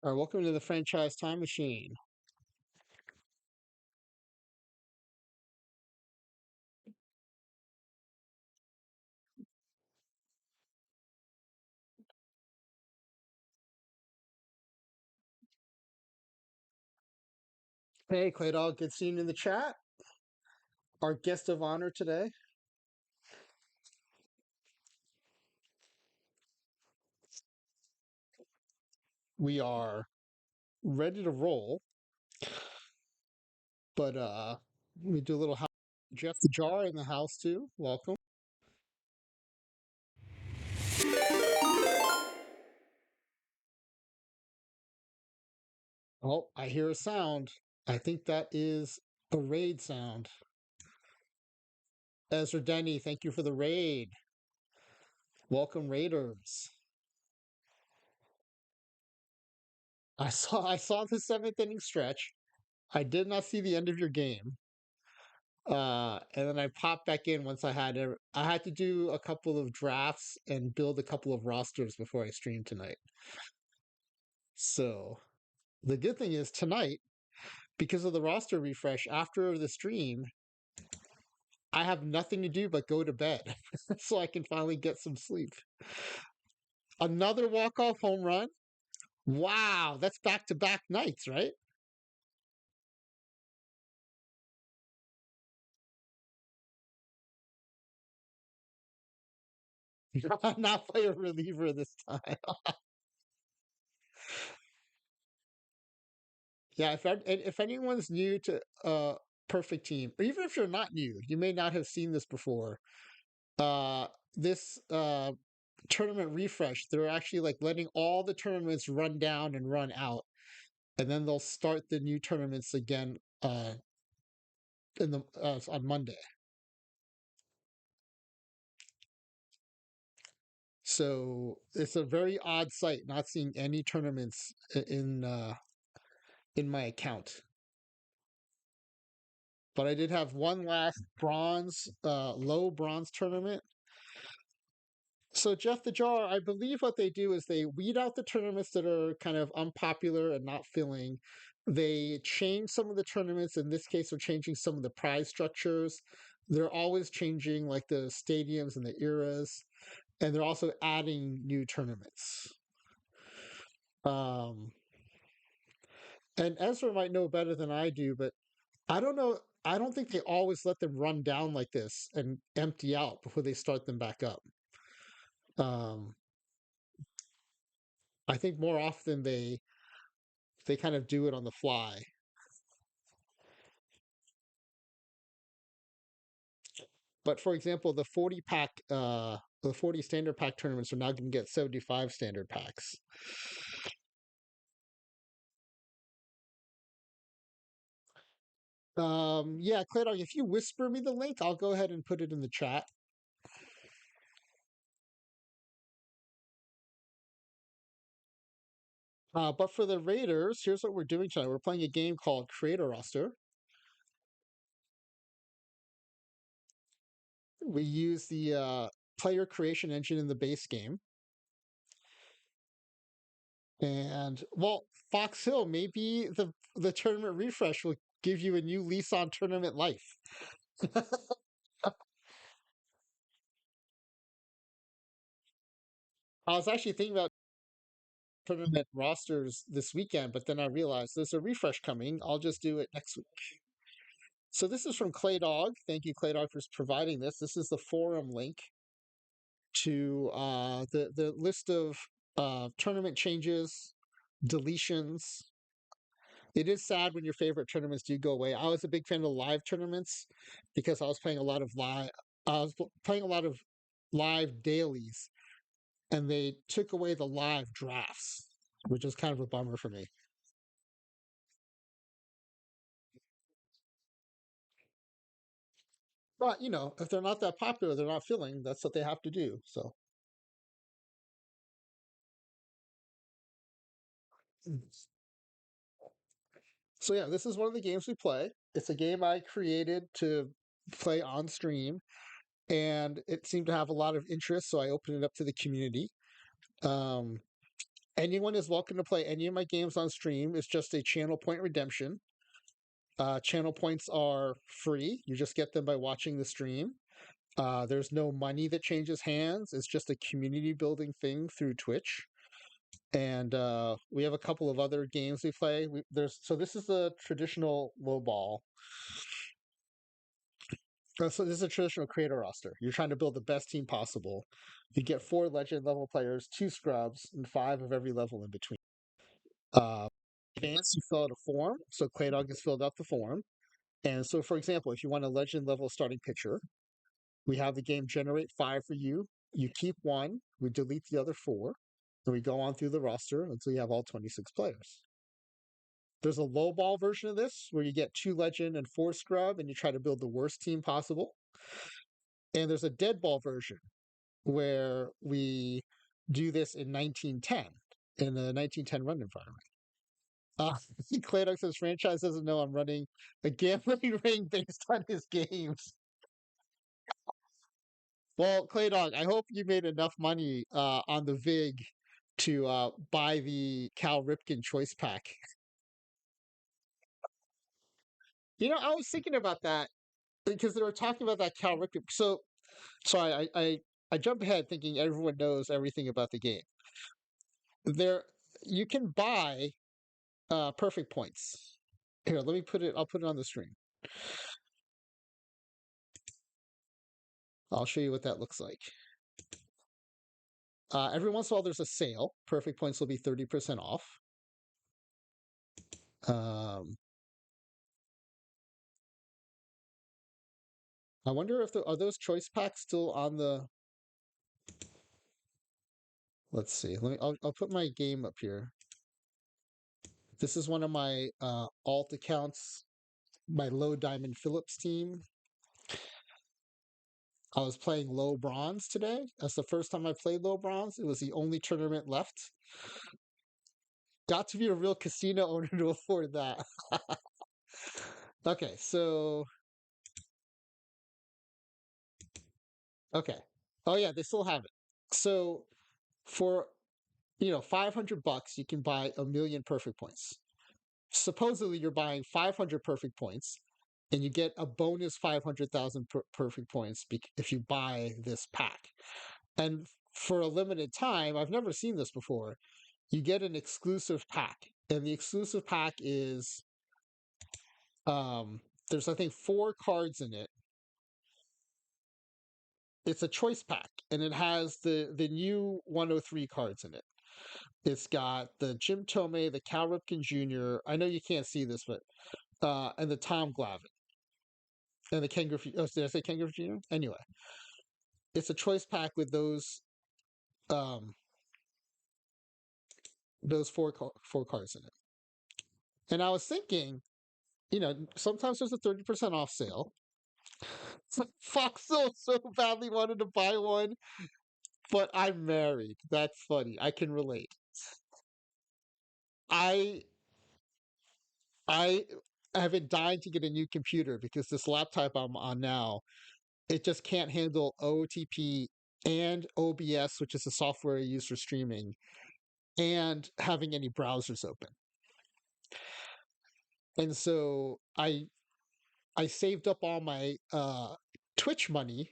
All right, welcome to the Franchise Time Machine. Hey, ClayDog, good seeing you in the chat. Our guest of honor today. We are ready to roll, but we do a little house. Jeff the Jar in the house too. Welcome. Oh, I hear a sound. I think that is a raid sound. Ezra Denny, thank you for the raid. Welcome, Raiders. I saw the seventh inning stretch. I did not see the end of your game. And then I popped back in once I had to do a couple of drafts and build a couple of rosters before I streamed tonight. So the good thing is tonight, because of the roster refresh after the stream, I have nothing to do but go to bed so I can finally get some sleep. Another walk-off home run. Wow, that's back-to-back nights, right? Not play a reliever this time. Yeah, if anyone's new to Perfect Team, or even if you're not new, you may not have seen this before. Uh, this tournament refresh, they're actually like letting all the tournaments run down and run out, and then they'll start the new tournaments again in the on Monday. So it's a very odd sight not seeing any tournaments in my account. But I did have one last low bronze tournament. So Jeff the Jar, I believe what they do is they weed out the tournaments that are kind of unpopular and not filling. They change some of the tournaments. In this case, they're changing some of the prize structures. They're always changing like the stadiums and the eras, and they're also adding new tournaments. Um, and Ezra might know better than I do, but I don't know. I don't think they always let them run down like this and empty out before they start them back up. Um, I think more often they kind of do it on the fly. But for example, the 40 standard pack tournaments are now going to get 75 standard packs. Yeah, ClayDog, if you whisper me the link, I'll go ahead and put it in the chat. But for the Raiders, here's what we're doing tonight. We're playing a game called Create-A-Ros. We use the player creation engine in the base game. And well, Fox Hill, maybe the tournament refresh will give you a new lease on tournament life. I was actually thinking about tournament rosters this weekend, but then I realized there's a refresh coming. I'll just do it next week. So this is from ClayDog. Thank you, ClayDog, for providing this. This is the forum link to the list of tournament changes, deletions. It is sad when your favorite tournaments do go away. I was a big fan of live tournaments because I was playing a lot of live. I was playing a lot of live dailies, and they took away the live drafts, which is kind of a bummer for me. But if they're not that popular, they're not filling. That's what they have to do. So yeah, this is one of the games we play. It's a game I created to play on stream, and it seemed to have a lot of interest, so I opened it up to the community. Um, Anyone is welcome to play any of my games on stream. It's just a channel point redemption. Channel points are free. You just get them by watching the stream. There's no money that changes hands. It's just a community building thing through Twitch. And we have a couple of other games we play. So this is the traditional low ball. So this is a traditional creator roster. You're trying to build the best team possible. You get 4 legend level players, 2 scrubs, and 5 of every level in between. Advance, you fill out a form. So ClayDog has filled out the form. And so, for example, if you want a legend level starting pitcher, we have the game generate 5 for you. You keep 1, we delete the other 4, and we go on through the roster until you have all 26 players. There's a low ball version of this where you get 2 legend and 4 scrub, and you try to build the worst team possible. And there's a dead ball version where we do this in 1910 in the 1910 run environment. ClayDog says franchise doesn't know I'm running a gambling ring based on his games. Well, ClayDog, I hope you made enough money on the VIG to buy the Cal Ripken choice pack. I was thinking about that because they were talking about that Cal Ripken. So, sorry, I jumped ahead thinking everyone knows everything about the game. There, you can buy perfect points. Here, let me put it. I'll put it on the screen. I'll show you what that looks like. Every once in a while, there's a sale. Perfect points will be 30% off. I wonder if are those choice packs still on the. Let's see. I'll put my game up here. This is one of my alt accounts. My low diamond Phillips team. I was playing low bronze today. That's the first time I played low bronze. It was the only tournament left. Got to be a real casino owner to afford that. Okay, so okay. Oh yeah, they still have it. So for $500, you can buy 1,000,000 perfect points. Supposedly, you're buying 500 perfect points, and you get a bonus 500,000 perfect points if you buy this pack. And for a limited time, I've never seen this before. You get an exclusive pack, and the exclusive pack is there's I think 4 cards in it. It's a choice pack, and it has the new 103 cards in it. It's got the Jim Tomei, the Cal Ripken Jr. I know you can't see this, but and the Tom Glavine and the Ken Griffey. Oh, did I say Ken Griffey Jr.? Anyway, it's a choice pack with those four cards in it. And I was thinking, sometimes there's a 30% off sale. Fox so badly wanted to buy one, but I'm married. That's funny. I can relate. I I have been dying to get a new computer because this laptop I'm on now, it just can't handle OOTP and OBS, which is the software I use for streaming, and having any browsers open. And so I saved up all my Twitch money,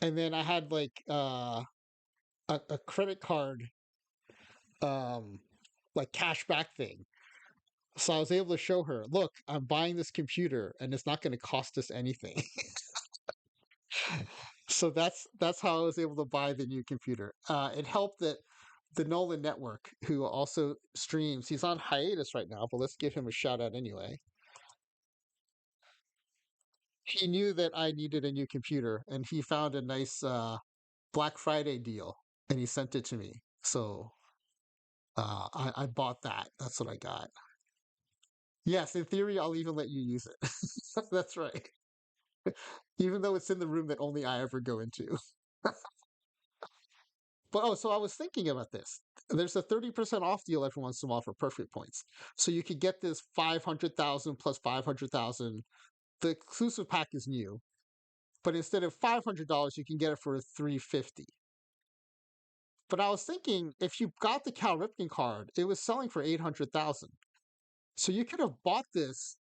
and then I had like a credit card like cashback thing. So I was able to show her, look, I'm buying this computer and it's not going to cost us anything. So that's how I was able to buy the new computer. It helped that the Nolan Network, who also streams, he's on hiatus right now, but let's give him a shout out anyway. He knew that I needed a new computer, and he found a nice Black Friday deal, and he sent it to me. So I bought that. That's what I got. Yes, in theory, I'll even let you use it. That's right. Even though it's in the room that only I ever go into. But so I was thinking about this. There's a 30% off deal every once in a while for perfect points. So you could get this 500,000 plus 500,000. The exclusive pack is new, but instead of $500, you can get it for $350. But I was thinking, if you got the Cal Ripken card, it was selling for 800,000. So you could have bought this,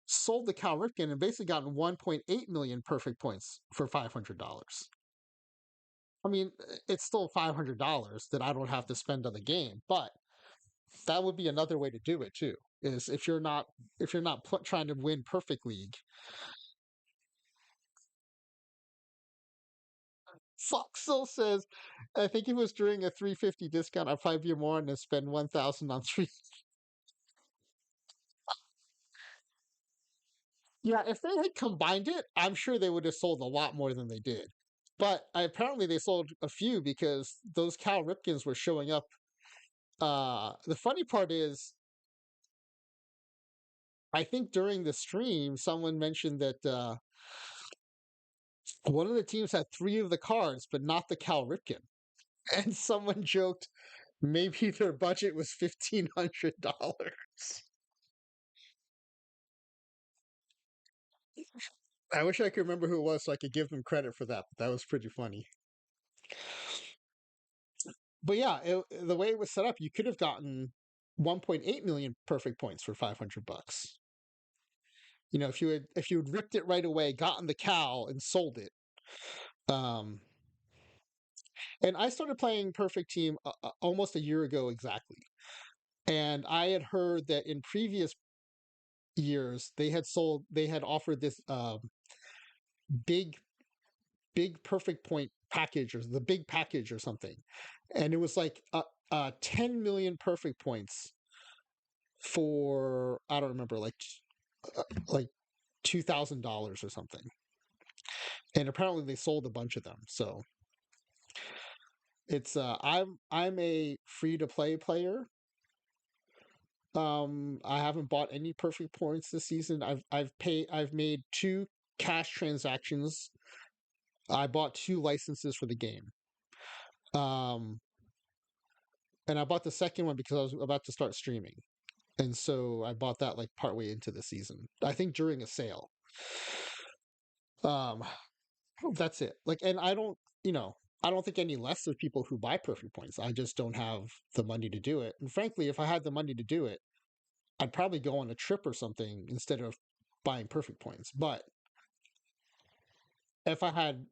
sold the Cal Ripken, and basically gotten 1.8 million perfect points for $500. I mean, it's still $500 that I don't have to spend on the game, but that would be another way to do it too. Is if you're not trying to win perfect league. Foxel says, I think it was during a 350 discount. I'd probably be more and spend 1,000 on three. Yeah, if they had combined it, I'm sure they would have sold a lot more than they did. But apparently they sold a few because those Cal Ripkins were showing up. The funny part is, I think during the stream, someone mentioned that one of the teams had three of the cards, but not the Cal Ripken. And someone joked maybe their budget was $1,500. I wish I could remember who it was so I could give them credit for that. But that was pretty funny. But yeah, the way it was set up, you could have gotten 1.8 million perfect points for $500. If you had ripped it right away, gotten the cow and sold it. Um, and I started playing Perfect Team almost a year ago exactly, and I had heard that in previous years they had offered this big big perfect point package or the big package or something, and it was like 10 million perfect points for I don't remember like $2,000 or something, and apparently they sold a bunch of them. So it's I'm a free to play player. I haven't bought any perfect points this season. I've made two cash transactions. I bought two licenses for the game. Um, and I bought the second one because I was about to start streaming. And so I bought that like partway into the season. I think during a sale. Um, that's it. Like, and I don't think any less of people who buy perfect points. I just don't have the money to do it. And frankly, if I had the money to do it, I'd probably go on a trip or something instead of buying perfect points. But if I had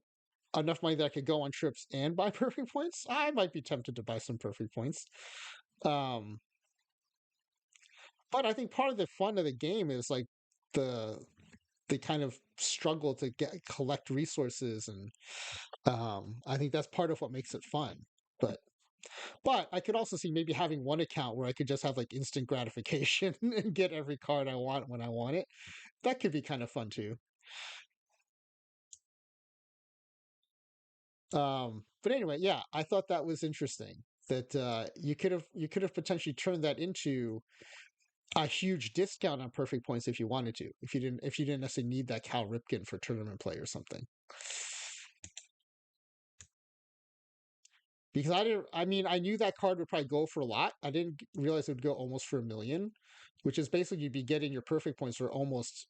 enough money that I could go on trips and buy perfect points, I might be tempted to buy some perfect points. Um, but I think part of the fun of the game is like the the kind of struggle to collect resources, and I think that's part of what makes it fun. But I could also see maybe having one account where I could just have like instant gratification and get every card I want when I want it. That could be kind of fun too. But anyway, yeah, I thought that was interesting that you could have potentially turned that into a huge discount on perfect points if you wanted to, if you didn't necessarily need that Cal Ripken for tournament play or something. Because I mean, I knew that card would probably go for a lot. I didn't realize it would go almost for 1 million, which is basically you'd be getting your perfect points for almost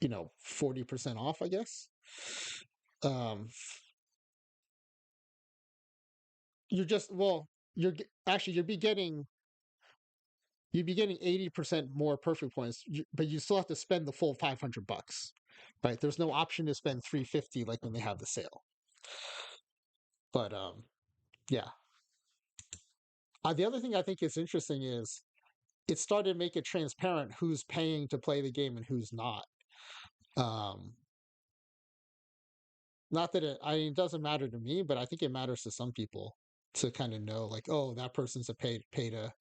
40% off, I guess. Um, you're just well, actually you'd be getting 80% more perfect points, but you still have to spend the full $500, right? There's no option to spend 350 like when they have the sale. But yeah. The other thing I think is interesting is it started to make it transparent who's paying to play the game and who's not. Um, Not that it doesn't matter to me, but I think it matters to some people to kind of know, like, oh, that person's a pay to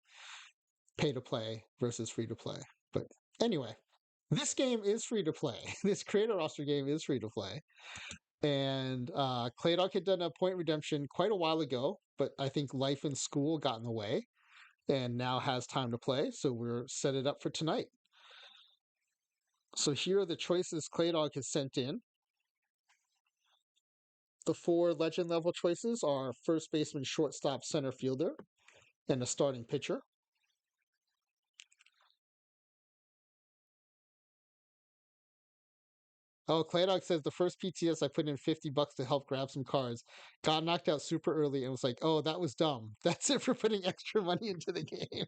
play versus free to play. But anyway, this game is free to play. This creator roster game is free to play. And ClayDog had done a point redemption quite a while ago, but I think life and school got in the way and now has time to play. So we're set it up for tonight. So here are the choices ClayDog has sent in. The four legend level choices are first baseman, shortstop, center fielder, and a starting pitcher. Oh, ClayDog says the first PTS I put in $50 to help grab some cards. Got knocked out super early and was like, oh, that was dumb. That's it for putting extra money into the game.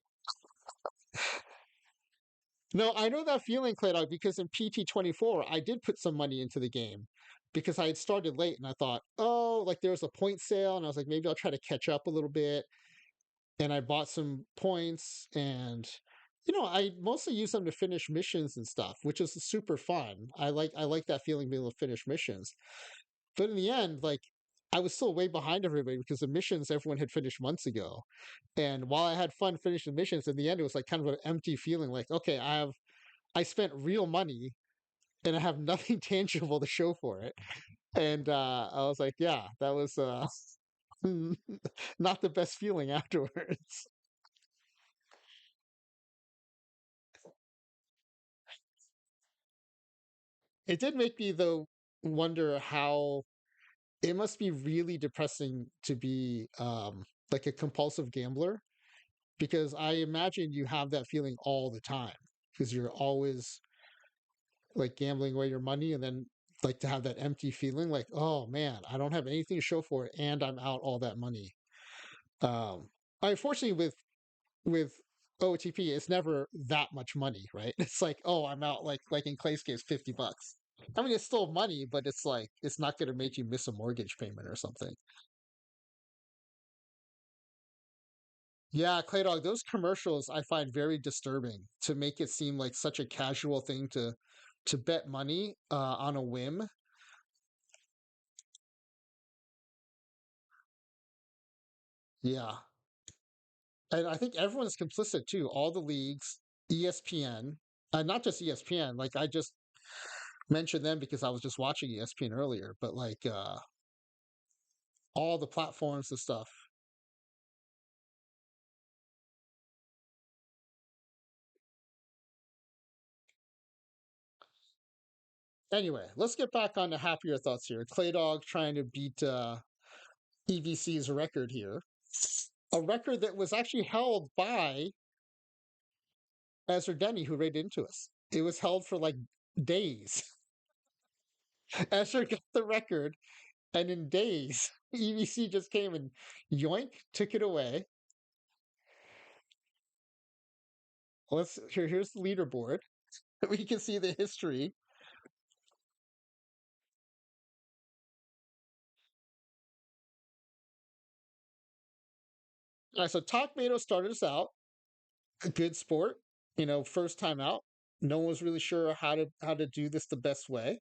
No, I know that feeling, ClayDog, because in PT24, I did put some money into the game because I had started late and I thought, oh, like there was a point sale. And I was like, maybe I'll try to catch up a little bit. And I bought some points and I mostly use them to finish missions and stuff, which is super fun. I like that feeling being able to finish missions. But in the end, like I was still way behind everybody because the missions everyone had finished months ago. And while I had fun finishing missions, in the end it was like kind of an empty feeling like, okay, I spent real money and I have nothing tangible to show for it. And I was like, yeah, that was not the best feeling afterwards. It did make me though wonder how it must be really depressing to be like a compulsive gambler because I imagine you have that feeling all the time because you're always like gambling away your money and then like to have that empty feeling like, oh man, I don't have anything to show for it and I'm out all that money. Unfortunately with OTP, it's never that much money, right? It's like, oh, I'm out like in Clay's case, $50. I mean, it's still money, but it's like it's not going to make you miss a mortgage payment or something. Yeah, Claydog, those commercials I find very disturbing to make it seem like such a casual thing to bet money on a whim. Yeah, and I think everyone's complicit too. All the leagues, ESPN, not just ESPN. Like I just mentioned them because I was just watching ESPN earlier, but like all the platforms and stuff. Anyway, let's get back on to happier thoughts here. Claydog trying to beat EVC's record here, a record that was actually held by Ezra Denny, who raided into us. It was held for like days. Ezra got the record, and in days, EVC just came and yoink, took it away. Here's the leaderboard. We can see the history. All right, so Talkmado started us out. A good sport, first time out. No one was really sure how to do this the best way.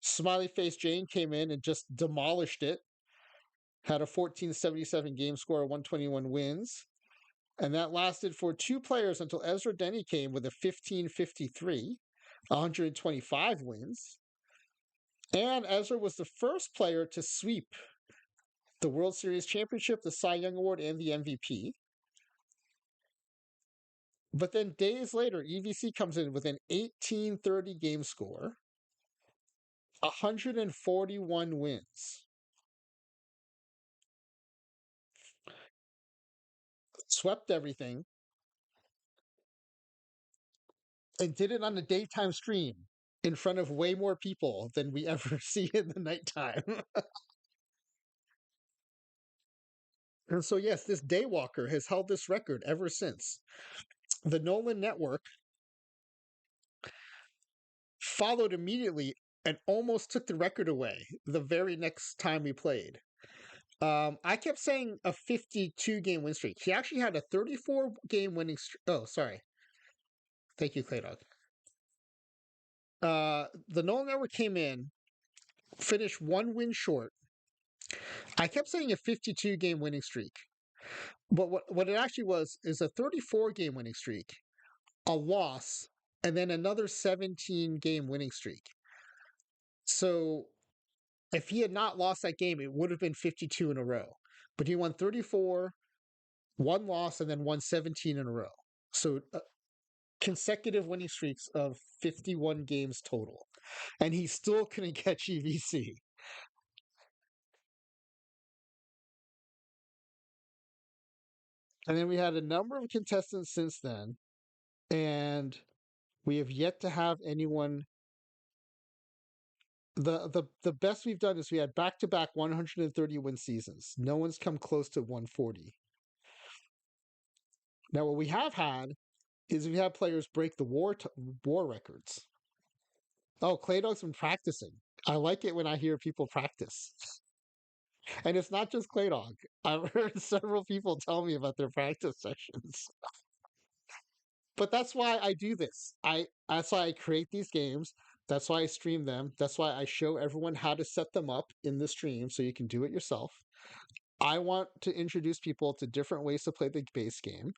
Smiley Face Jane came in and just demolished it. Had a 1477 game score, 121 wins. And that lasted for two players until Ezra Denny came with a 1553, 125 wins. And Ezra was the first player to sweep the World Series championship, the Cy Young Award, and the MVP. But then days later, EVC comes in with an 1830 game score, 141 wins, swept everything, and did it on a daytime stream in front of way more people than we ever see in the nighttime. And so, yes, this Daywalker has held this record ever since. The Nolan Network followed immediately and almost took the record away the very next time we played. I kept saying a 52 game win streak. He actually had a 34 game winning streak. Oh, sorry. Thank you, Claydog. The Nolan Network came in, finished one win short. I kept saying a 52 game winning streak. But what it actually was is a 34 game winning streak, a loss, and then another 17 game winning streak. So if he had not lost that game, it would have been 52 in a row. But he won 34, one loss, and then won 17 in a row. So consecutive winning streaks of 51 games total. And he still couldn't catch EVC. And then we had a number of contestants since then. And we have yet to have anyone The best we've done is we had back to back 130 win seasons. No one's come close to 140. Now, what we have had is we have players break the war records. Oh, ClayDog's been practicing. I like it when I hear people practice. And it's not just ClayDog. I've heard several people tell me about their practice sessions. But that's why I do this. That's why I create these games. That's why I stream them. That's why I show everyone how to set them up in the stream so you can do it yourself. I want to introduce people to different ways to play the base game,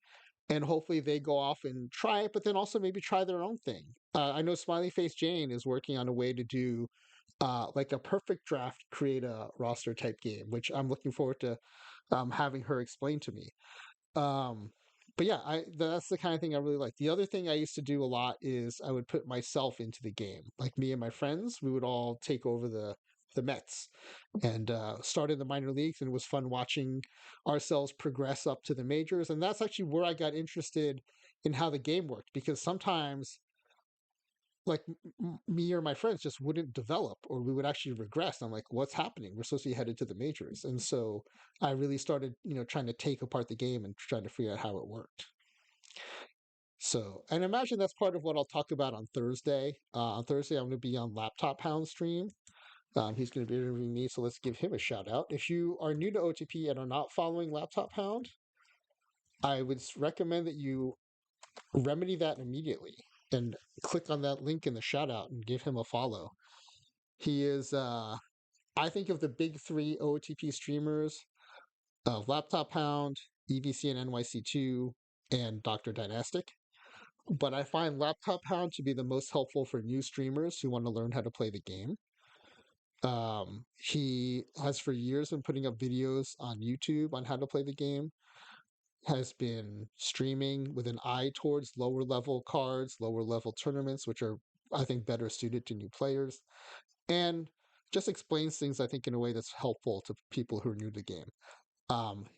and hopefully they go off and try it, but then also maybe try their own thing. I know Smiley Face Jane is working on a way to do like a perfect draft, create a roster type game, which I'm looking forward to having her explain to me. Um, but yeah, that's the kind of thing I really like. The other thing I used to do a lot is I would put myself into the game. Like me and my friends, we would all take over the Mets and start in the minor leagues, and it was fun watching ourselves progress up to the majors. And that's actually where I got interested in how the game worked, because sometimes like me or my friends just wouldn't develop, or we would actually regress. I'm like, what's happening? We're supposed to be headed to the majors. And so I really started, trying to take apart the game and trying to figure out how it worked. So, and imagine that's part of what I'll talk about on Thursday. On Thursday, I'm going to be on Laptop Hound stream. He's going to be interviewing me, so let's give him a shout out. If you are new to OTP and are not following Laptop Hound, I would recommend that you remedy that immediately and click on that link in the shout out and give him a follow. He is, I think, of the big three OOTP streamers of Laptop Hound, EVC and NYC2, and Dr. Dynastic. But I find Laptop Hound to be the most helpful for new streamers who want to learn how to play the game. He has for years been putting up videos on YouTube on how to play the game, has been streaming with an eye towards lower level cards, lower level tournaments, which are, I think, better suited to new players, and just explains things, I think, in a way that's helpful to people who are new to the game.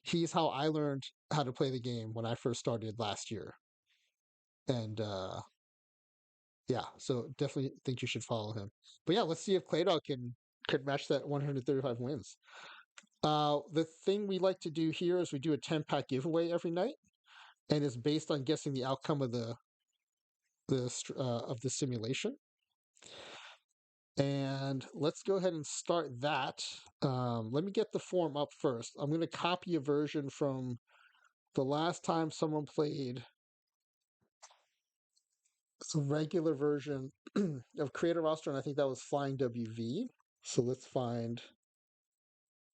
He's how I learned how to play the game when I first started last year. And yeah, so definitely think you should follow him. But yeah, let's see if ClayDog could match that 135 wins. The thing we like to do here is we do a 10-pack giveaway every night, and it's based on guessing the outcome of the simulation. And let's go ahead and start that. Let me get the form up first. I'm going to copy a version from the last time someone played. It's a regular version of Create-A-Ros, and I think that was Flying WV. So let's find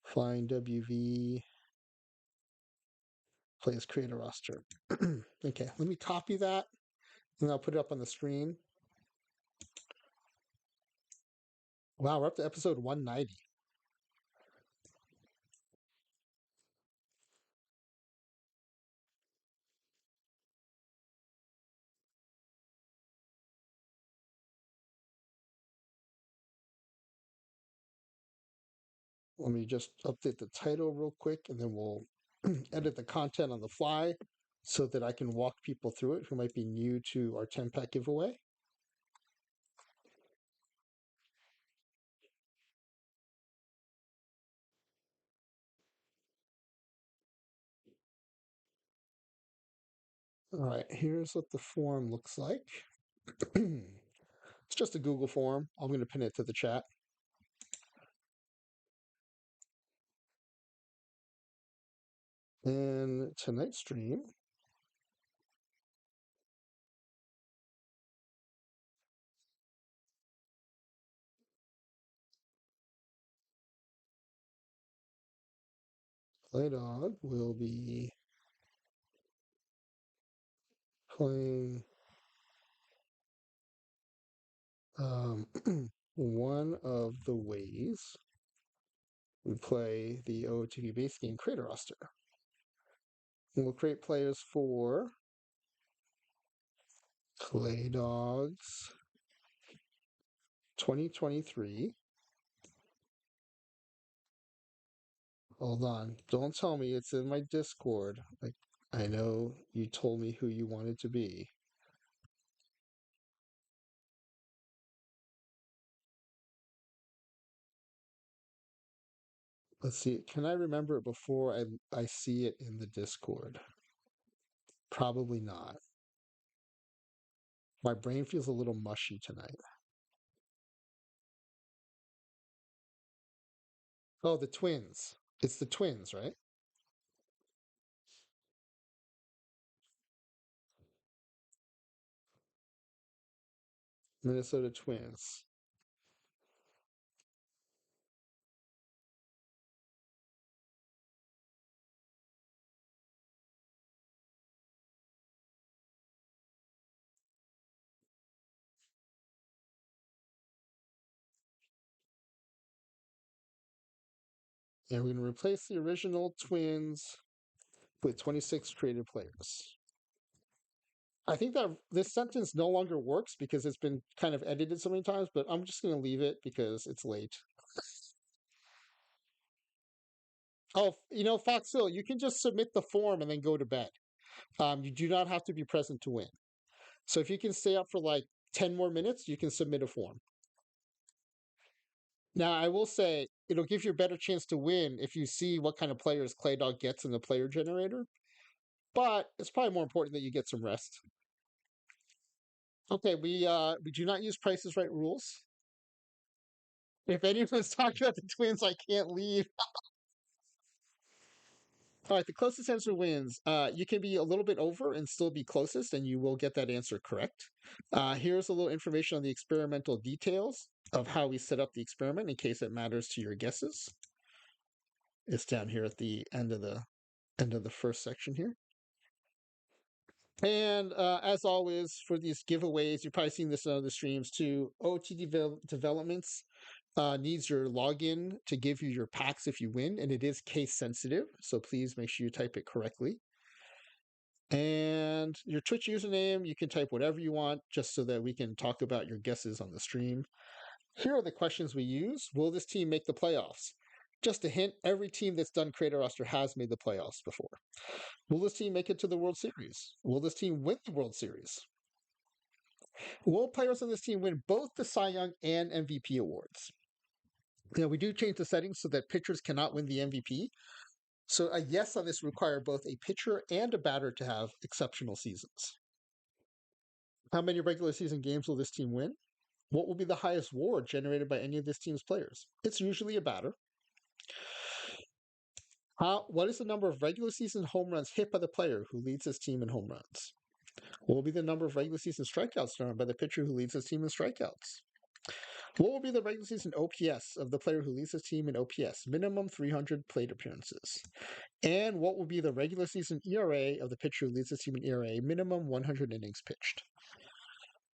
Flying WV plays Create-A-Ros. Okay, let me copy that, and I'll put it up on the screen. Wow, we're up to episode 190. Let me just update the title real quick, and then we'll edit the content on the fly so that I can walk people through it who might be new to our 10-pack giveaway. All right, here's what the form looks like. It's just a Google form. I'm going to pin it to the chat. And tonight's stream, ClayDog will be playing one of the ways we play the OOTP base game Create-A-Ros. And we'll create players for ClayDog's 2023. Hold on. Don't tell me it's in my Discord. Like, I know you told me who you wanted to be. Let's see. Can I remember it before I see it in the Discord? Probably not. My brain feels a little mushy tonight. Oh, the Twins. It's the Twins, right? Minnesota Twins. And we're going to replace the original Twins with 26 created players. I think that this sentence no longer works because it's been kind of edited so many times, but I'm just going to leave it because it's late. Oh, Foxville, you can just submit the form and then go to bed. You do not have to be present to win. So if you can stay up for like 10 more minutes, you can submit a form. Now, I will say it'll give you a better chance to win if you see what kind of players ClayDog gets in the player generator, but it's probably more important that you get some rest. Okay, we do not use Prices Right rules. If anyone's talking about the Twins, I can't leave. All right, the closest answer wins. You can be a little bit over and still be closest, and you will get that answer correct. Here's a little information on the experimental details of how we set up the experiment in case it matters to your guesses. It's down here at the end of the first section here. And as always, for these giveaways, you've probably seen this in other streams too. OOTP Developments needs your login to give you your packs if you win, and it is case sensitive, so please make sure you type it correctly. And your Twitch username, you can type whatever you want just so that we can talk about your guesses on the stream. Here are the questions we use. Will this team make the playoffs? Just a hint, every team that's done Create-A roster has made the playoffs before. Will this team make it to the World Series? Will this team win the World Series? Will players on this team win both the Cy Young and MVP awards? Now, we do change the settings so that pitchers cannot win the MVP. So a yes on this require both a pitcher and a batter to have exceptional seasons. How many regular season games will this team win? What will be the highest WAR generated by any of this team's players? It's usually a batter. What is the number of regular season home runs hit by the player who leads his team in home runs? What will be the number of regular season strikeouts thrown by the pitcher who leads his team in strikeouts? What will be the regular season OPS of the player who leads his team in OPS? Minimum 300 plate appearances. And what will be the regular season ERA of the pitcher who leads his team in ERA? Minimum 100 innings pitched.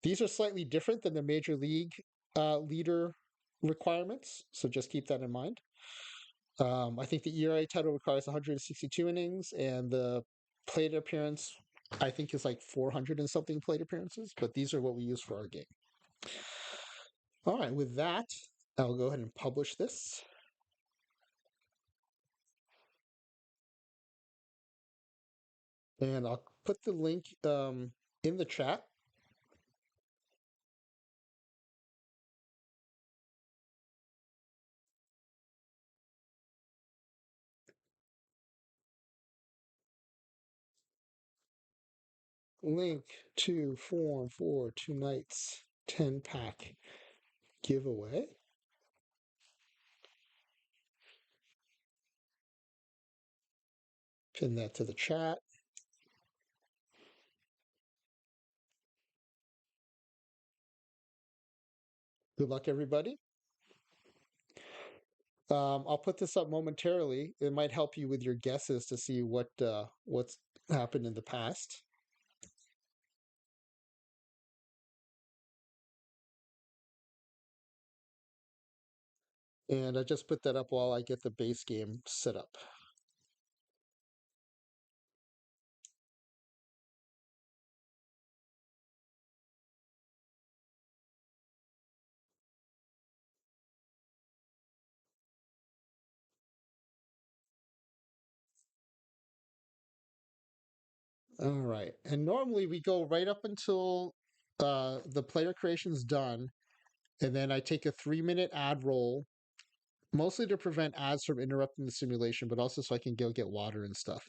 These are slightly different than the major league leader requirements, so just keep that in mind. I think the ERA title requires 162 innings, and the plate appearance, I think, is like 400 and something plate appearances, but these are what we use for our game. All right, with that, I'll go ahead and publish this. And I'll put the link in the chat. Link to form for tonight's 10-pack giveaway. Pin that to the chat. Good luck, everybody. I'll put this up momentarily. It might help you with your guesses to see what's happened in the past. And I just put that up while I get the base game set up. All right. And normally we go right up until the player creation's done. And then I take a 3-minute ad roll. mostly to prevent ads from interrupting the simulation, but also so I can go get water and stuff.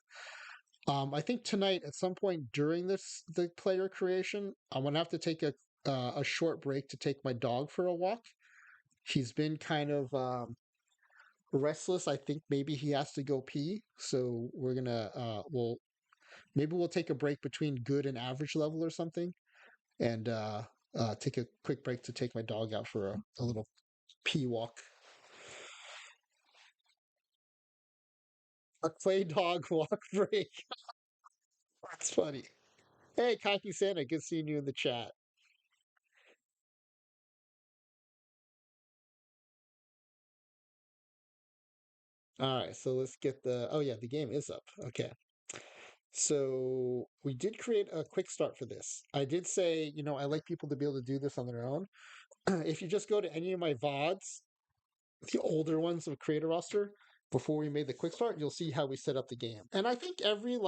I think tonight at some point during the player creation, I'm gonna have to take a short break to take my dog for a walk. He's been kind of restless. I think maybe he has to go pee, so we're gonna maybe we'll take a break between good and average level or something, and take a quick break to take my dog out for a little pee walk. A play dog walk break. That's funny. Hey, Kaki Santa, good seeing you in the chat. All right, so let's get the. Oh yeah, the game is up. Okay. So we did create a quick start for this. I did say, I like people to be able to do this on their own. If you just go to any of my VODs, the older ones of Creator Roster, before we made the quick start, you'll see how we set up the game. And I think every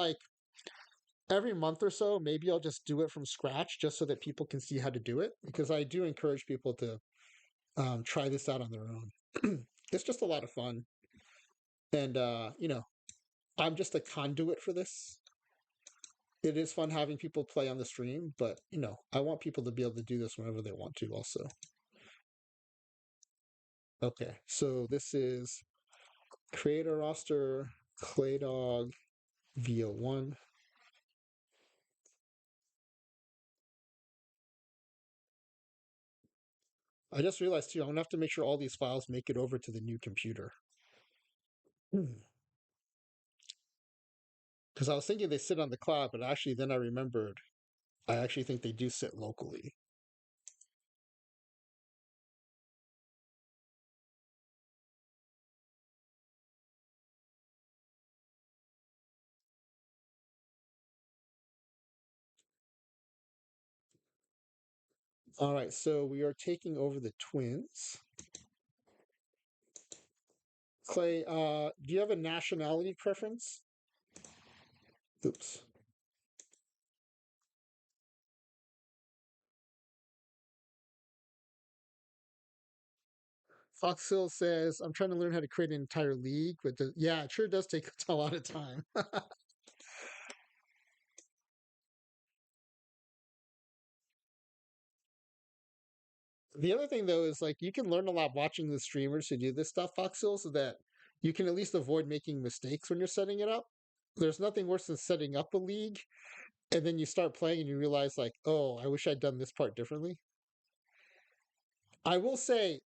month or so, maybe I'll just do it from scratch just so that people can see how to do it. Because I do encourage people to try this out on their own. It's just a lot of fun. And, I'm just a conduit for this. It is fun having people play on the stream, but, I want people to be able to do this whenever they want to also. Okay, so this is Creator Roster, ClayDog, VO1. I just realized too, I'm gonna have to make sure all these files make it over to the new computer. Because I was thinking they sit on the cloud, but actually then I remembered I actually think they do sit locally. All right, so we are taking over the twins. Clay, do you have a nationality preference? Oops. Foxhill says, I'm trying to learn how to create an entire league, but yeah, it sure does take a lot of time. The other thing though is like you can learn a lot watching the streamers who do this stuff, Foxhill, so that you can at least avoid making mistakes when you're setting it up. There's nothing worse than setting up a league and then you start playing and you realize like, oh, I wish I'd done this part differently. I will say,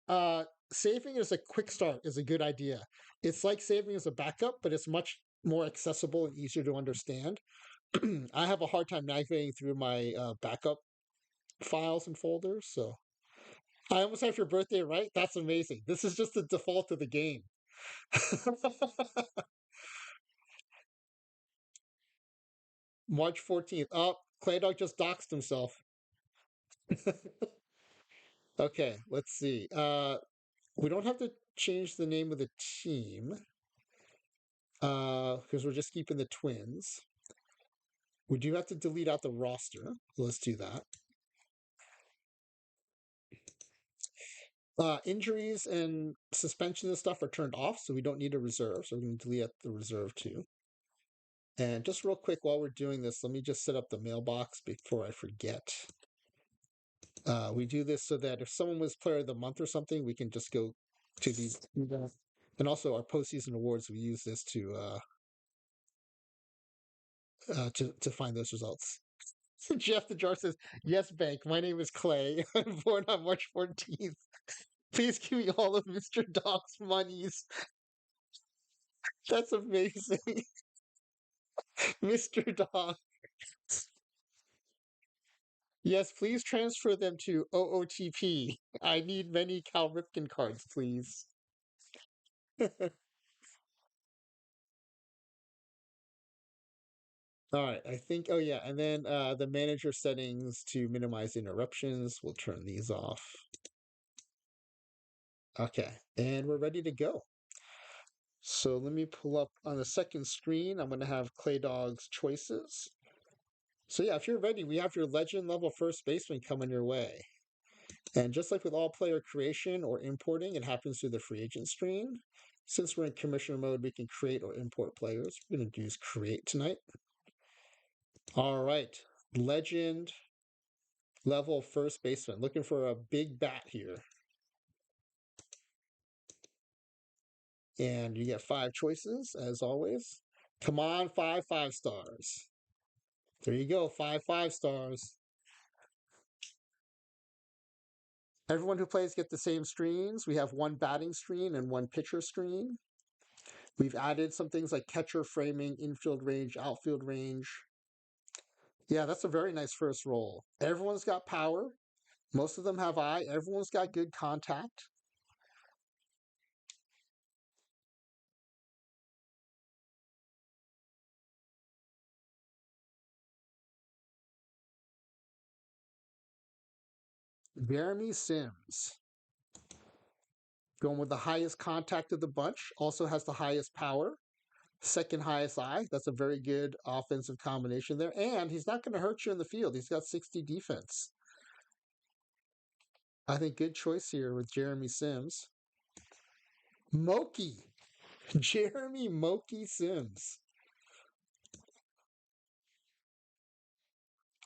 saving as a quick start is a good idea. It's like saving as a backup, but it's much more accessible and easier to understand. I have a hard time navigating through my backup files and folders, so I almost have your birthday right. That's amazing. This is just the default of the game. March 14th. Oh, ClayDog just doxed himself. Okay, let's see. We don't have to change the name of the team because we're just keeping the twins. We do have to delete out the roster. Let's do that. Injuries and suspensions and stuff are turned off, so we don't need a reserve. So we're going to delete out the reserve too. And just real quick while we're doing this, let me just set up the mailbox before I forget. We do this so that if someone was player of the month or something, we can just go to these. And also our postseason awards, we use this to find those results. Jeff the Jar says, "Yes, Bank. My name is Clay. I'm born on March 14th. Please give me all of Mr. Dog's monies." That's amazing, Mr. Dog. Yes, please transfer them to OOTP. I need many Cal Ripken cards, please. All right, I think. Oh yeah, and then the manager settings to minimize interruptions. We'll turn these off. Okay, and we're ready to go. So let me pull up on the second screen. I'm going to have ClayDog's choices. So yeah, if you're ready, we have your legend level first baseman coming your way. And just like with all player creation or importing, it happens through the free agent screen. Since we're in commissioner mode, we can create or import players. We're going to use create tonight. All right. Legend level first baseman. Looking for a big bat here. And you get 5 choices, as always. Come on, 5 stars. There you go, 5 stars. Everyone who plays get the same screens. We have one batting screen and one pitcher screen. We've added some things like catcher framing, infield range, outfield range. Yeah, that's a very nice first roll. Everyone's got power. Most of them have eye. Everyone's got good contact. Jeremy Sims, going with the highest contact of the bunch, also has the highest power, second highest eye. That's a very good offensive combination there. And he's not going to hurt you in the field. He's got 60 defense. I think good choice here with Jeremy Sims. Moki. Jeremy Moki Sims.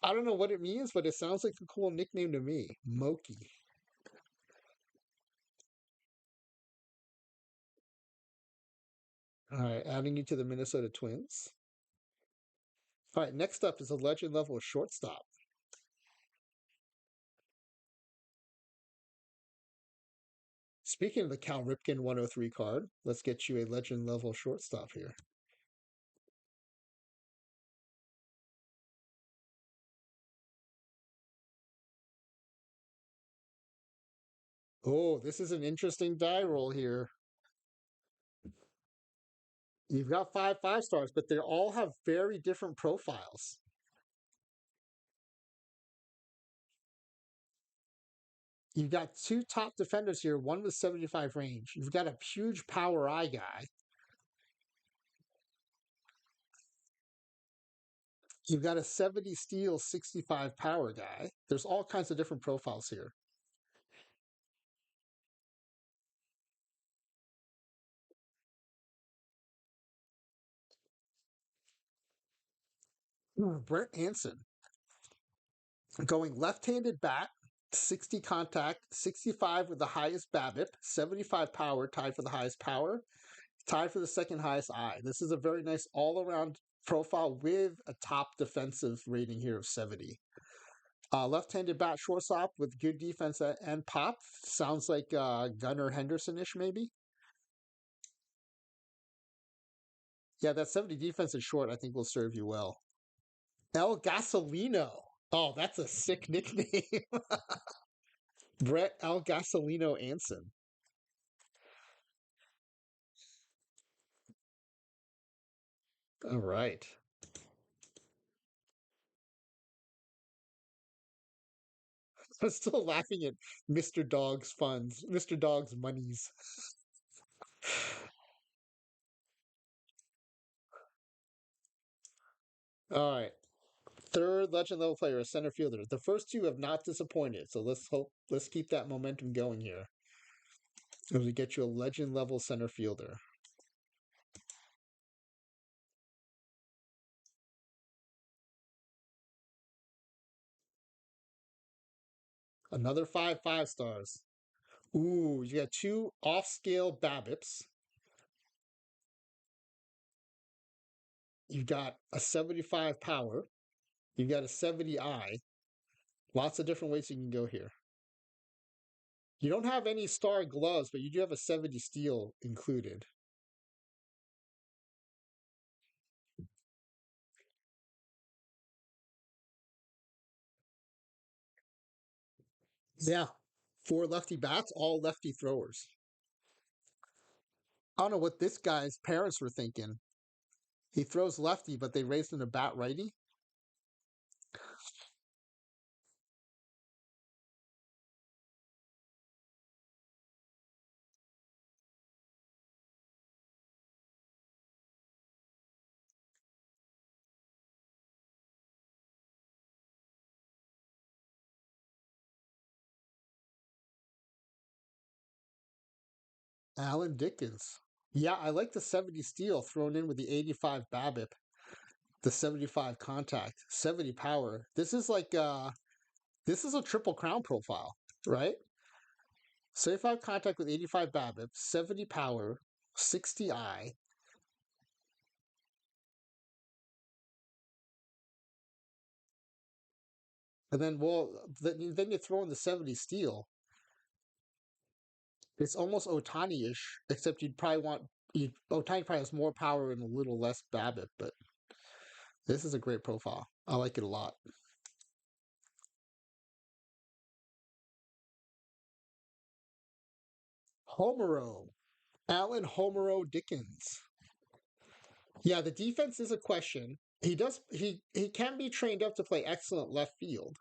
I don't know what it means, but it sounds like a cool nickname to me. Moki. All right, adding you to the Minnesota Twins. All right, next up is a legend level shortstop. Speaking of the Cal Ripken 103 card, let's get you a legend level shortstop here. Oh, this is an interesting die roll here. You've got 5 5 stars, but they all have very different profiles. You've got 2 top defenders here, one with 75 range. You've got a huge power eye guy. You've got a 70 steal, 65 power guy. There's all kinds of different profiles here. Brent Hansen going left-handed bat, 60 contact, 65 with the highest BABIP, 75 power, tied for the highest power, tied for the second highest eye. This is a very nice all-around profile with a top defensive rating here of 70. Left-handed bat shortstop with good defense and pop. Sounds like Gunnar Henderson-ish, maybe. Yeah, that 70 defense is short. I think will serve you well. El Gasolino. Oh, that's a sick nickname. Brett El Gasolino Anson. All right. I'm still laughing at Mr. Dog's funds, Mr. Dog's monies. All right. Third legend level player, a center fielder. The first 2 have not disappointed, so let's keep that momentum going here. As we get you a legend level center fielder. Another 5 5 stars. Ooh, you got 2 off scale BABIPs. You've got a 75 power. You've got a 70 eye. Lots of different ways you can go here. You don't have any star gloves, but you do have a 70 steel included. Yeah. 4 lefty bats, all lefty throwers. I don't know what this guy's parents were thinking. He throws lefty, but they raised him to bat righty. Alan Dickens. Yeah, I like the 70 steel thrown in with the 85 BABIP, the 75 contact, 70 power. This is a triple crown profile, right? 75 contact with 85 BABIP, 70 power, 60 eye. And then, well, then you throw in the 70 steel. It's almost Otani-ish, except Otani probably has more power and a little less BABIP, but this is a great profile. I like it a lot. Homero, Alan Homero Dickens. Yeah, the defense is a question. He can be trained up to play excellent left field.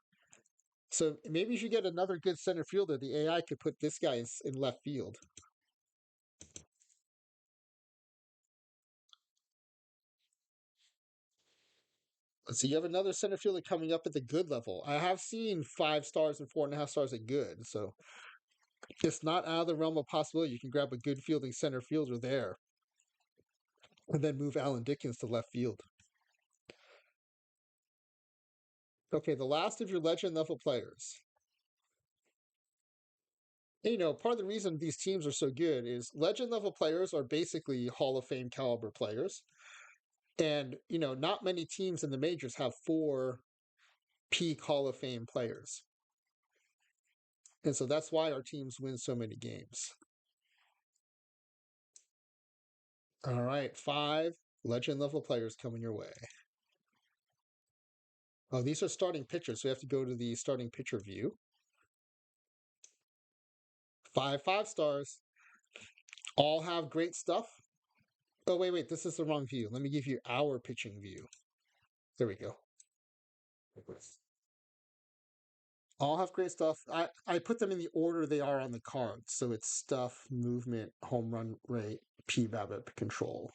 So maybe you should get another good center fielder. The AI could put this guy in left field. Let's see, you have another center fielder coming up at the good level. I have seen 5 stars and 4.5 stars at good, so it's not out of the realm of possibility. You can grab a good fielding center fielder there, and then move Alan Dickens to left field. Okay, the last of your legend level players. And, part of the reason these teams are so good is legend level players are basically Hall of Fame caliber players. And, not many teams in the majors have 4 peak Hall of Fame players. And so that's why our teams win so many games. All right, 5 legend level players coming your way. Oh, these are starting pitchers, so we have to go to the starting pitcher view. 5 5 stars. All have great stuff. Oh, wait, this is the wrong view. Let me give you our pitching view. There we go. All have great stuff. I put them in the order they are on the card. So it's stuff, movement, home run rate, PBABIP, control.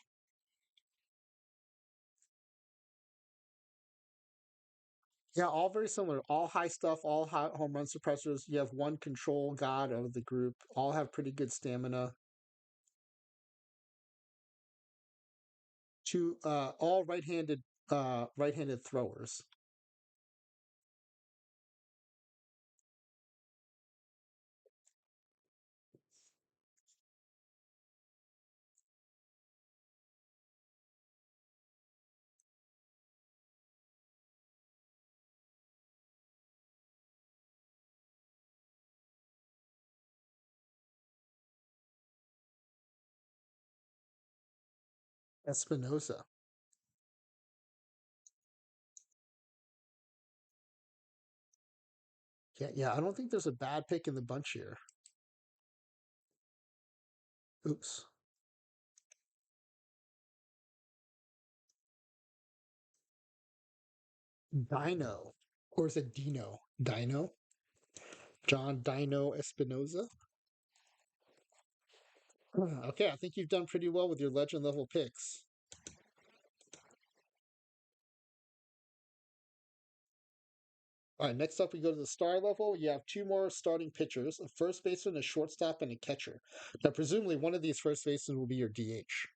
Yeah, all very similar. All high stuff, all high home run suppressors. You have one control god of the group. All have pretty good stamina. Two, all right-handed throwers. Espinosa. Yeah. I don't think there's a bad pick in the bunch here. Oops. Dino, or is it Dino? Dino. John Dino Espinoza. Okay, I think you've done pretty well with your legend level picks. All right, next up we go to the star level. You have 2 more starting pitchers, a first baseman, a shortstop, and a catcher. Now, presumably, one of these first basemen will be your DH.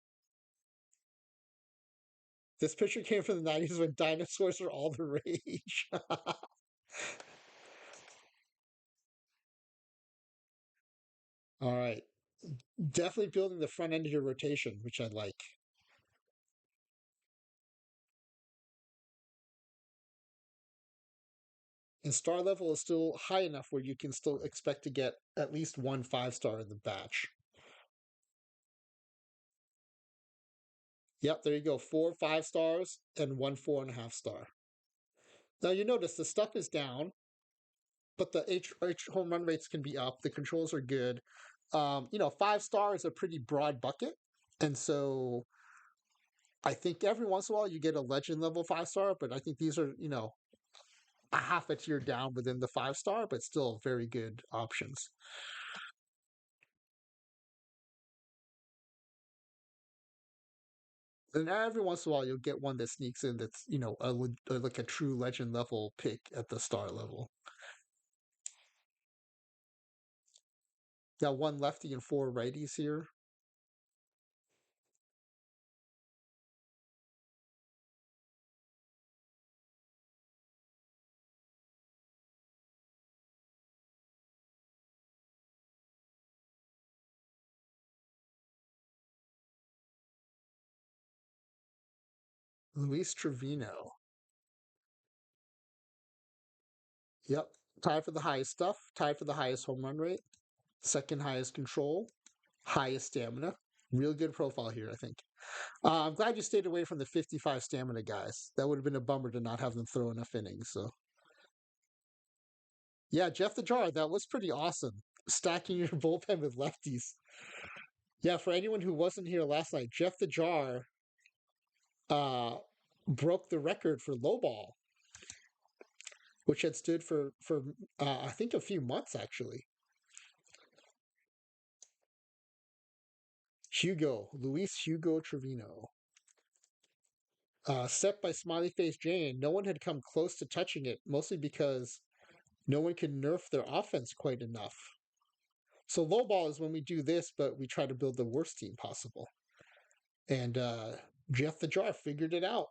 This picture came from the 90s when dinosaurs were all the rage. All right. Definitely building the front end of your rotation, which I like. And star level is still high enough where you can still expect to get at least one 5 star in the batch. Yep, there you go. 4 5 stars and one 4.5 star. Now you notice the stuff is down, but the H home run rates can be up. The controls are good. 5 star is a pretty broad bucket. And so I think every once in a while you get a legend level 5 star, but I think these are, a half a tier down within the 5 star, but still very good options. And every once in a while you'll get one that sneaks in that's, like a true legend level pick at the star level. Got one lefty and 4 righties here. Luis Trevino. Yep. Tied for the highest stuff, tied for the highest home run rate, second highest control, highest stamina. Real good profile here, I think. I'm glad you stayed away from the 55 stamina guys. That would have been a bummer to not have them throw enough innings. So, yeah, Jeff the Jar, that was pretty awesome. Stacking your bullpen with lefties. Yeah, for anyone who wasn't here last night, Jeff the Jar uh, broke the record for low ball, which had stood for I think a few months actually. Luis Hugo Trevino. Set by Smiley Face Jane, no one had come close to touching it, mostly because no one could nerf their offense quite enough. So low ball is when we do this, but we try to build the worst team possible. And Jeff the Jar figured it out,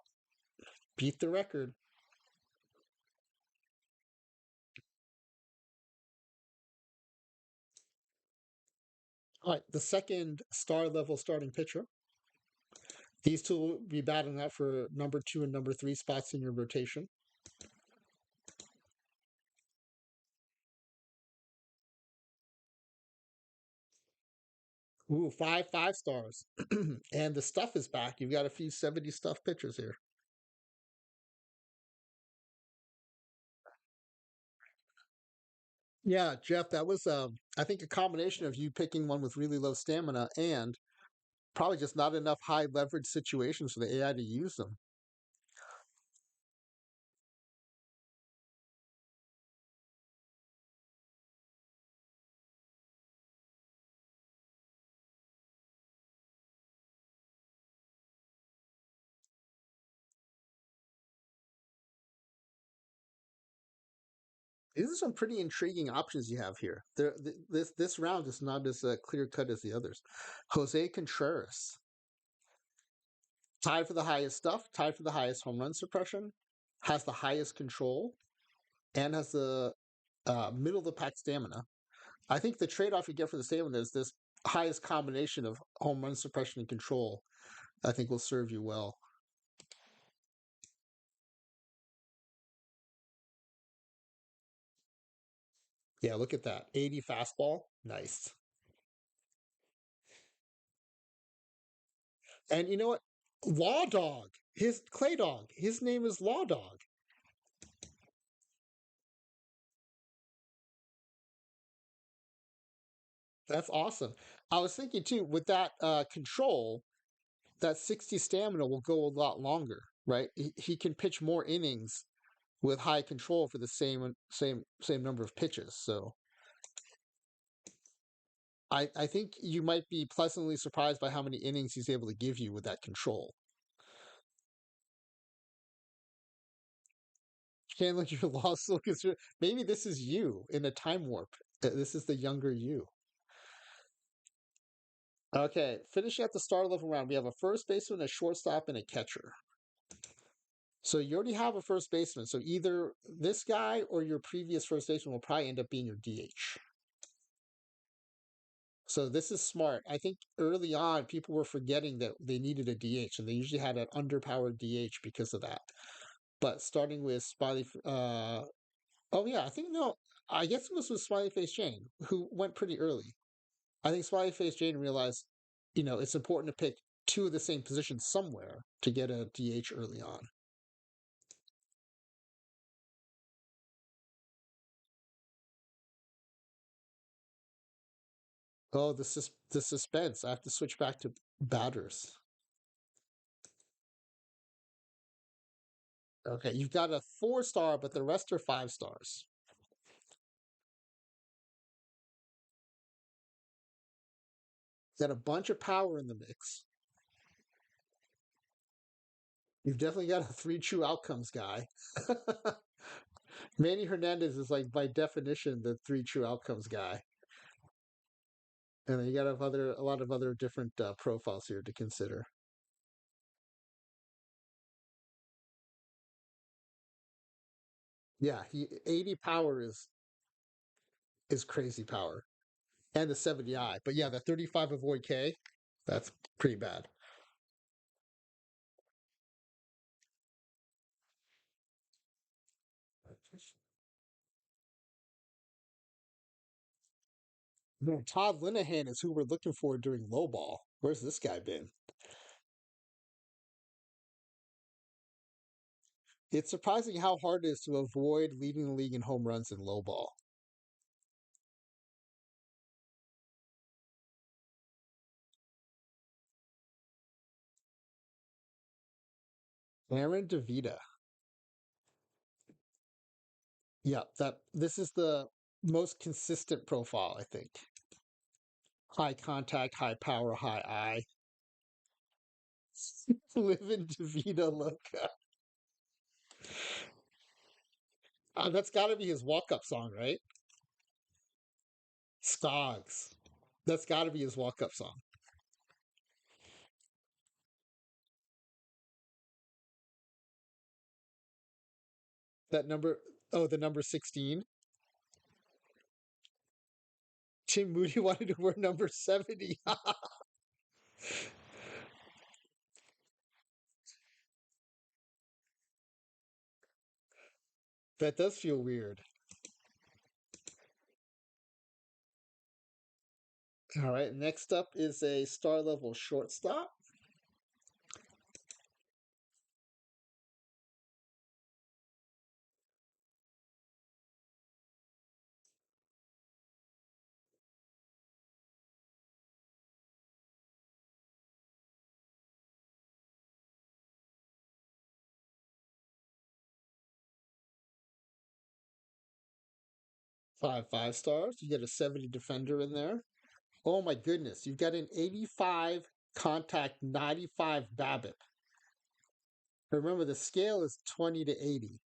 beat the record. All right, the second star level starting pitcher. These two will be battling out for number 2 and number 3 spots in your rotation. Ooh, five stars. And the stuff is back. You've got a few 70 stuff pitchers here. Yeah, Jeff, that was I think a combination of you picking one with really low stamina and probably just not enough high leverage situations for the AI to use them. These are some pretty intriguing options you have here. This round is not as clear cut as the others. Jose Contreras, tied for the highest stuff, tied for the highest home run suppression, has the highest control, and has the middle of the pack stamina. I think the trade off you get for the stamina is this highest combination of home run suppression and control. I think will serve you well. Yeah, look at that. 80 fastball. Nice. And you know what? Law Dog. His ClayDog. His name is Law Dog. That's awesome. I was thinking too, with that control, that 60 stamina will go a lot longer, right? He can pitch more innings with high control for the same number of pitches. So I think you might be pleasantly surprised by how many innings he's able to give you with that control. Can't look your law still consider. Maybe this is you in a time warp. This is the younger you. Okay, finishing at the start of the round, we have a first baseman, a shortstop, and a catcher. So you already have a first baseman. So either this guy or your previous first baseman will probably end up being your DH. So this is smart. I think early on people were forgetting that they needed a DH, and they usually had an underpowered DH because of that. But starting with oh yeah, I think no, I guess it was with Smiley Face Jane who went pretty early. I think Smiley Face Jane realized, it's important to pick two of the same positions somewhere to get a DH early on. Oh, the suspense. I have to switch back to batters. Okay, you've got a 4 star, but the rest are 5 stars. Got a bunch of power in the mix. You've definitely got a 3 true outcomes guy. Manny Hernandez is like by definition the 3 true outcomes guy. And then you got a lot of other different profiles here to consider. Yeah, he 80 power is crazy power, and the 70 I. But yeah, the 35 avoid K, that's pretty bad. No, Todd Linehan is who we're looking for during low ball. Where's this guy been? It's surprising how hard it is to avoid leading the league in home runs in low ball. Aaron DeVita. Yeah, that this is the most consistent profile, I think. High contact, high power, high eye. Live in DeVita Loca. That's got to be his walk-up song, right? Skogs. That's got to be his walk-up song. That number, oh, the number 16. Tim Moody wanted to wear number 70. That does feel weird. All right, next up is a star level shortstop. 5 stars. You get a 70 defender in there. Oh my goodness, you've got an 85 contact, 95 BABIP. Remember, the scale is 20 to 80,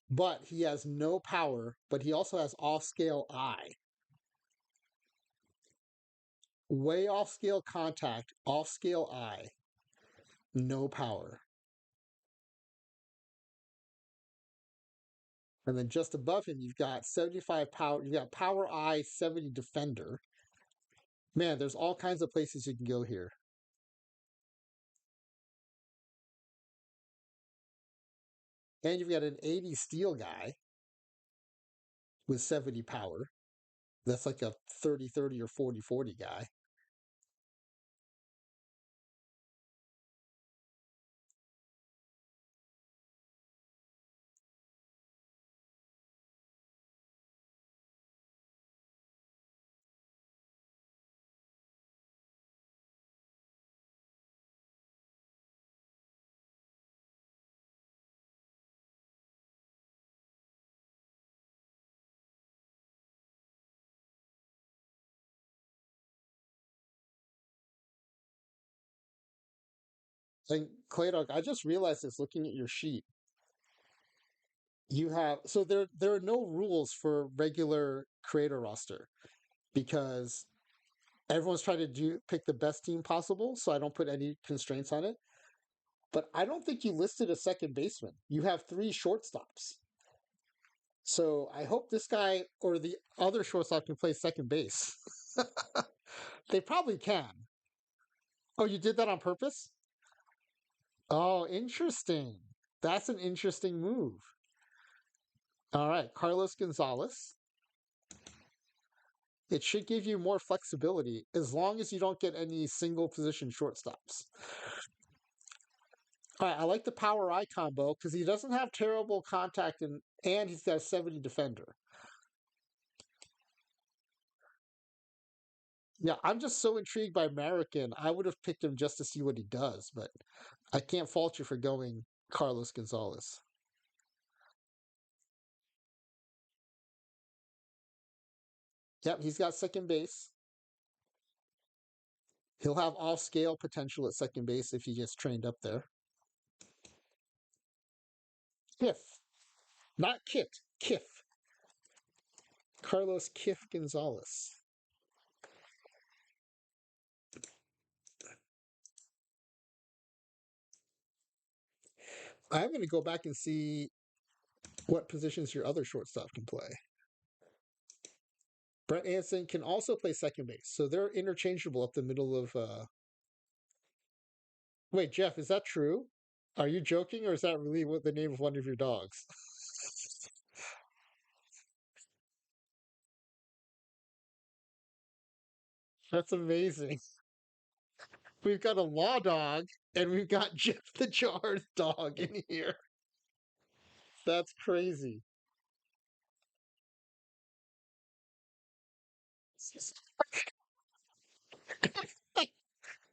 but he has no power, but he also has off scale eye. Way off scale contact, off scale eye, no power. And then just above him, you've got 75 power, you've got power eye, 70 defender. Man, there's all kinds of places you can go here. And you've got an 80 steel guy with 70 power. That's like a 30-30 or 40-40 guy. And ClayDog, I just realized this looking at your sheet. You have so there are no rules for regular creator roster because everyone's trying to do pick the best team possible, so I don't put any constraints on it. But I don't think you listed a second baseman. You have 3 shortstops. So I hope this guy or the other shortstop can play second base. They probably can. Oh, you did that on purpose? Oh, interesting. That's an interesting move. All right, Carlos Gonzalez. It should give you more flexibility as long as you don't get any single position shortstops. All right, I like the power eye combo because he doesn't have terrible contact and he's got a 70 defender. Yeah, I'm just so intrigued by American. I would have picked him just to see what he does, but I can't fault you for going Carlos Gonzalez. Yep, he's got second base. He'll have off scale potential at second base if he gets trained up there. Kiff, not Kit, Kiff. Carlos Kiff Gonzalez. I'm going to go back and see what positions your other shortstop can play. Brett Anson can also play second base, so they're interchangeable up the middle of. Wait, Jeff, is that true? Are you joking, or is that really what the name of one of your dogs? That's amazing. We've got a law dog and we've got Jeff the Jar's dog in here. That's crazy.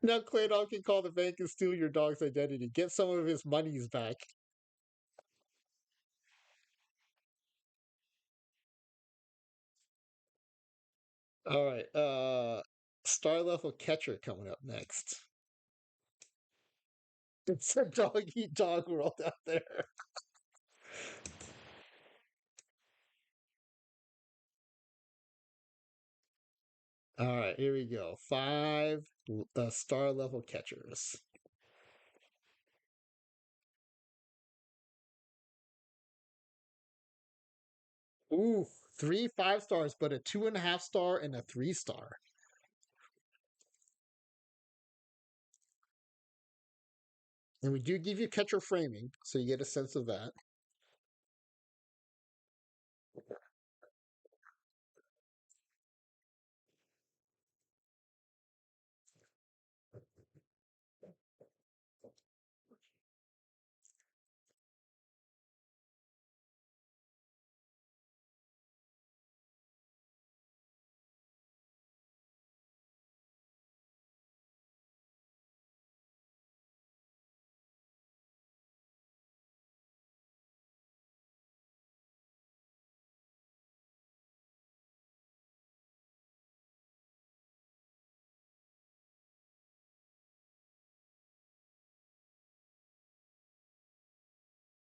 Now ClayDog can call the bank and steal your dog's identity. Get some of his monies back. All right. Star level catcher coming up next. It's a dog eat dog world out there. All right, here we go. Five star level catchers. Ooh, three 5 stars, but a 2.5 star and a 3 star. And we do give you catcher framing, so you get a sense of that.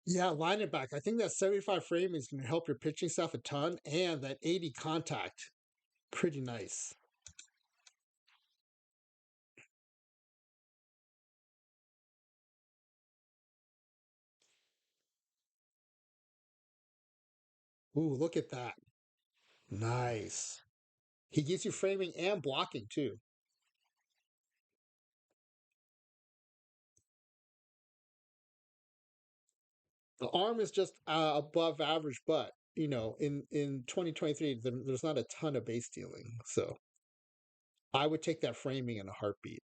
Yeah, line it back. I think that 75 frame is going to help your pitching staff a ton, and that 80 contact, pretty nice. Ooh, look at that. Nice. He gives you framing and blocking too. The arm is just above average, but in 2023, there's not a ton of base stealing, so I would take that framing in a heartbeat.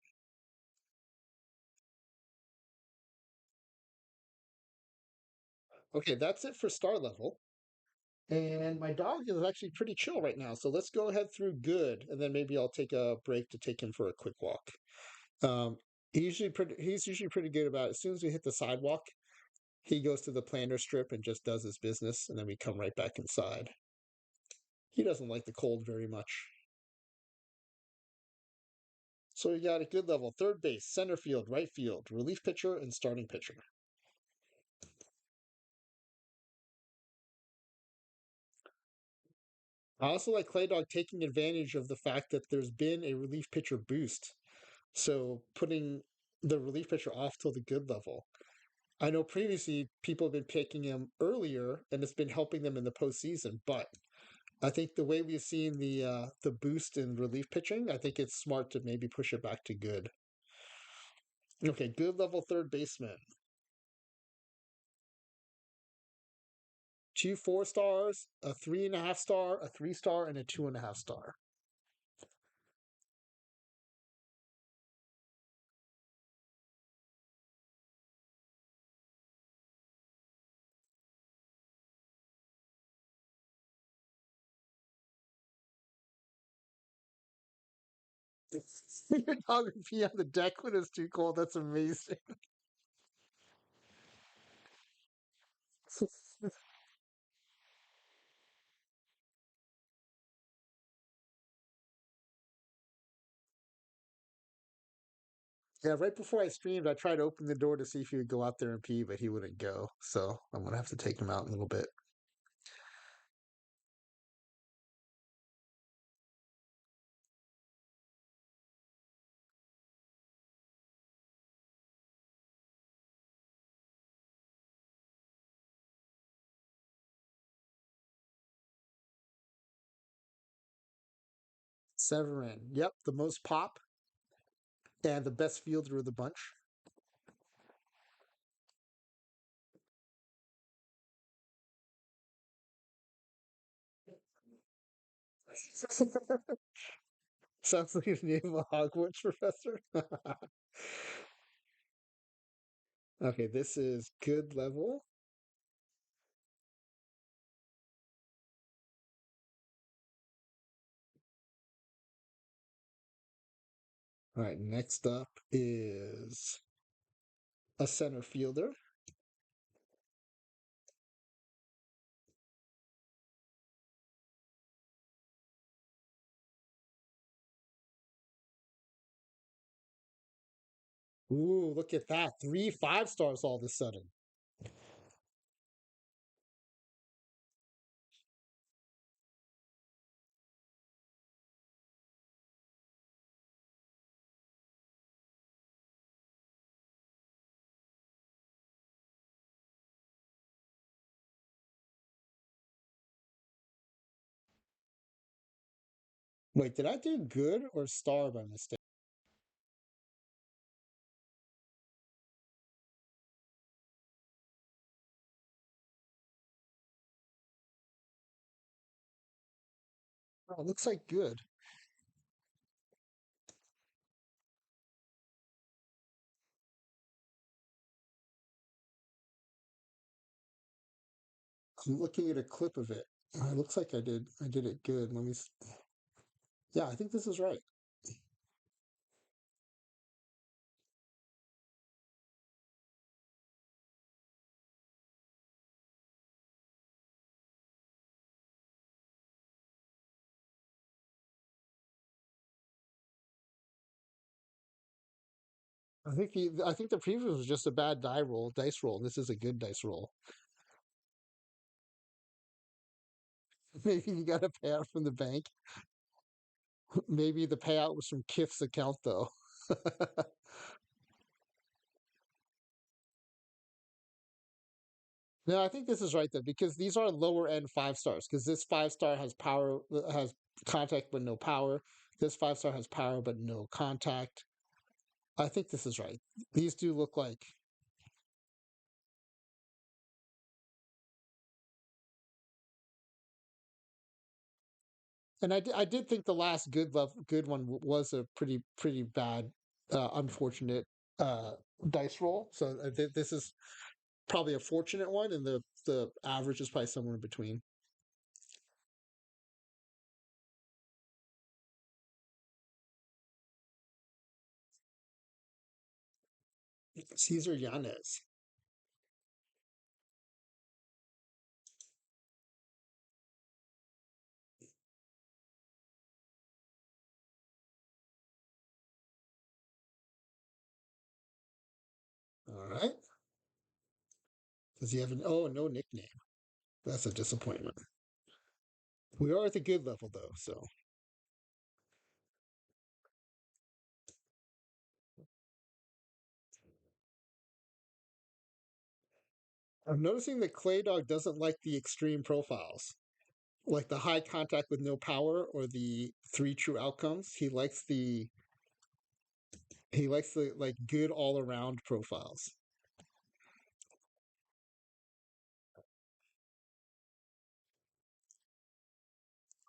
Okay, that's it for star level. And my dog is actually pretty chill right now, so let's go ahead through good, and then maybe I'll take a break to take him for a quick walk. Um, he's usually pretty good about it. As soon as we hit the sidewalk, he goes to the planter strip and just does his business, and then we come right back inside. He doesn't like the cold very much. So we got a good level: third base, center field, right field, relief pitcher, and starting pitcher. I also like ClayDog taking advantage of the fact that there's been a relief pitcher boost. So putting the relief pitcher off till the good level. I know previously people have been picking him earlier and it's been helping them in the postseason, but I think the way we've seen the boost in relief pitching, I think it's smart to maybe push it back to good. Okay, good level third baseman. Two 4 stars, a 3.5 star, a 3 star, and a 2.5 star. Photography on the deck when it's too cold. That's amazing. Yeah, right before I streamed, I tried to open the door to see if he would go out there and pee, but he wouldn't go. So I'm gonna have to take him out in a little bit. 7 Yep, the most pop and the best fielder of the bunch. Sounds like the name of a Hogwarts professor. Okay, this is good level. All right, next up is a center fielder. Ooh, look at that. 3 5 stars all of a sudden. Wait, did I do good or star by mistake? Oh, it looks like good. I'm looking at a clip of it. It looks like I did it good. Yeah, I think this is right. I think the previous was just a bad dice roll. This is a good dice roll. Maybe you got a payout from the bank. Maybe the payout was from Kiff's account though. No, I think this is right though, because these are lower end 5 stars. Because this 5 star has power, has contact but no power. This 5 star has power but no contact. I think this is right. These do look like, and I did think the last good one was a pretty bad, unfortunate uh, dice roll. So this is probably a fortunate one, and the average is probably somewhere in between. Cesar Yanez. All right. Does he have an no nickname? That's a disappointment. We are at the good level though, so I'm noticing that ClayDog doesn't like the extreme profiles, like the high contact with no power or the 3 true outcomes. He likes the like good all around profiles.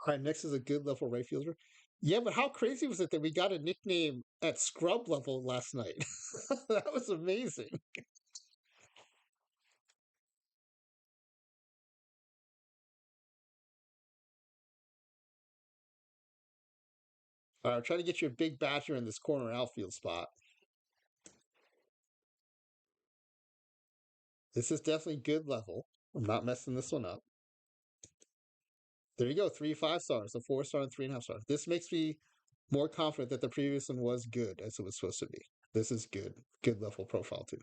All right, next is a good level right fielder. Yeah, but how crazy was it that we got a nickname at scrub level last night? That was amazing. All right, I'm trying to get you a big batcher in this corner outfield spot. This is definitely good level. I'm not messing this one up. There you go, 3 5 stars, a 4 star and 3.5 stars. This makes me more confident that the previous one was good as it was supposed to be. This is good. Good level profile too.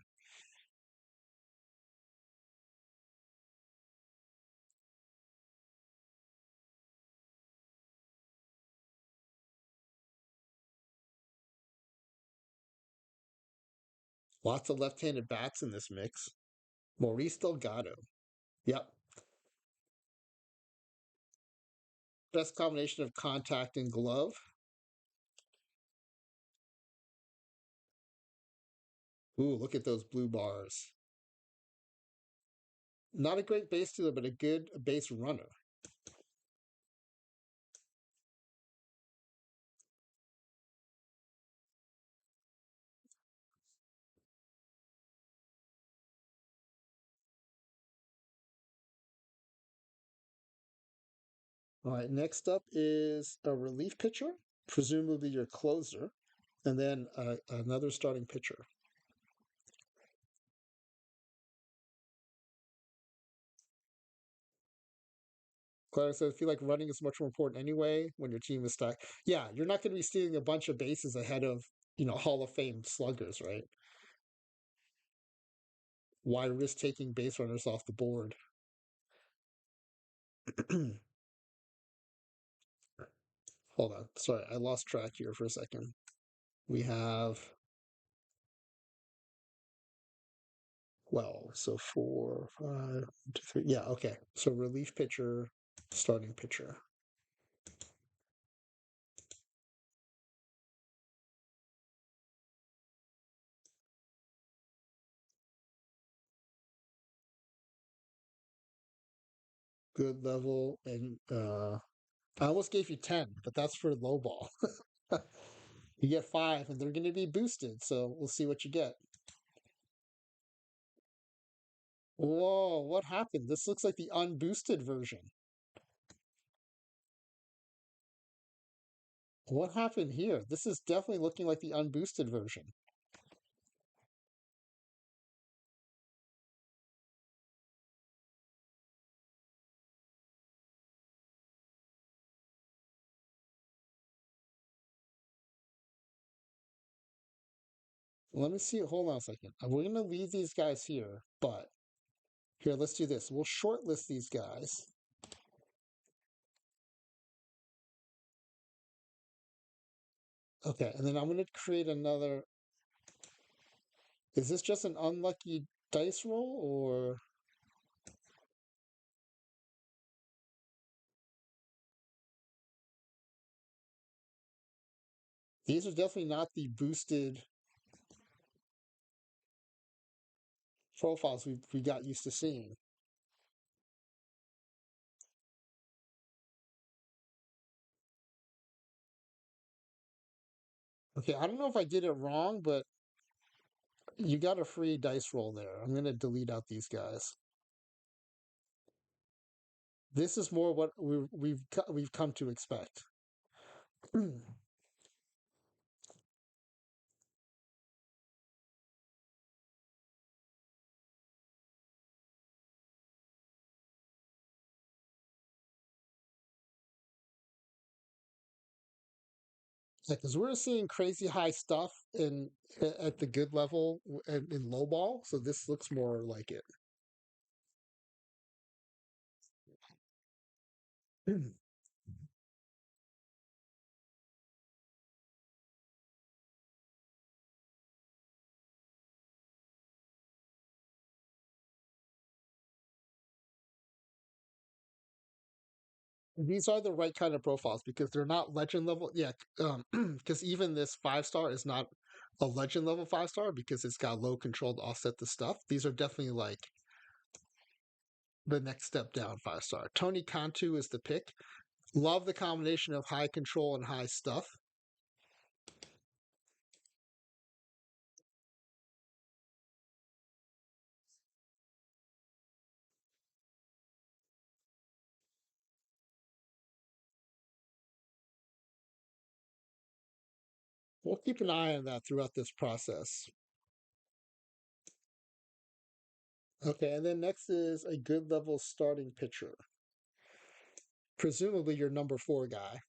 Lots of left-handed bats in this mix. Maurice Delgado. Yep. Best combination of contact and glove. Ooh, look at those blue bars. Not a great base stealer, but a good base runner. All right, next up is a relief pitcher, presumably your closer, and then another starting pitcher. Claire says, I feel like running is much more important anyway when your team is stacked. Yeah, you're not going to be stealing a bunch of bases ahead of, Hall of Fame sluggers, right? Why risk taking base runners off the board? Hold on. Sorry, I lost track here for a second. We have 12. So 4, 5, 1, 2, 3. Yeah, okay. So relief pitcher, starting pitcher. Good level. And I almost gave you 10, but that's for low ball. You get 5, and they're going to be boosted. So we'll see what you get. Whoa, what happened? This looks like the unboosted version. What happened here? This is definitely looking like the unboosted version. Let me see. Hold on a second. We're going to leave these guys here, but here, let's do this. We'll shortlist these guys. Okay, and then I'm going to create another. Is this just an unlucky dice roll, or these are definitely not the boosted profiles we got used to seeing? Okay, I don't know if I did it wrong, but you got a free dice roll there. I'm going to delete out these guys. This is more what we've come to expect. Because we're seeing crazy high stuff at the good level and in low ball, so this looks more like it. These are the right kind of profiles because they're not legend level. Yeah, because even this 5 star is not a legend level 5 star because it's got low control to offset the stuff. These are definitely like the next step down 5 star. Tony Cantu is the pick. Love the combination of high control and high stuff. We'll keep an eye on that throughout this process. Okay, and then next is a good level starting pitcher. Presumably your number 4 guy.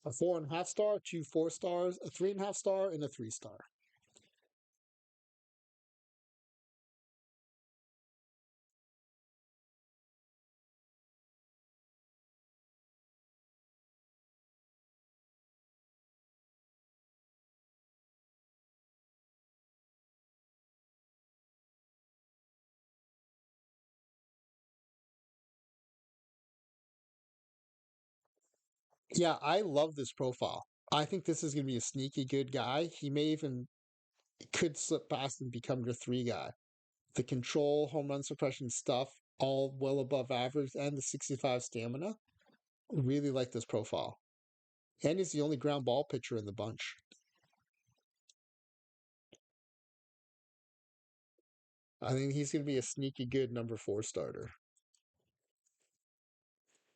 A 4.5 star, 2 4 stars, a 3.5 star, and a 3 star. Yeah, I love this profile. I think this is going to be a sneaky good guy. He may even could slip past and become your 3 guy. The control, home run suppression stuff, all well above average, and the 65 stamina. Really like this profile. And he's the only ground ball pitcher in the bunch. I think he's going to be a sneaky good number 4 starter.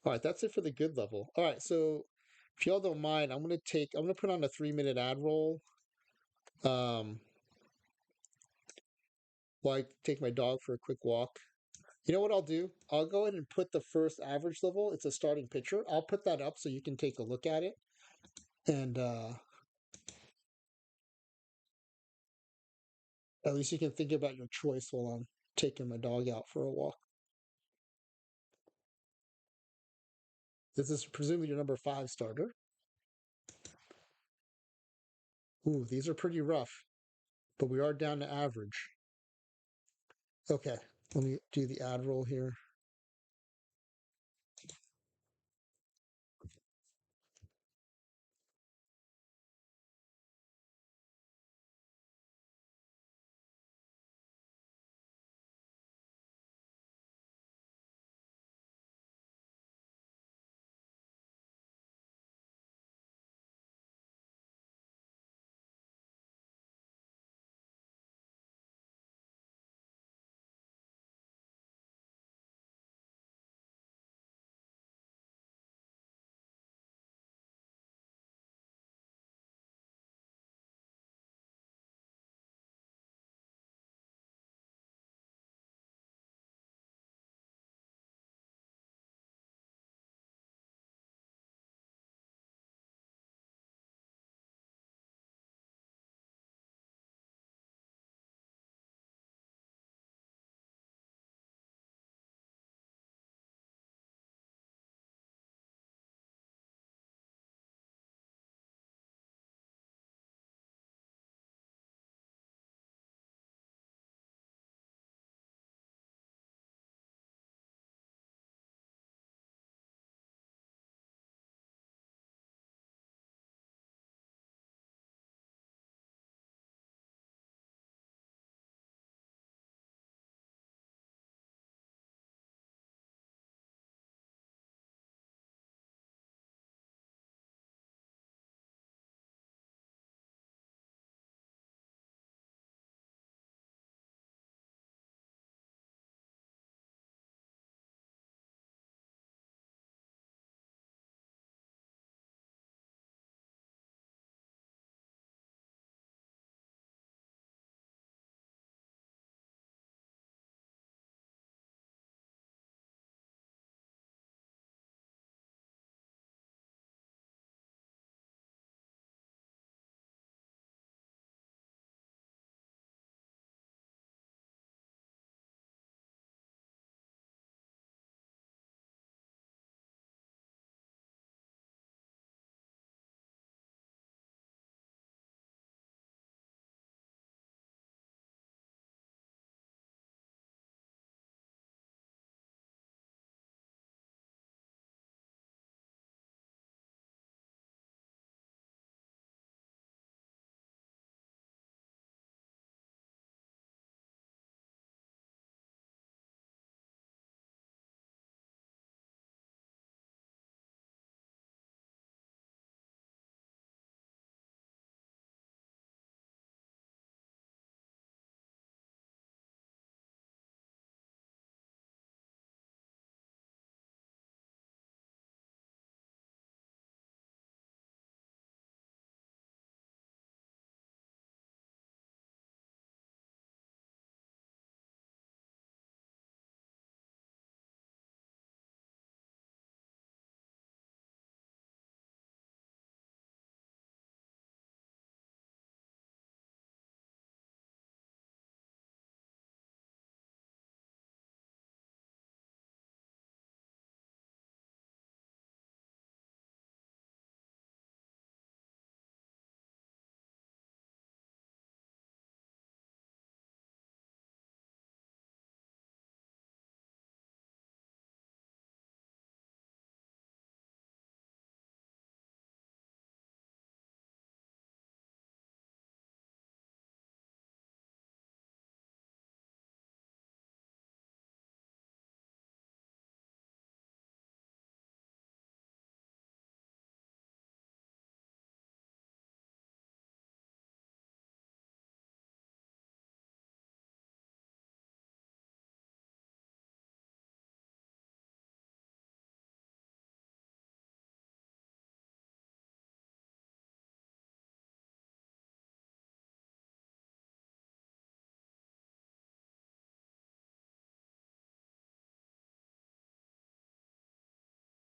All right, that's it for the good level. All right, so if y'all don't mind, I'm gonna put on a 3-minute ad roll. Um, while I take my dog for a quick walk. You know what I'll do? I'll go ahead and put the first average level. It's a starting pitcher. I'll put that up so you can take a look at it, and at least you can think about your choice while I'm taking my dog out for a walk. This is presumably your number 5 starter. Ooh, these are pretty rough, but we are down to average. Okay, let me do the ad roll here.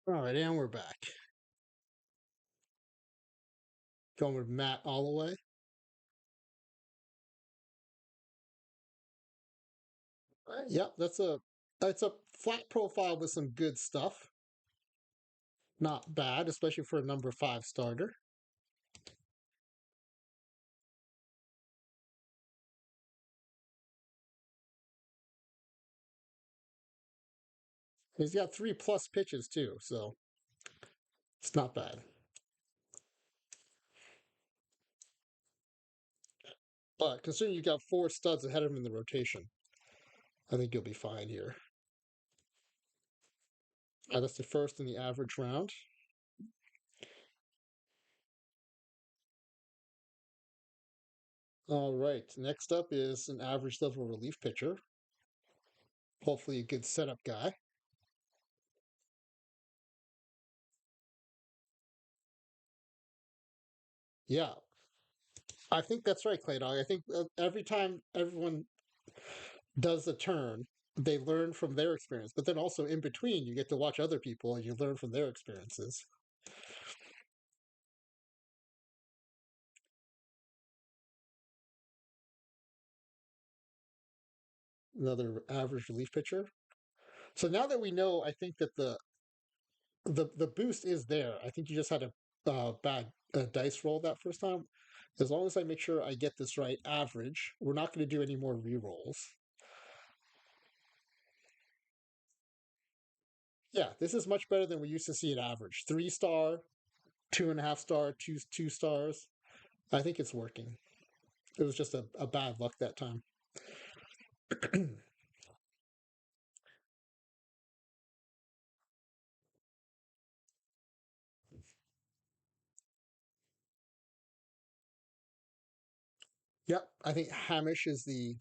All right, and we're back. Going with Matt all the way. Yep, that's a flat profile with some good stuff. Not bad, especially for a number five starter. He's got 3+ pitches too, so it's not bad. But considering you've got four studs ahead of him in the rotation, I think you'll be fine here. That's the first in the average round. All right, next up is an average level relief pitcher. Hopefully, a good setup guy. Yeah, I think that's right, ClayDog. I think every time everyone does a turn, they learn from their experience. But then also in between, you get to watch other people and you learn from their experiences. Another average relief pitcher. So now that we know, I think that the boost is there. I think you just had a bad dice roll that first time. As long as I make sure I get this right, average, we're not going to do any more re-rolls. Yeah, this is much better than we used to see at average. 3 star, 2.5 star, two stars. I think it's working. It was just a bad luck that time. Yep, I think Hamish is the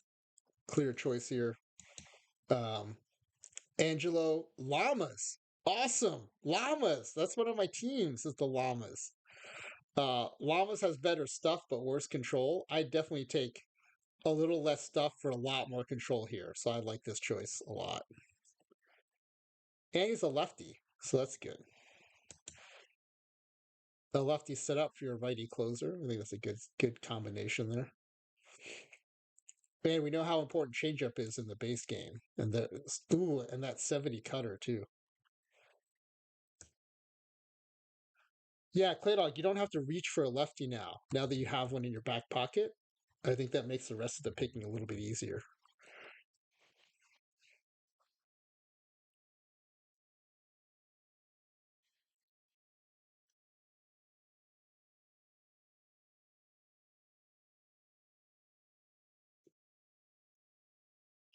clear choice here. Um, Angelo Llamas, awesome Llamas. That's one of my teams. Is the Llamas. Llamas has better stuff but worse control. I definitely take a little less stuff for a lot more control here, so I like this choice a lot. And he's a lefty, so that's good. The lefty set up for your righty closer. I think that's a good combination there. Man, we know how important changeup is in the base game, and that 70 cutter too. Yeah, Claydog, you don't have to reach for a lefty now. Now that you have one in your back pocket, I think that makes the rest of the picking a little bit easier.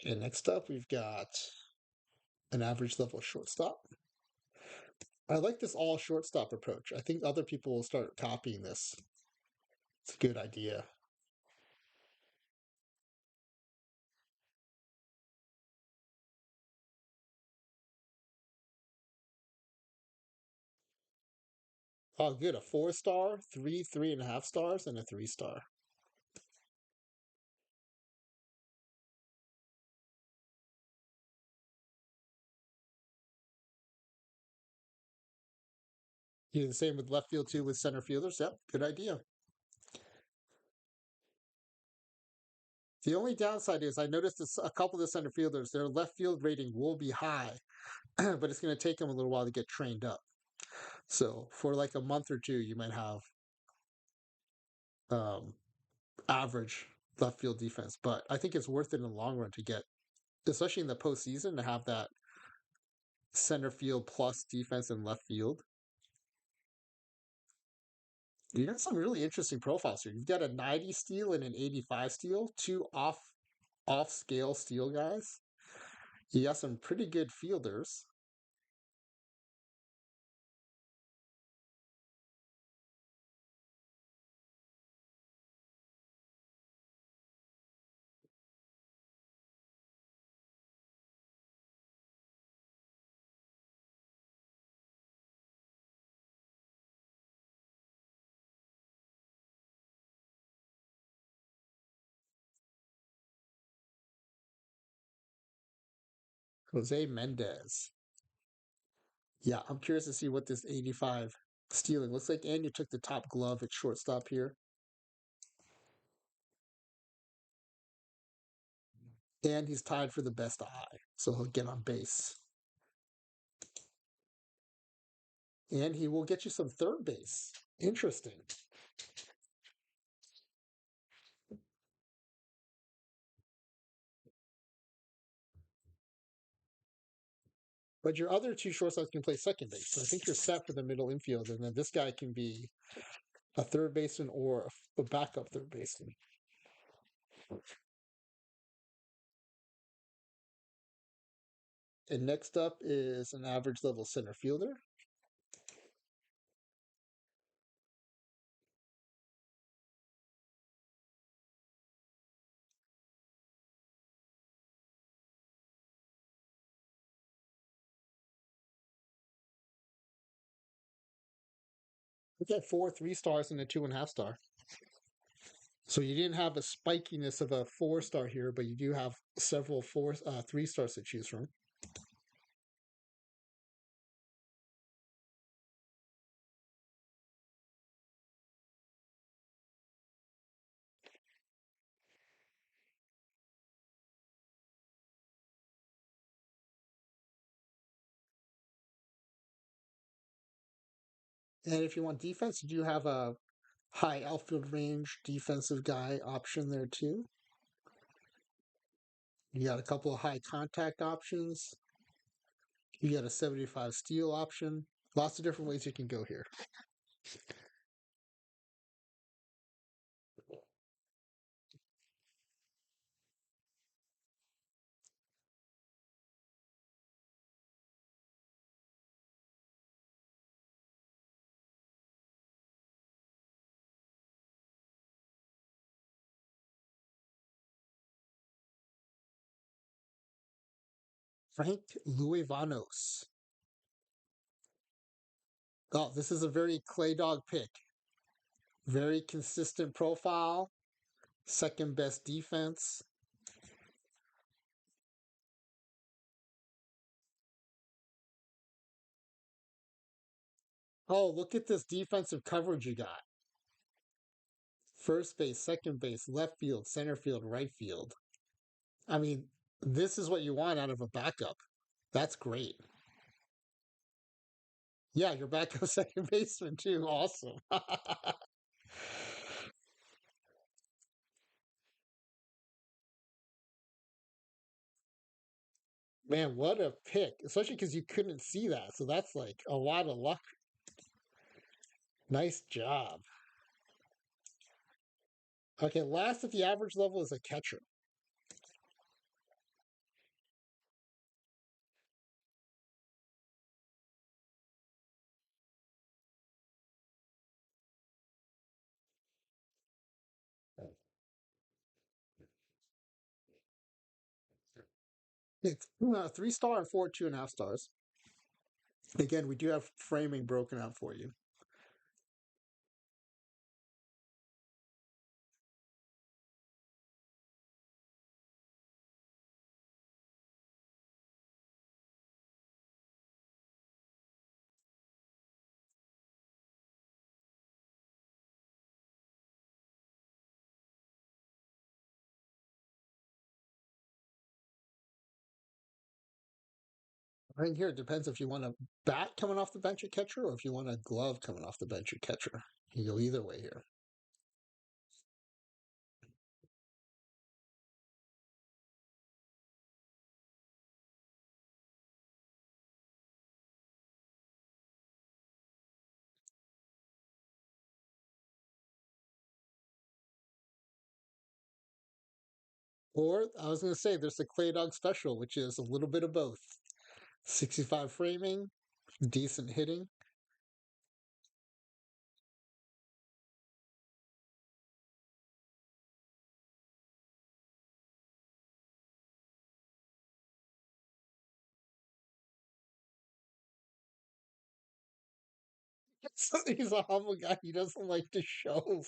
And next up, we've got an average level shortstop. I like this all shortstop approach. I think other people will start copying this. It's a good idea. Oh, good. A 4 star, 3.5 stars, and a 3 star. You do the same with left field too with center fielders. Yep, good idea. The only downside is I noticed this, a couple of the center fielders, their left field rating will be high, but it's going to take them a little while to get trained up. So for like a month or two, you might have um, average left field defense, but I think it's worth it in the long run to get, especially in the postseason, to have that center field plus defense in left field. You got some really interesting profiles here. You've got a 90 steal and an 85 steal, two off scale steal guys. You got some pretty good fielders. Jose Mendez. Yeah, I'm curious to see what this 85 stealing looks like. And you took the top glove at shortstop here. And he's tied for the best eye, so he'll get on base. And he will get you some third base. Interesting. But your other two shortstops can play second base. So I think you're set for the middle infield. And then this guy can be a third baseman or a backup third baseman. And next up is an average level center fielder. We got 4 3 stars and a 2.5 star. So you didn't have a spikiness of a 4 star here, but you do have several 3 stars to choose from. And if you want defense, you do have a high outfield range defensive guy option there too. You got a couple of high contact options. You got a 75 steal option. Lots of different ways you can go here. Frank Luevanos. Oh, this is a very ClayDog pick. Very consistent profile. Second best defense. Oh, look at this defensive coverage you got. First base, second base, left field, center field, right field. I mean, this is what you want out of a backup. That's great. Yeah, your backup second baseman too. Awesome. Man, what a pick. Especially because you couldn't see that. So that's like a lot of luck. Nice job. Okay, last at the average level is a catcher. It's 3 star and 4 2.5 stars. Again, we do have framing broken out for you. Right here, it depends if you want a bat coming off the bench at catcher or if you want a glove coming off the bench at catcher. You go either way here. Or I was going to say there's the ClayDog special, which is a little bit of both. 65 framing, decent hitting. He's a humble guy. He doesn't like to show.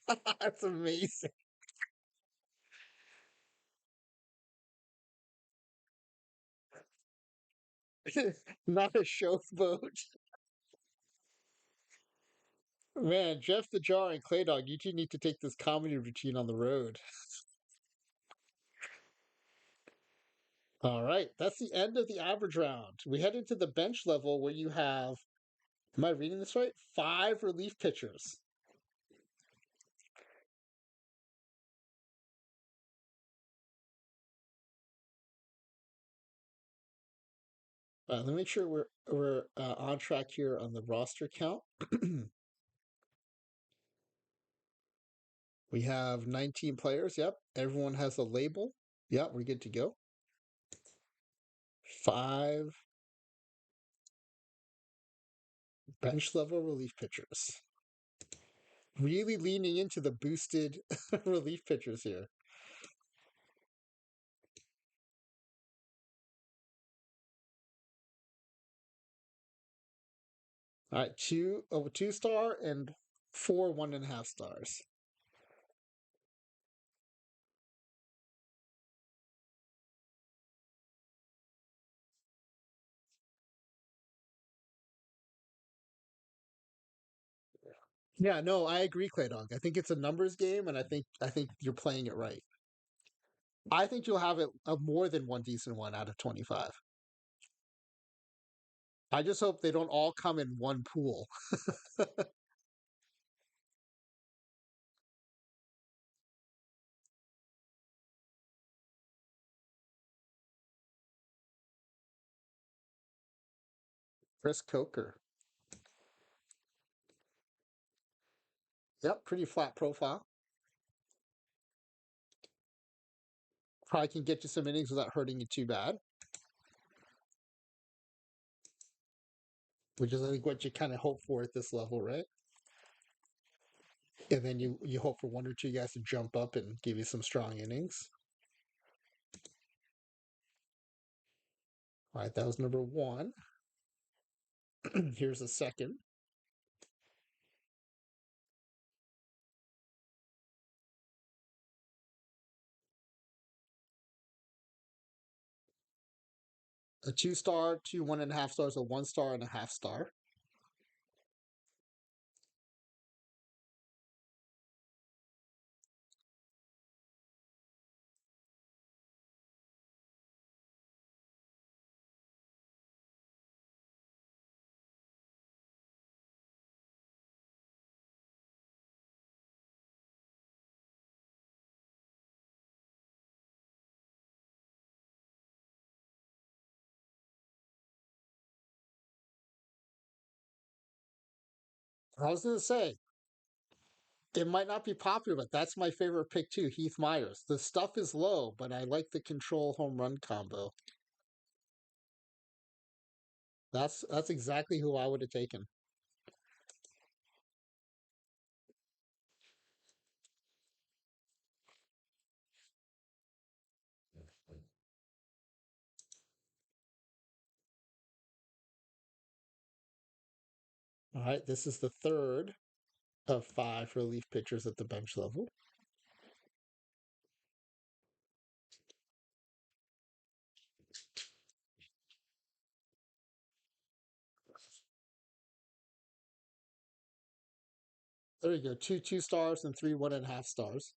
That's amazing. Not a showboat. Man, Jeff the Jar and ClayDog, you two need to take this comedy routine on the road. All right, that's the end of the average round. We head into the bench level where you have, am I reading this right? 5 relief pitchers. Let me make sure we're on track here on the roster count. We have 19 players. Yep, everyone has a label. Yep, we're good to go. 5 bench level relief pitchers. Really leaning into the boosted relief pitchers here. All right, 2 star and 4 1.5 stars. Yeah, no, I agree, Claydog. I think it's a numbers game, and I think you're playing it right. I think you'll have it more than one decent one out of 25. I just hope they don't all come in one pool. Chris Coker. Yep, pretty flat profile. Probably can get you some innings without hurting you too bad, which is I think what you kind of hope for at this level, right? And then you hope for one or two guys to jump up and give you some strong innings. All right, that was number one. Here's the second. A 2 star, 1.5 stars, a 1.5 star. I was gonna say it might not be popular, but that's my favorite pick too, Heath Myers. The stuff is low, but I like the control home run combo. That's exactly who I would have taken. All right, this is the third of 5 relief pitchers at the bench level. There you go, 2 2 stars and 3 1.5 stars.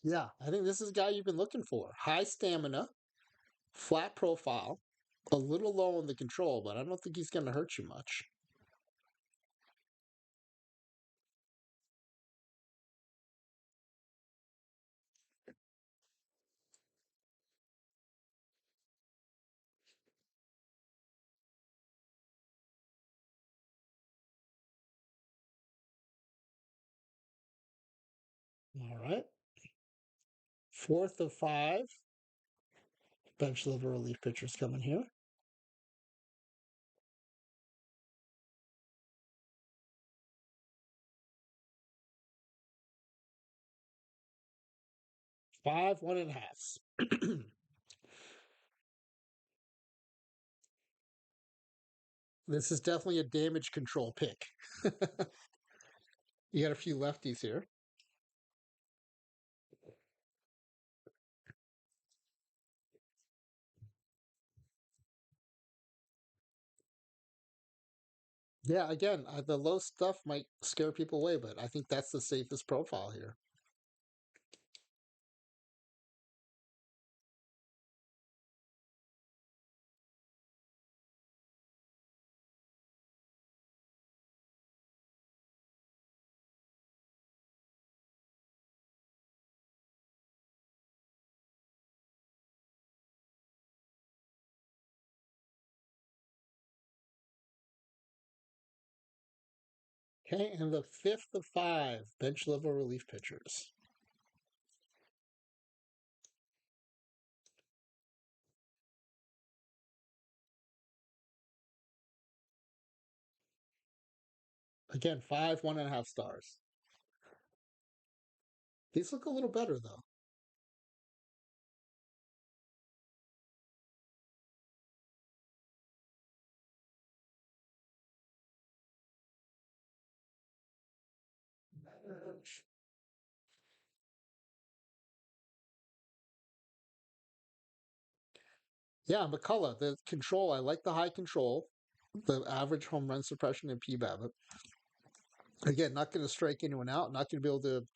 Yeah, I think this is a guy you've been looking for. High stamina, flat profile, a little low on the control, but I don't think he's going to hurt you much. All right. Fourth of 5 bench level relief pitchers coming here. Five 1.5s. This is definitely a damage control pick. You got a few lefties here. Yeah, again, the low stuff might scare people away, but I think that's the safest profile here. Okay, and the fifth of five bench level relief pitchers. Again, five 1.5 stars. These look a little better though. Yeah, McCullough, the control. I like the high control, the average home run suppression and PBAB. Again, not going to strike anyone out, not going to be able to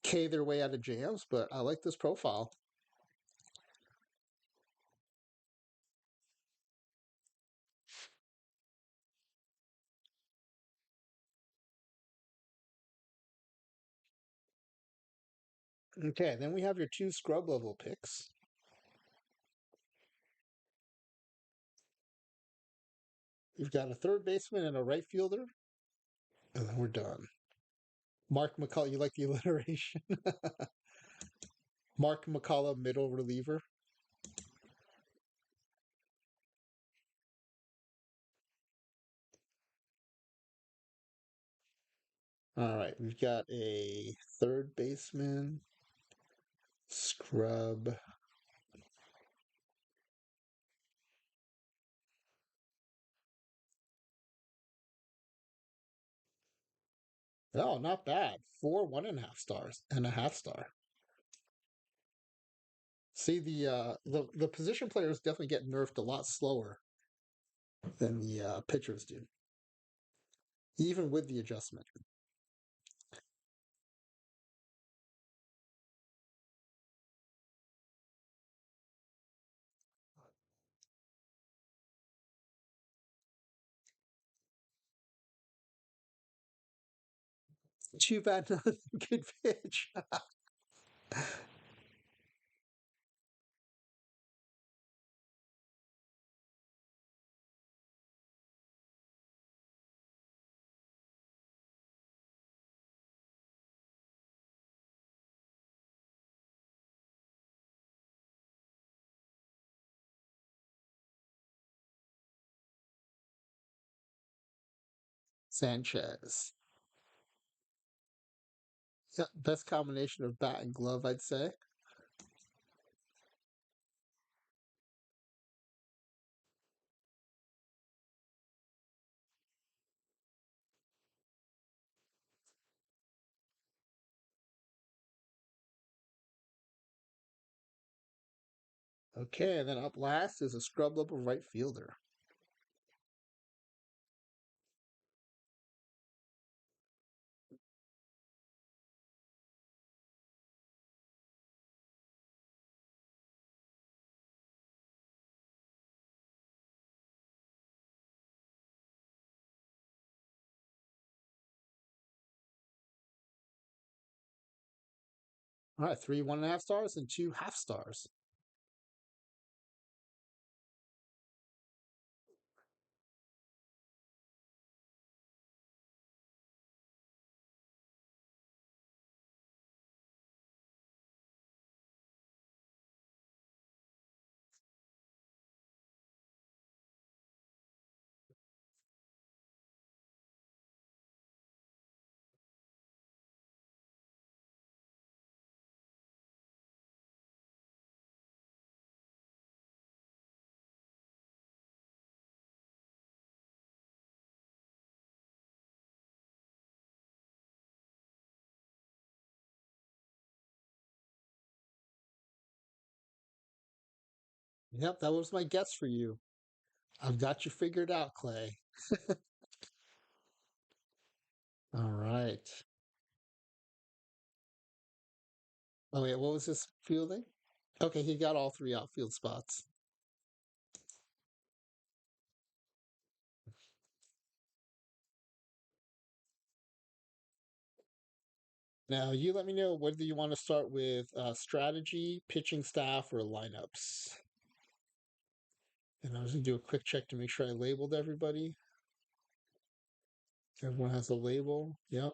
K their way out of jams, but I like this profile. Okay, then we have your two scrub level picks. You've got a third baseman and a right fielder, and then we're done. Mark McCullough, you like the alliteration? Mark McCullough, middle reliever. All right, we've got a third baseman, scrub. Oh, not bad. Four 1.5 stars and a half star. See the position players definitely get nerfed a lot slower than the pitchers do, even with the adjustment. Too bad another good pitch. Sanchez. Yeah, best combination of bat and glove, I'd say. Okay, and then up last is a scrub level right fielder. All right, three 1.5 stars and two half stars. Yep, that was my guess for you. I've got you figured out, Clay. All right. Oh, yeah, what was his fielding? Okay, he got all three outfield spots. Now, you let me know whether you want to start with strategy, pitching staff, or lineups. And I was going to do a quick check to make sure I labeled everybody. Everyone has a label. Yep.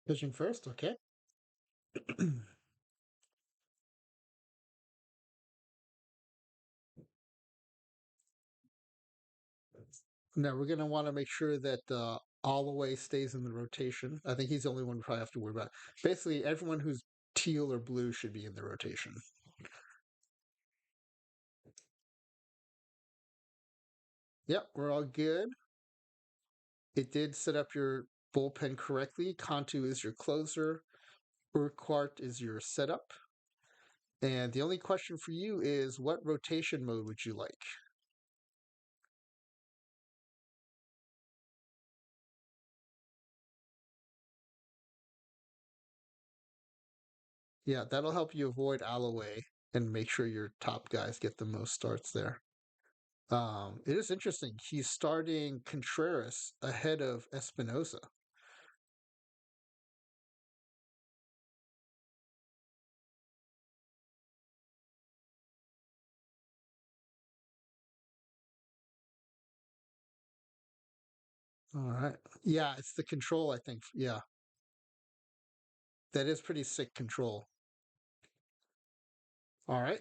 Pitching first, okay. Now, we're going to want to make sure that all the way stays in the rotation. I think he's the only one we probably have to worry about. Basically, everyone who's teal or blue should be in the rotation. Yep, we're all good. It did set up your bullpen correctly. Cantu is your closer. Urquhart is your setup. And the only question for you is what rotation mode would you like? Yeah, that'll help you avoid Alloway and make sure your top guys get the most starts there. It is interesting. He's starting Contreras ahead of Espinosa. All right. Yeah, it's the control, I think. Yeah, that is pretty sick control. All right.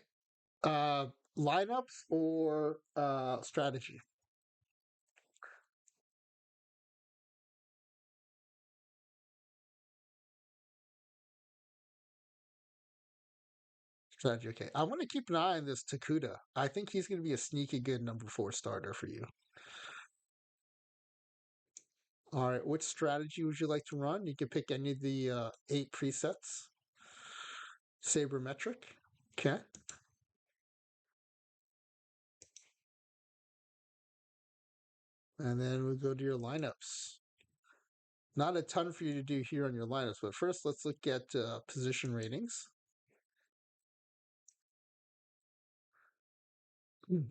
Uh, Lineups or strategy? Strategy. Okay. I want to keep an eye on this Takuda. I think he's going to be a sneaky good number 4 starter for you. All right. Which strategy would you like to run? You can pick any of the 8 presets. Sabermetric. Okay. And then we'll go to your lineups. Not a ton for you to do here on your lineups, but first let's look at position ratings.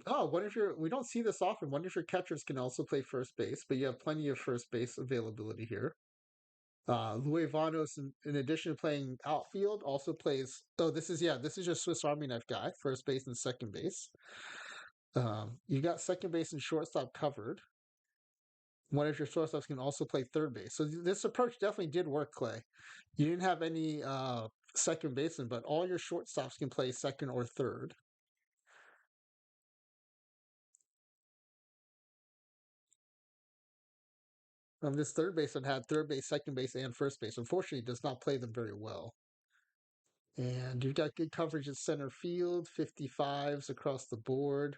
Oh, what if your we don't see this often. One of your catchers can also play first base, but you have plenty of first base availability here. Luis Vanos, in addition to playing outfield, also plays. Oh, this is your Swiss Army knife guy, first base and second base. You got second base and shortstop covered. One of your shortstops can also play third base. So this approach definitely did work, Clay. You didn't have any second baseman, but all your shortstops can play second or third. This third baseman had third base, second base, and first base. Unfortunately, does not play them very well. And you've got good coverage at center field, 55s across the board.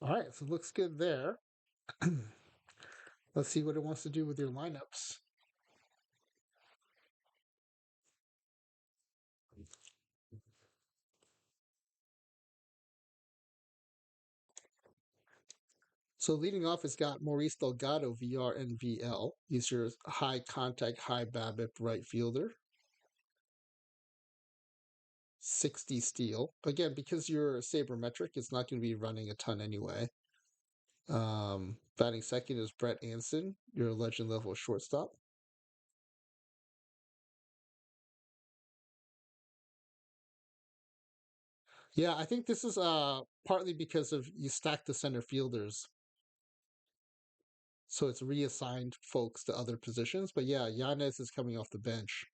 All right, so it looks good there. Let's see what it wants to do with your lineups. So leading off, it's got Maurice Delgado, VR and VL. He's your high contact, high BABIP right fielder. 60 steal. Again, because you're sabermetric, it's not going to be running a ton anyway. Batting second is Brett Anson, your legend level shortstop. Yeah, I think this is partly because of you stack the center fielders, so it's reassigned folks to other positions. But yeah, Yanez is coming off the bench.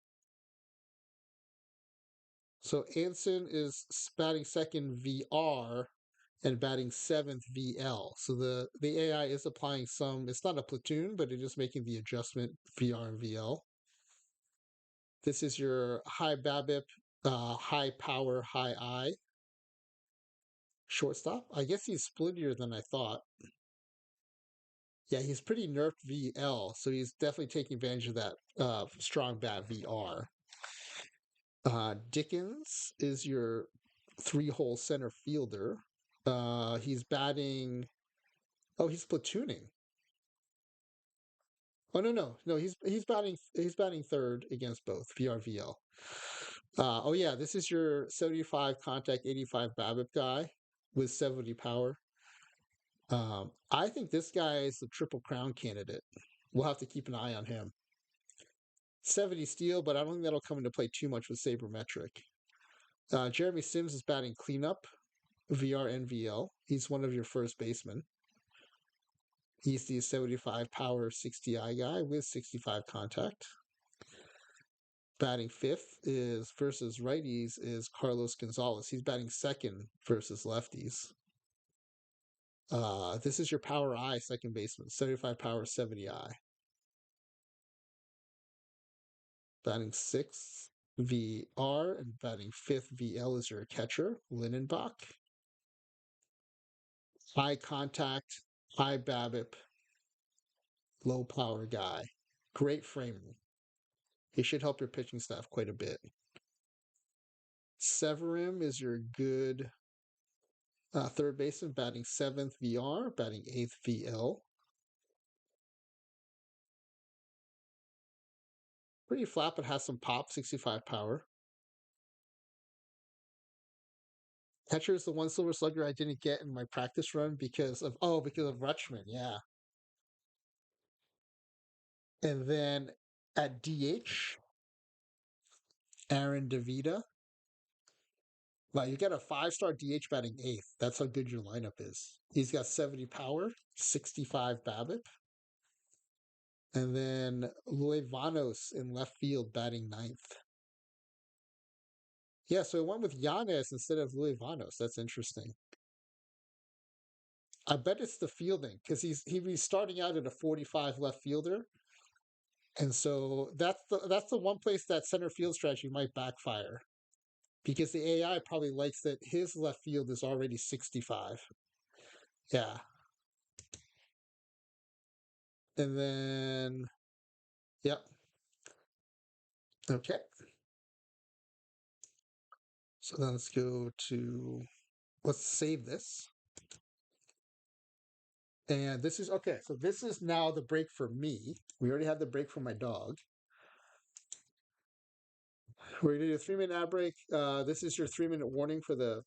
So Anson is batting second VR, and batting seventh VL. So the AI is applying some. It's not a platoon, but it is making the adjustment VR and VL. This is your high BABIP, high power, high I shortstop. I guess he's splittier than I thought. Yeah, he's pretty nerfed VL, so he's definitely taking advantage of that strong bat VR. Dickens is your three-hole center fielder. He's batting. Oh, he's platooning. Oh no. He's batting third against both VRVL. Oh yeah, this is your 75 contact 85 BABIP guy with 70 power. I think this guy is the triple crown candidate. We'll have to keep an eye on him. 70 steal, but I don't think that'll come into play too much with sabermetric. Jeremy Sims is batting cleanup, VR NVL. He's one of your first basemen. He's the 75 power 60 I guy with 65 contact. Batting fifth is versus righties is Carlos Gonzalez. He's batting second versus lefties. This is your power I second baseman, 75 power 70 I. Batting sixth VR and batting fifth VL is your catcher, Linenbach. High contact, high BABIP, low power guy. Great framing. He should help your pitching staff quite a bit. Severim is your good third baseman, batting seventh VR, batting eighth VL. Pretty flat, but has some pop, 65 power. Catcher is the one silver slugger I didn't get in my practice run because of Rutschman, yeah. And then at DH, Aaron DeVita. Wow, you got a 5-star DH batting eighth. That's how good your lineup is. He's got 70 power, 65 BABIP. And then Lloyd Vanos in left field batting ninth. Yeah, so it went with Giannis instead of Louis Vanos. That's interesting. I bet it's the fielding because he's starting out at a 45 left fielder, and so that's the one place that center field strategy might backfire because the AI probably likes that his left field is already 65. Yeah, and then yep, okay. So then let's save this. And this is okay. So this is now the break for me. We already had the break for my dog. We're going to do a 3-minute ad break. This is your 3-minute warning for the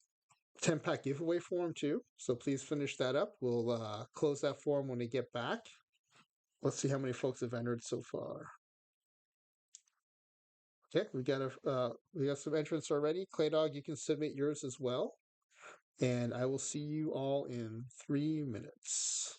10-pack giveaway form, too. So please finish that up. We'll close that form when we get back. Let's see how many folks have entered so far. Okay, we got some entrants already. ClayDog, you can submit yours as well. And I will see you all in 3 minutes.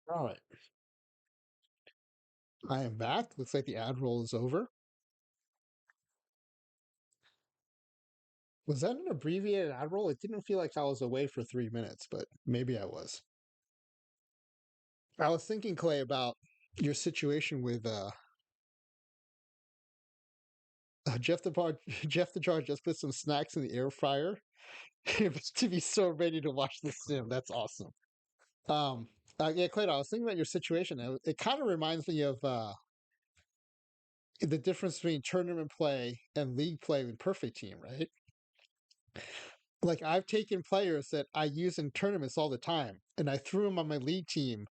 All right, I am back. Looks like the ad roll is over. Was that an abbreviated ad roll? It didn't feel like I was away for 3 minutes, but maybe I was. I was thinking, Clay, about your situation with Jeff the Jar. Jeff the Jar just put some snacks in the air fryer to be so ready to watch the sim. That's awesome. Um, yeah, Clay, I was thinking about your situation. It kind of reminds me of the difference between tournament play and league play with Perfect Team, right? Like I've taken players that I use in tournaments all the time, and I threw them on my league team,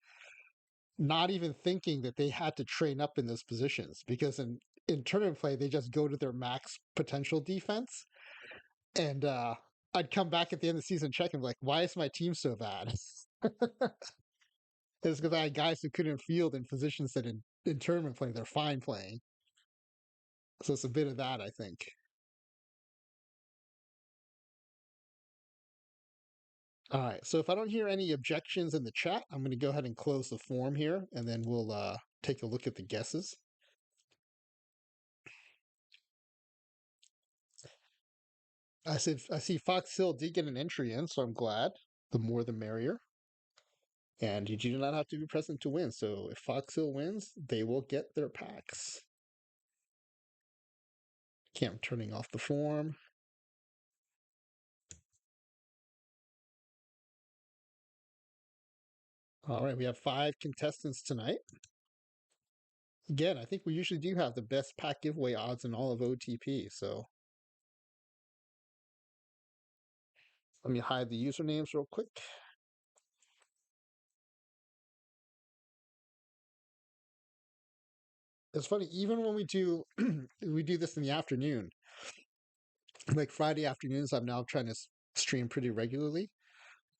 not even thinking that they had to train up in those positions because in tournament play they just go to their max potential defense, and I'd come back at the end of the season check and be like, why is my team so bad? It's because I had guys who couldn't field in positions that in tournament play they're fine playing. So it's a bit of that, I think. All right. So if I don't hear any objections in the chat, I'm going to go ahead and close the form here, and then we'll take a look at the guesses. I see Fox Hill did get an entry in, so I'm glad. The more the merrier. And you do not have to be present to win. So if Fox Hill wins, they will get their packs. Okay, I'm turning off the form. All right, we have 5 contestants tonight. Again, I think we usually do have the best pack giveaway odds in all of OTP. So let me hide the usernames real quick. It's funny, even when we do we do this in the afternoon, like Friday afternoons, I'm now trying to stream pretty regularly.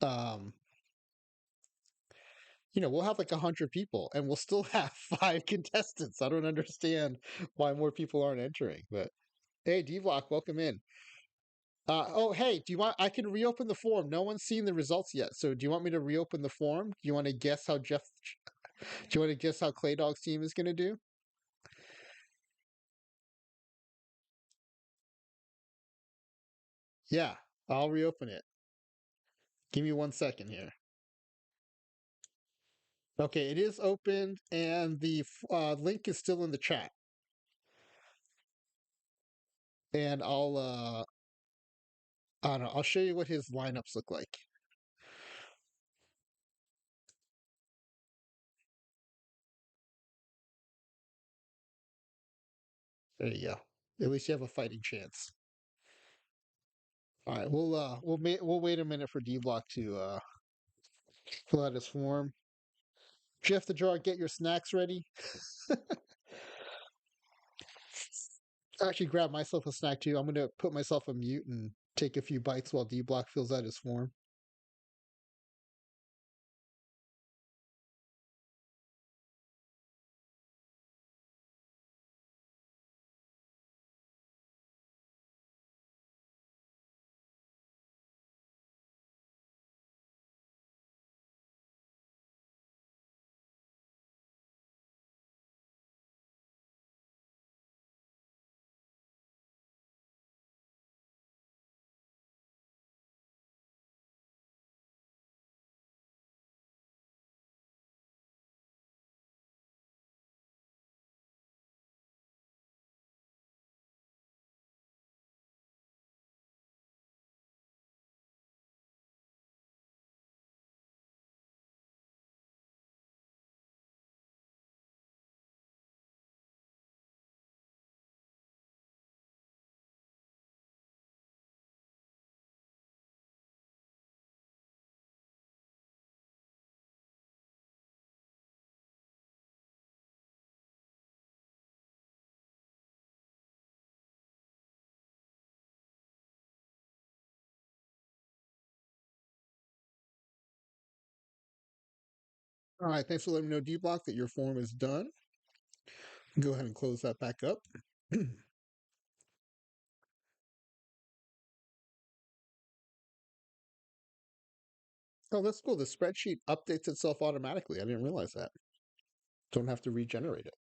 Um, we'll have like 100 people, and we'll still have 5 contestants. I don't understand why more people aren't entering. But hey, D Block, welcome in. Oh, hey, do you want? I can reopen the form. No one's seen the results yet, so do you want me to reopen the form? Do you want to guess how Jeff? Do you want to guess how ClayDog's team is going to do? Yeah, I'll reopen it. Give me 1 second here. Okay, it is opened, and the link is still in the chat. And I don't know. I'll show you what his lineups look like. There you go. At least you have a fighting chance. All right, we'll wait a minute for D Block to fill out his form. Jeff the Jar, get your snacks ready. I actually grab myself a snack too. I'm gonna put myself on mute and take a few bites while D Block fills out his form. All right, thanks for letting me know, D Block, that your form is done. Go ahead and close that back up. Oh, that's cool. The spreadsheet updates itself automatically. I didn't realize that. Don't have to regenerate it.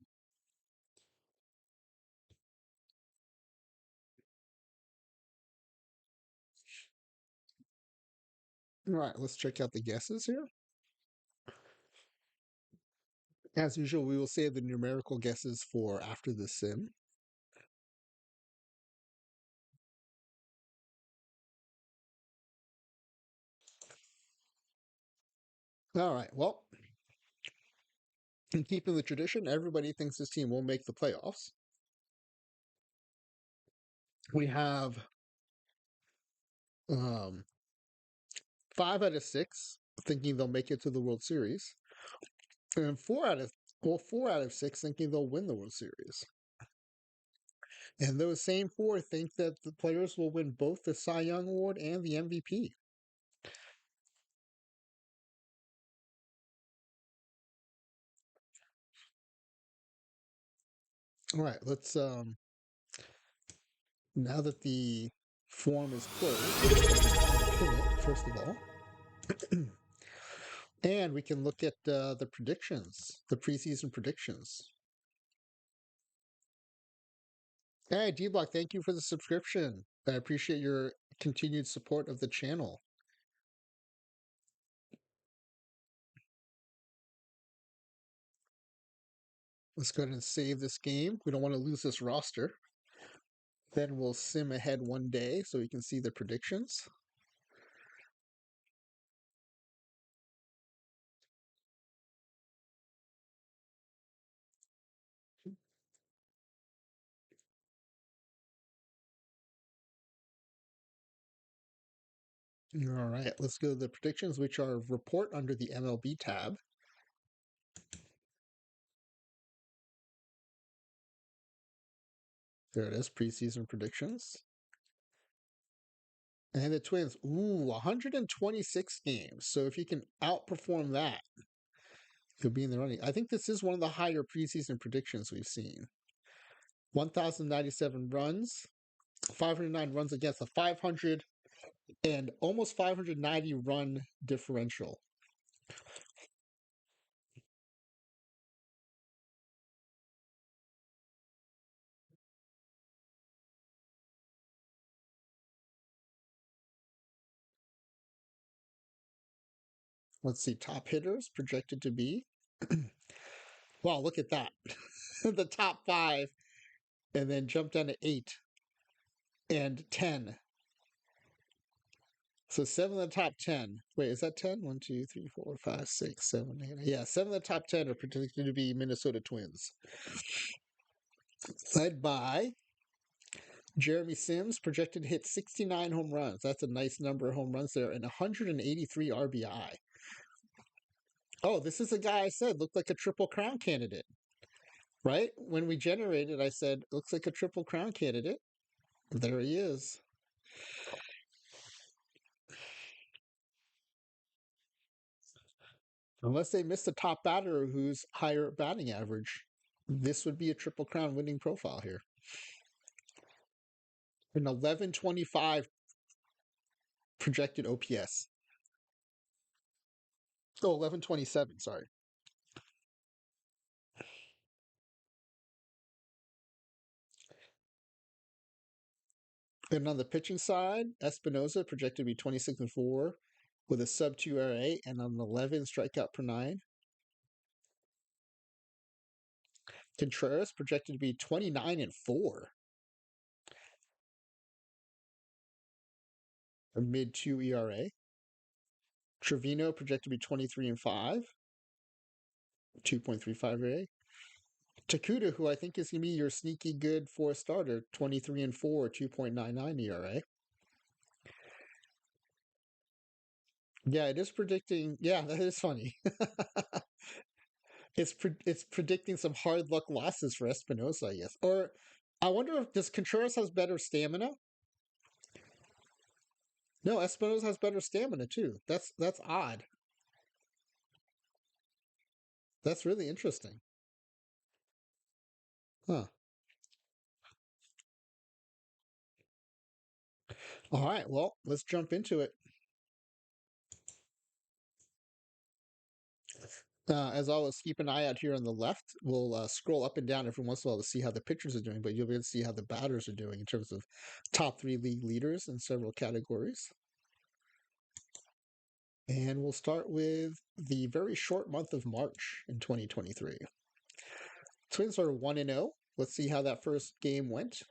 All right, let's check out the guesses here. As usual, we will save the numerical guesses for after the sim. All right, well, in keeping the tradition, everybody thinks this team will make the playoffs. We have um, 5 out of 6 thinking they'll make it to the World Series, and 4 out of 6 thinking they'll win the World Series. And those same 4 think that the players will win both the Cy Young Award and the MVP. All right, let's now that the form is closed, pin it first of all, and we can look at the predictions, the preseason predictions. Hey, D Block, thank you for the subscription. I appreciate your continued support of the channel. Let's go ahead and save this game. We don't want to lose this roster. Then we'll sim ahead one day so we can see the predictions. All right, let's go to the predictions, which are report under the MLB tab. There it is, preseason predictions. And the Twins, 126 games. So if you can outperform that, you'll be in the running. I think this is one of the higher preseason predictions we've seen. 1,097 runs, 509 runs against a 500 and almost 590 run differential. Let's see, top hitters projected to be. Wow, look at that. The top 5, and then jump down to 8 and 10. So 7 of the top 10. Wait, is that 10? 1, 2, 3, 4, 5, 6, 7, 8. Yeah, 7 of the top 10 are predicted to be Minnesota Twins. Led by Jeremy Sims, projected to hit 69 home runs. That's a nice number of home runs there, and 183 RBI. Oh, this is the guy I said looked like a Triple Crown candidate, right? When we generated, I said, looks like a Triple Crown candidate. There he is. Unless they missed a top batter who's higher batting average, this would be a Triple Crown winning profile here. An 1125 projected OPS. Oh, 1127, sorry. And on the pitching side, Espinoza projected to be 26-4 with a sub 2 ERA and an 11 strikeout per 9. Contreras projected to be 29-4, a mid 2 ERA. Trevino projected to be 23-5, 2.35 ERA. Takuda, who I think is going to be your sneaky good for a starter, 23-4, 2.99 ERA. Yeah, it is predicting. Yeah, that is funny. It's predicting some hard luck losses for Espinosa, I guess. Or I wonder if does Contreras has better stamina? No, Espinosa has better stamina too. That's odd. That's really interesting. Huh. All right, well, let's jump into it. As always, keep an eye out here on the left. We'll scroll up and down every once in a while to see how the pitchers are doing, but you'll be able to see how the batters are doing in terms of top three league leaders in several categories. And we'll start with the very short month of March in 2023. Twins are 1-0. Let's see how that first game went.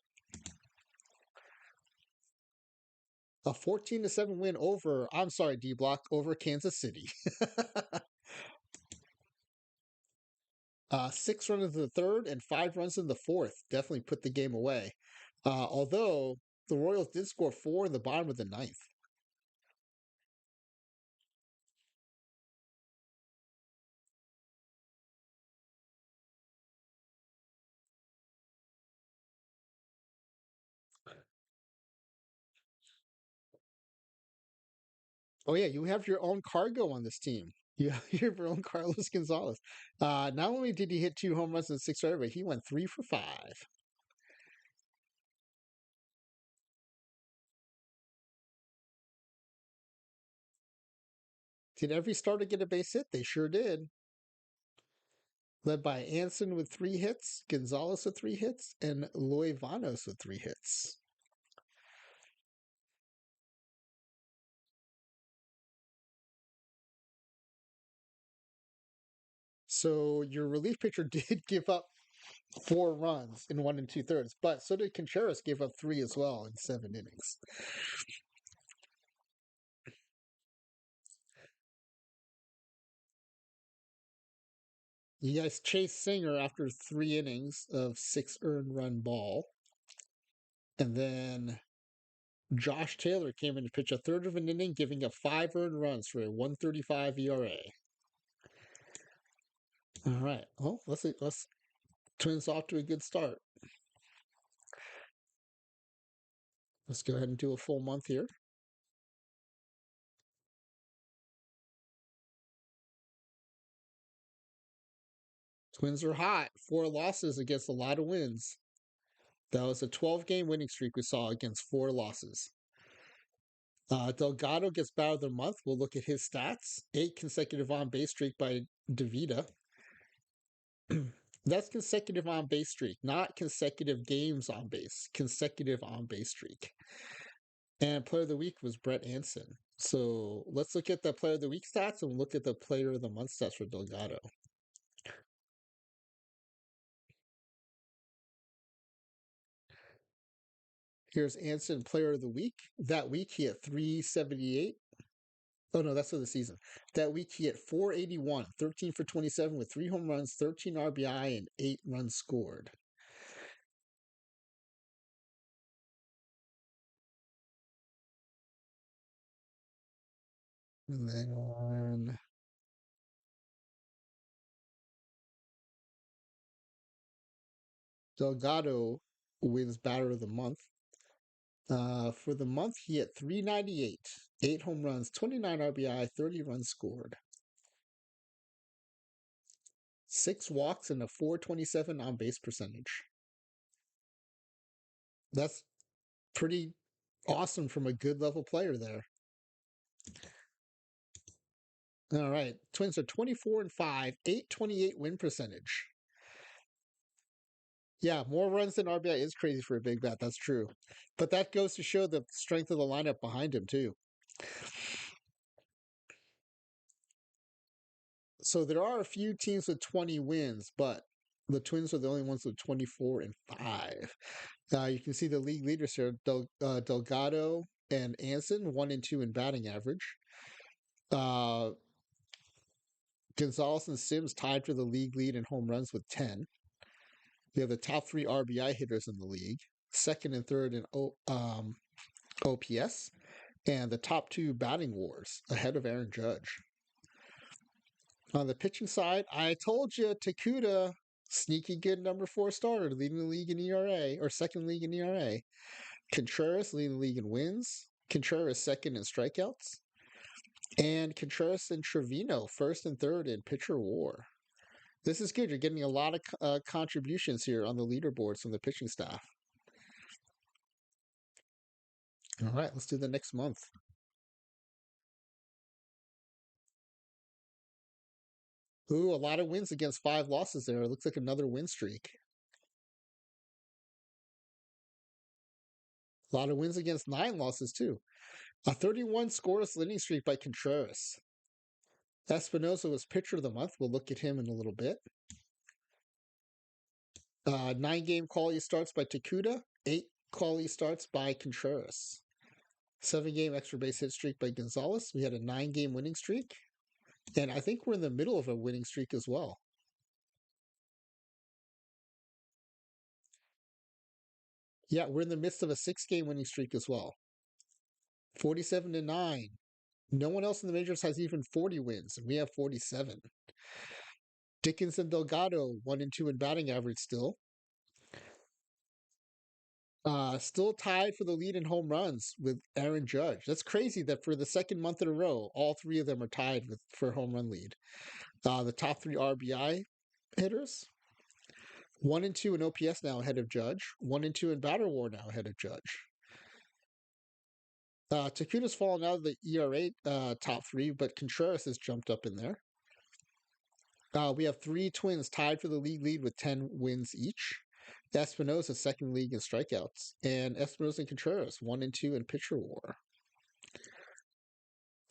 A 14-7 win over, I'm sorry, D Block, over Kansas City. 6 runs in the third and 5 runs in the fourth. Definitely put the game away. Although the Royals did score 4 in the bottom of the ninth. Oh yeah, you have your own cargo on this team. You have your own Carlos Gonzalez. Not only did he hit 2 home runs and 6 runs, but he went 3 for 5. Did every starter get a base hit? They sure did. Led by Anson with 3 hits, Gonzalez with 3 hits, and Loy Vanos with 3 hits. So your relief pitcher did give up 4 runs in 1 2/3, but so did Contreras, give up 3 as well in 7 innings. You guys chased Singer after 3 innings of 6 earned run ball. And then Josh Taylor came in to pitch a third of an inning, giving up 5 earned runs for a 135 ERA. All right. Well, let's Twins off to a good start. Let's go ahead and do a full month here. Twins are hot. 4 losses against a lot of wins. That was a 12-game winning streak we saw against 4 losses. Delgado gets batter of the month. We'll look at his stats. 8 consecutive on base streak by DeVita. That's consecutive on base streak, not consecutive games on base. Consecutive on base streak. And player of the week was Brett Anson. So let's look at the player of the week stats and look at the player of the month stats for Delgado. Here's Anson, player of the week. That week he had 378. Oh no, that's for the season. That week he had 481, 13 for 27 with 3 home runs, 13 RBI, and 8 runs scored. And then Delgado wins batter of the month. For the month, he had 398, 8 home runs, 29 RBI, 30 runs scored, 6 walks, and a 427 on base percentage. That's pretty awesome from a good level player there. All right. Twins are 24-5, 828 win percentage. Yeah, more runs than RBI is crazy for a big bat. That's true. But that goes to show the strength of the lineup behind him, too. So there are a few teams with 20 wins, but the Twins are the only ones with 24-5. You can see the league leaders here: Delgado and Anson, 1 and 2 in batting average. Uh, Gonzalez and Sims tied for the league lead in home runs with 10. We have the top 3 RBI hitters in the league, second and third in OPS, and the top 2 batting wars ahead of Aaron Judge. On the pitching side, I told you Takuda, sneaky good number 4 starter, leading the league in ERA, or second league in ERA. Contreras leading the league in wins. Contreras second in strikeouts. And Contreras and Trevino first and third in pitcher war. This is good. You're getting a lot of contributions here on the leaderboards from the pitching staff. All right, let's do the next month. Ooh, a lot of wins against 5 losses there. It looks like another win streak. A lot of wins against 9 losses, too. A 31 scoreless winning streak by Contreras. Espinosa was pitcher of the month. We'll look at him in a little bit. 9-game quality starts by Takuda. 8 quality starts by Contreras. 7-game extra base hit streak by Gonzalez. We had a 9-game winning streak. And I think we're in the middle of a winning streak as well. Yeah, we're in the midst of a 6-game winning streak as well. 47-9. No one else in the majors has even 40 wins, and we have 47. Dickens and Delgado, 1-2 in batting average still. Still tied for the lead in home runs with Aaron Judge. That's crazy that for the second month in a row, all three of them are tied for home run lead. The top 3 RBI hitters, 1-2 in OPS now ahead of Judge. 1-2 in batter war now ahead of Judge. Takuda's fallen out of the ERA top 3, but Contreras has jumped up in there. We have 3 Twins tied for the league lead with 10 wins each. Espinosa second league in strikeouts, and Espinosa and Contreras 1-2 in pitcher war.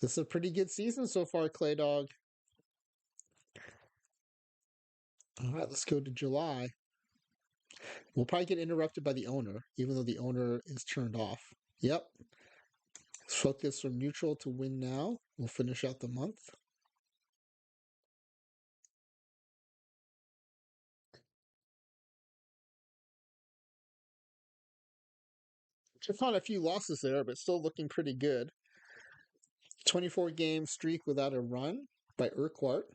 This is a pretty good season so far, ClayDog. All right, let's go to July. We'll probably get interrupted by the owner, even though the owner is turned off. Yep. Focus from neutral to win now. We'll finish out the month. Just on a few losses there, but still looking pretty good. 24-game streak without a run by Urquhart.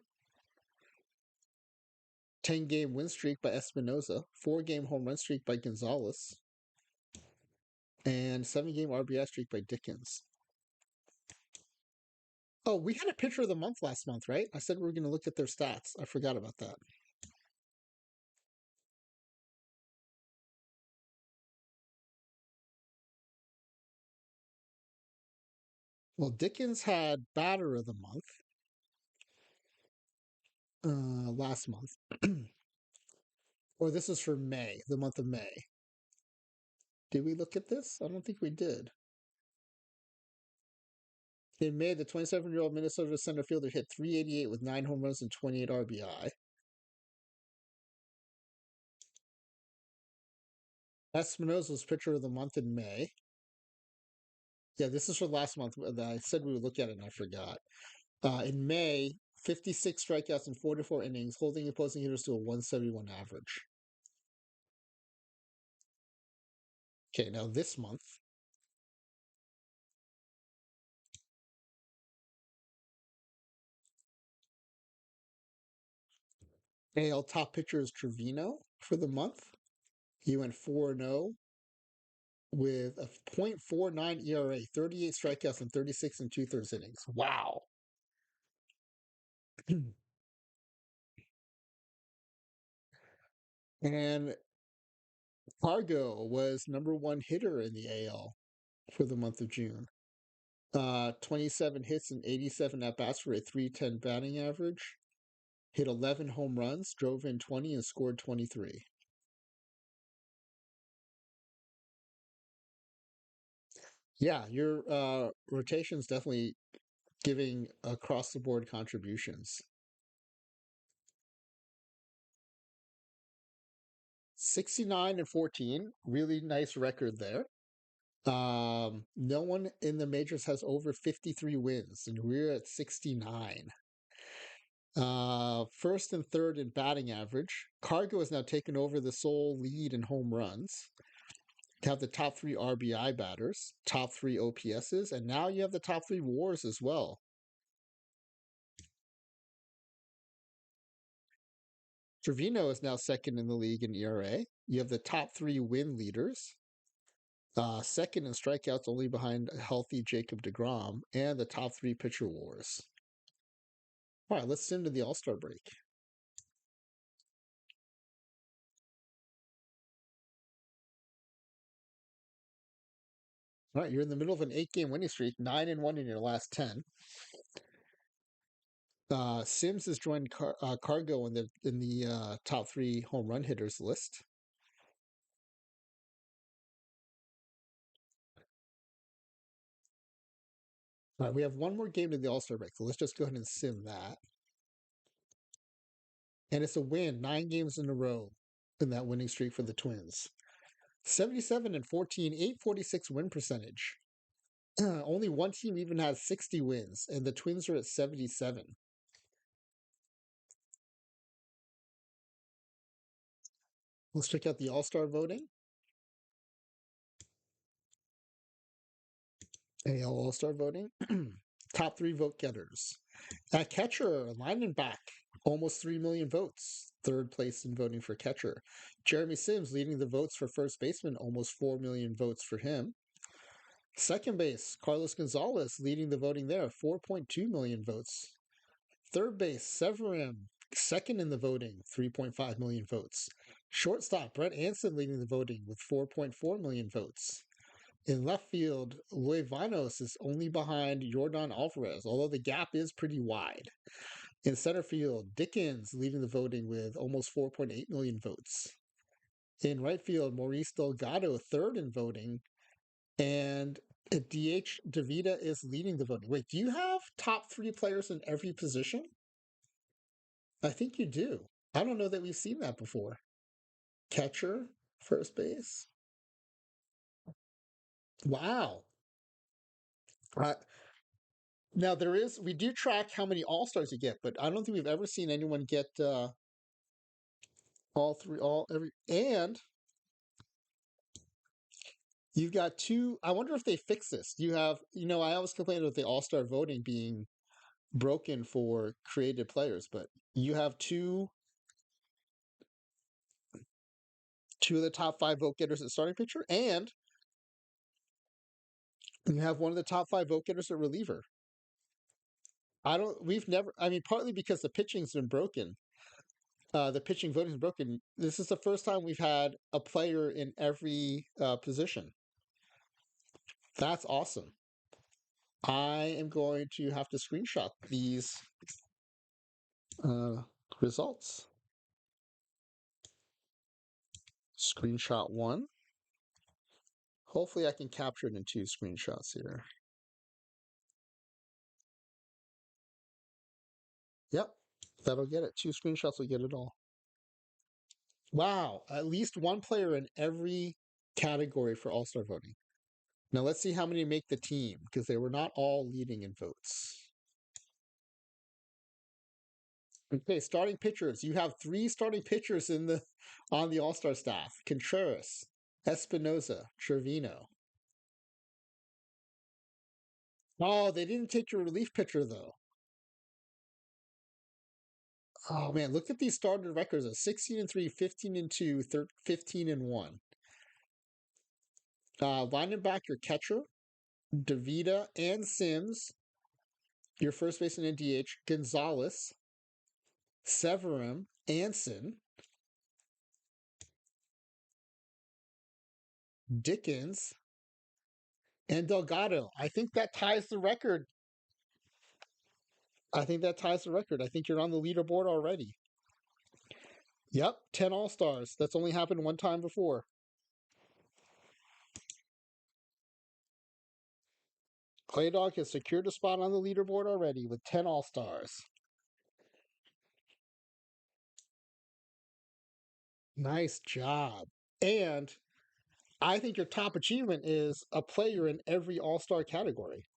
10-game win streak by Espinosa. 4-game home run streak by Gonzalez. And 7-game RBI streak by Dickens. Oh, we had a pitcher of the month last month, right? I said we were going to look at their stats. I forgot about that. Well, Dickens had batter of the month last month. Or this is for May, the month of May. Did we look at this? I don't think we did. In May, the 27-year-old Minnesota center fielder hit 388 with 9 home runs and 28 RBI. Espinosa was pitcher of the month in May. Yeah, this is for last month. I said we would look at it and I forgot. In May, 56 strikeouts in 44 innings, holding opposing hitters to a 171 average. Okay, now this month. AL top pitcher is Trevino for the month. He went 4-0 with a .49 ERA, 38 strikeouts in 36 and 2/3 innings. Wow. And Fargo was #1 hitter in the AL for the month of June. 27 hits and 87 at bats for a 310 batting average. Hit 11 home runs, drove in 20, and scored 23. Yeah, your rotation's definitely giving across the board contributions. 69-14, really nice record there. No one in the majors has over 53 wins, and we're at 69. First and third in batting average. Cargo has now taken over the sole lead in home runs. You have the top 3 RBI batters, top 3 OPSs, and now you have the top 3 WARs as well. Trevino is now second in the league in ERA. You have the top 3 win leaders. Second in strikeouts, only behind a healthy Jacob deGrom, and the top 3 pitcher WARs. All right, let's send to the All-Star break. All right, you're in the middle of an 8-game winning streak, 9-1 in your last 10. Sims has joined Cargo in the top three home run hitters list. All right, we have one more game to the All Star break, so let's just go ahead and sim that. And it's a win, 9 games in a row in that winning streak for the Twins. 77 and 14, 846 win percentage. Only one team even has 60 wins, and the Twins are at 77. Let's check out the All Star voting. AL All Star voting. Top three vote getters. At catcher, lineman back, almost 3 million votes. Third place in voting for catcher. Jeremy Sims leading the votes for first baseman, almost 4 million votes for him. Second base, Carlos Gonzalez leading the voting there, 4.2 million votes. Third base, Severin, second in the voting, 3.5 million votes. Shortstop, Brett Anson leading the voting with 4.4 million votes. In left field, Luis Vanos is only behind Jordan Alvarez, although the gap is pretty wide. In center field, Dickens leading the voting with almost 4.8 million votes. In right field, Maurice Delgado third in voting, and at DH, Davida is leading the voting. Wait, do you have top three players in every position? I think you do. I don't know that we've seen that before. Catcher, first base. Wow. Uh, Now we do track how many All Stars you get, but I don't think we've ever seen anyone get all three, all every, and you've got two. I wonder if they fix this. I always complain about the All Star voting being broken for created players, but you have two of the top five vote getters at starting pitcher, and you have one of the top five vote getters at reliever. We've never, I mean, partly because the pitching's been broken. The pitching voting's broken. This is the first time we've had a player in every position. That's awesome. I am going to have to screenshot these uh, results. Screenshot one. Hopefully I can capture it in two screenshots here. Yep, that'll get it. Two screenshots will get it all. Wow, at least one player in every category for All-Star voting. Now let's see how many make the team, because they were not all leading in votes. Okay, starting pitchers. You have three starting pitchers on the All-Star staff. Contreras, Espinoza, Trevino. Oh, they didn't take your relief pitcher though. Oh man, look at these started records of 16 and 3, 15 and 2, 15 and 1. Linebacker catcher, Davida and Sims. Your first baseman and DH, Gonzalez, Severin, Anson, Dickens, and Delgado. I think that ties the record. I think that ties the record. I think you're on the leaderboard already. Yep, 10 All Stars. That's only happened one time before. ClayDog has secured a spot on the leaderboard already with 10 All Stars. Nice job. And I think your top achievement is a player in every All Star category.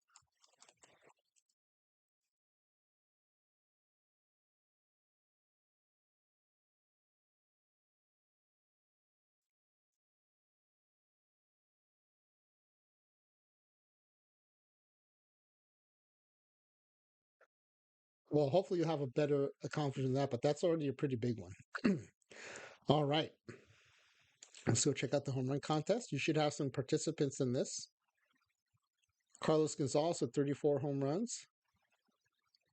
Well, hopefully you'll have a better accomplishment than that, but that's already a pretty big one. All right. Let's go check out the home run contest. You should have some participants in this. Carlos Gonzalez with 34 home runs.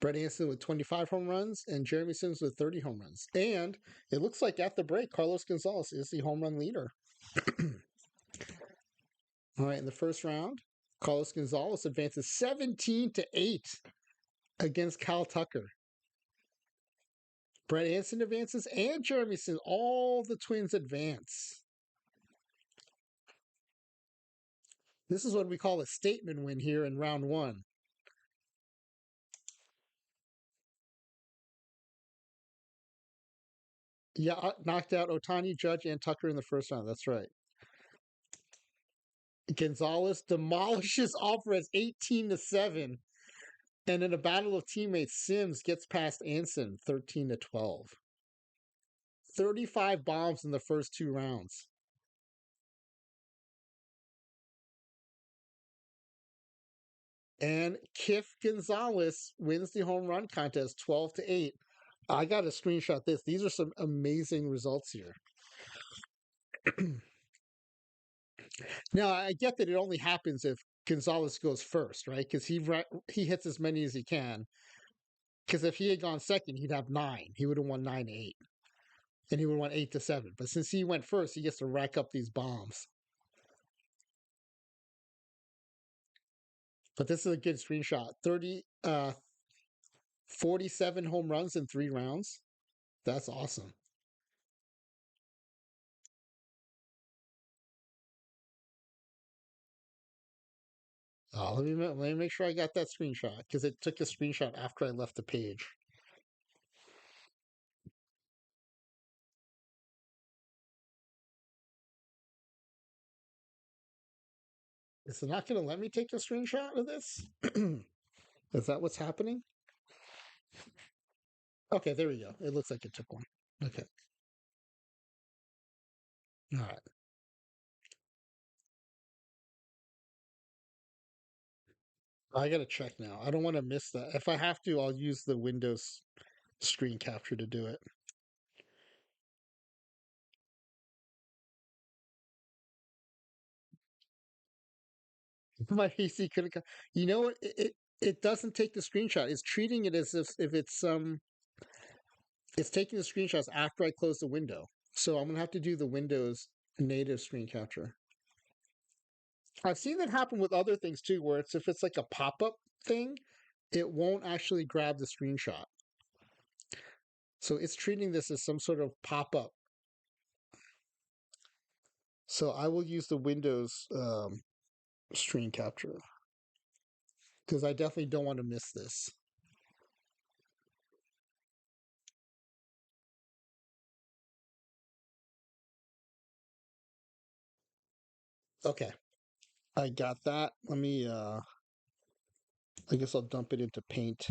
Brett Anson with 25 home runs, and Jeremy Sims with 30 home runs. And it looks like at the break, Carlos Gonzalez is the home run leader. All right, in the first round, Carlos Gonzalez advances 17-8 against Kyle Tucker. Brett Anderson advances and Jeremy Sims. All the Twins advance. This is what we call a statement win here in round one. Yeah, knocked out Otani, Judge, and Tucker in the first round. That's right. Gonzalez demolishes Alvarez 18-7. And in a battle of teammates, Sims gets past Anson 13-12. 35 bombs in the first two rounds. And Kif Gonzalez wins the home run contest 12-8. I got to screenshot this. These are some amazing results here. Now, I get that it only happens if Gonzalez goes first, right? Because he hits as many as he can. Because if he had gone second, he'd have 9. He would have won 9-8. And he would have won 8-7. But since he went first, he gets to rack up these bombs. But this is a good screenshot. 47 home runs in 3 rounds. That's awesome. Let me make sure I got that screenshot because it took a screenshot after I left the page. Is it not going to let me take a screenshot of this? Is that what's happening? Okay, there we go. It looks like it took one. Okay. All right. I got to check now. I don't want to miss that. If I have to, I'll use the Windows screen capture to do it. My PC couldn't. You know what? It doesn't take the screenshot. It's treating it as if it's taking the screenshots after I close the window. So I'm gonna have to do the Windows native screen capture. I've seen that happen with other things too, where it's if it's like a pop-up thing, it won't actually grab the screenshot. So it's treating this as some sort of pop-up. So I will use the Windows screen capture because I definitely don't want to miss this. Okay, I got that. Let me. I guess I'll dump it into Paint.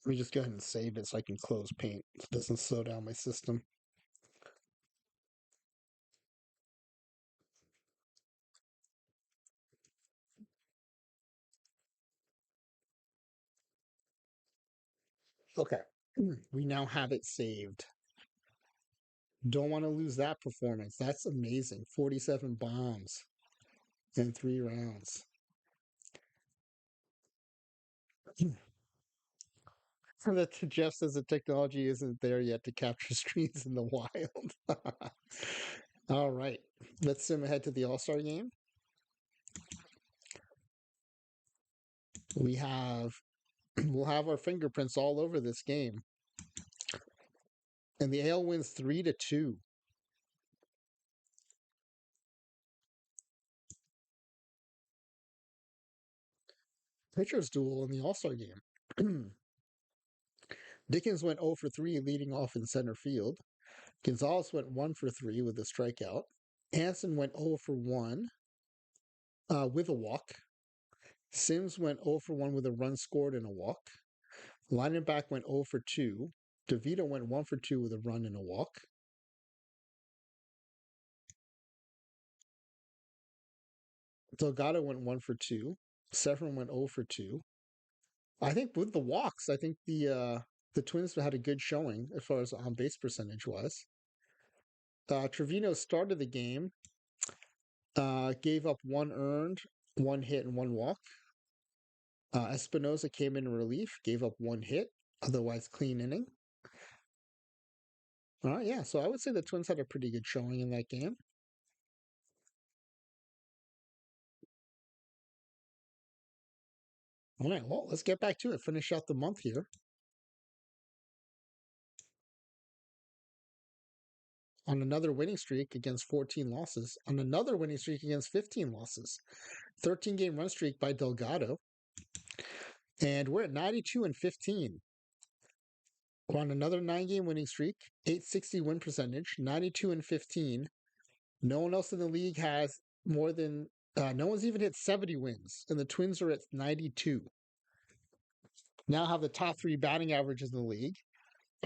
Let me just go ahead and save it so I can close Paint. So it doesn't slow down my system. Okay. We now have it saved. Don't want to lose that performance. That's amazing. 47 bombs in 3 rounds. That Jeff says the technology isn't there yet to capture screens in the wild. All right. Let's sim ahead to the All-Star game. We'll have our fingerprints all over this game. And the AL wins 3-2. Pitchers duel in the All-Star game. Dickens went 0 for 3 leading off in center field. Gonzalez went 1 for 3 with a strikeout. Anson went 0 for 1 with a walk. Sims went 0 for 1 with a run scored and a walk. Lineback went 0 for 2. DeVito went 1 for 2 with a run and a walk. Delgado went 1 for 2. Severin went 0 for 2. I think with the walks, I think the Twins had a good showing as far as on base percentage was. Trevino started the game, gave up 1 earned, 1 hit, and 1 walk. Espinosa came in relief, gave up 1 hit, otherwise clean inning. All right, yeah. So I would say the Twins had a pretty good showing in that game. All right, well, let's get back to it. Finish out the month here. On another winning streak against 14 losses, on another winning streak against 15 losses, 13-game run streak by Delgado, and we're at 92 and 15. We're on another 9-game winning streak, 860 win percentage, 92 and 15. No one else in the league has more than, no one's even hit 70 wins, and the Twins are at 92. Now have the top 3 batting averages in the league.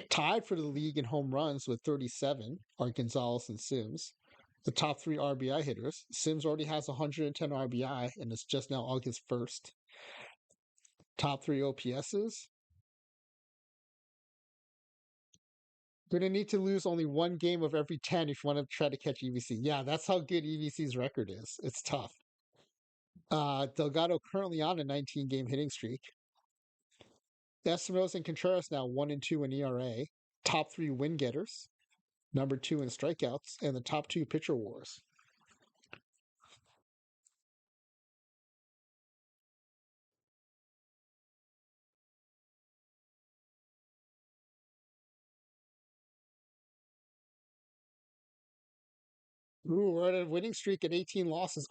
Tied for the league in home runs with 37 are Gonzalez and Sims. The top 3 RBI hitters. Sims already has 110 RBI, and it's just now August 1st. Top 3 OPSs. You're going to need to lose only one game of every 10 if you want to try to catch EVC. Yeah, that's how good EVC's record is. It's tough. Delgado currently on a 19-game hitting streak. Esteros and Contreras now 1 and 2 in ERA. Top 3 win getters. Number 2 in strikeouts, and the top 2 pitcher wars. Ooh, we're at a winning streak at 18 losses.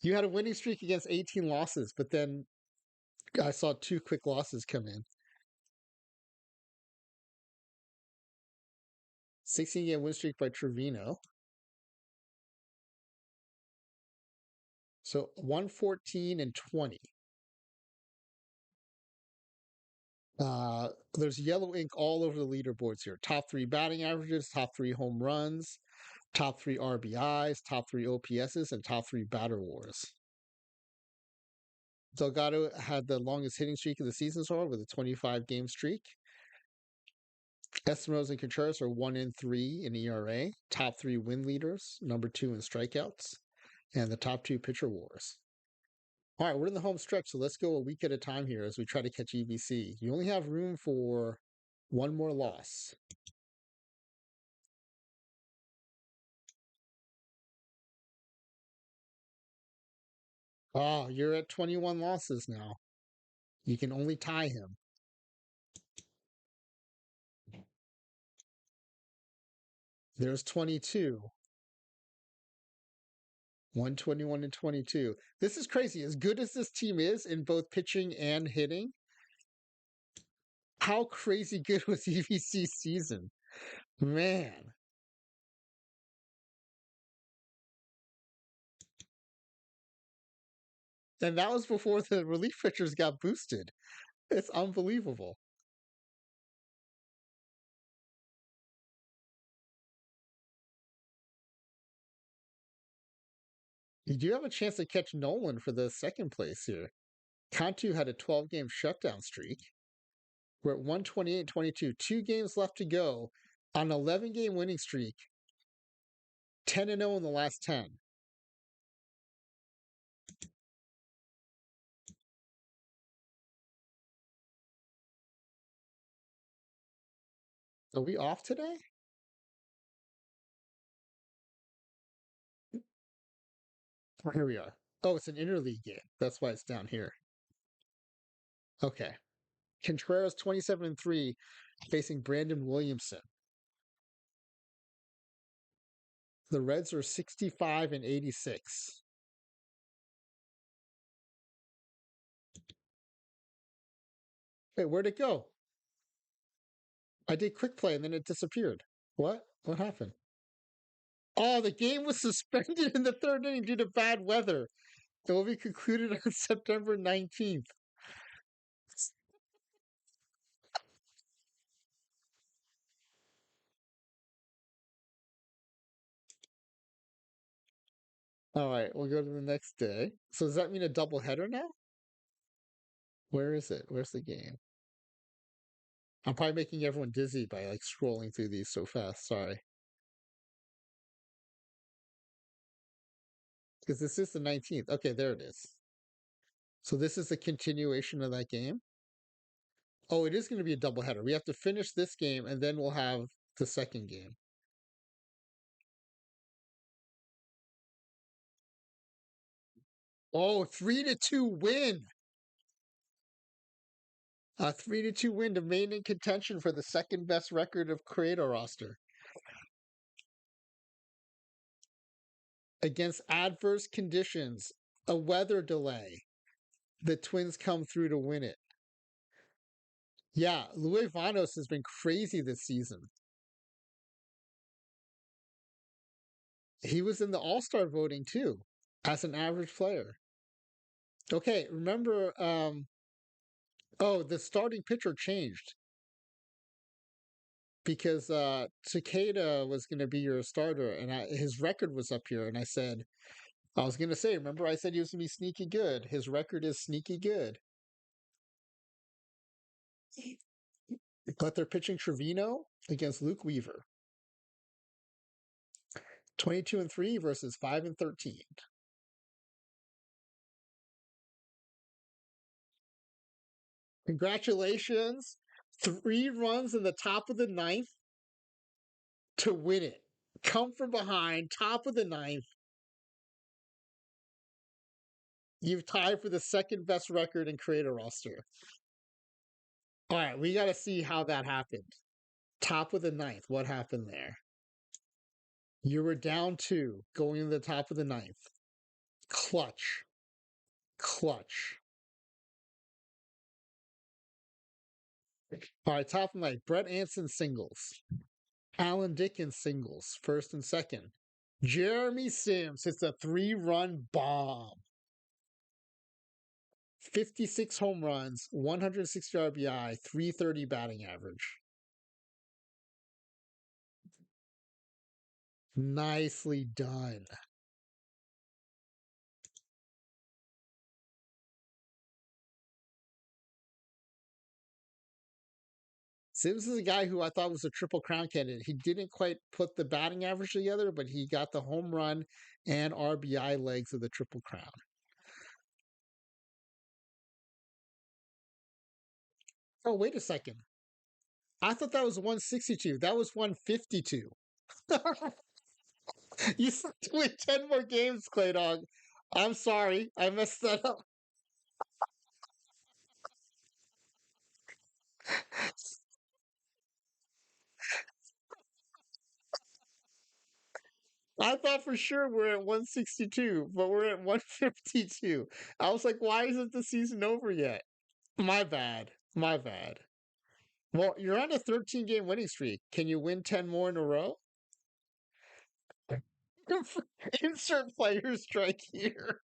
You had a winning streak against 18 losses, but then I saw 2 quick losses come in. 16-game win streak by Trevino. So 114 and 20. There's yellow ink all over the leaderboards here. Top 3 batting averages, top 3 home runs, top 3 RBIs, top 3 OPSs, and top 3 batter wars. Delgado had the longest hitting streak of the season so far with a 25-game streak. Esteros and Contreras are 1 and 3 in ERA, top 3 win leaders, number 2 in strikeouts, and the top 2 pitcher wars. All right, we're in the home stretch, so let's go a week at a time here as we try to catch EVC. You only have room for one more loss. You're at 21 losses now. You can only tie him. There's 22. 121 and 22. This is crazy. As good as this team is in both pitching and hitting, how crazy good was EVC's season? Man. And that was before the relief pitchers got boosted. It's unbelievable. You do have a chance to catch Nolan for the second place here. Cantu had a 12-game shutdown streak. We're at 128 and 22. 2 games left to go on an 11-game winning streak. 10 and 0 in the last 10. Are we off today? Oh, here we are. Oh, it's an interleague game. That's why it's down here. Okay. Contreras 27 and 3 facing Brandon Williamson. The Reds are 65 and 86. Wait, where'd it go? I did quick play and then it disappeared. What? What happened? Oh, the game was suspended in the 3rd inning due to bad weather. It will be concluded on September 19th. All right, we'll go to the next day. So does that mean a double header now? Where is it? Where's the game? I'm probably making everyone dizzy by like scrolling through these so fast. Sorry. Because this is the 19th. Okay, there it is. So this is the continuation of that game. Oh, it is going to be a doubleheader. We have to finish this game and then we'll have the second game. Oh, 3-2 win. A 3-2 win to remain in contention for the second best record of Create-A roster. Against adverse conditions, a weather delay, the Twins come through to win it. Yeah, Luis Vanos has been crazy this season. He was in the All-Star voting too, as an average player. Okay, remember, oh, the starting pitcher changed because Takeda was going to be your starter, and his record was up here, and I was going to say, remember I said he was going to be sneaky good. His record is sneaky good. But they're pitching Trevino against Luke Weaver. 22-3 versus 5-13. Congratulations. 3 runs in the top of the ninth to win it. Come from behind, top of the ninth. You've tied for the second best record in Create-A roster. All right, we got to see how that happened. Top of the ninth. What happened there? You were down 2 going to the top of the ninth. Clutch. Clutch. All right, top of the ninth. Brett Anson singles. Alan Dickens singles, first and second. Jeremy Sims hits a 3-run bomb. 56 home runs, 160 RBI, 330 batting average. Nicely done. Sims is a guy who I thought was a triple crown candidate. He didn't quite put the batting average together, but he got the home run and RBI legs of the triple crown. Oh, wait a second. I thought that was 162. That was 152. You said to win 10 more games, ClayDog. I'm sorry. I messed that up. I thought for sure we're at 162, but we're at 152. I was like, why isn't the season over yet? My bad. My bad. Well, you're on a 13-game winning streak. Can you win 10 more in a row? Insert player strike here.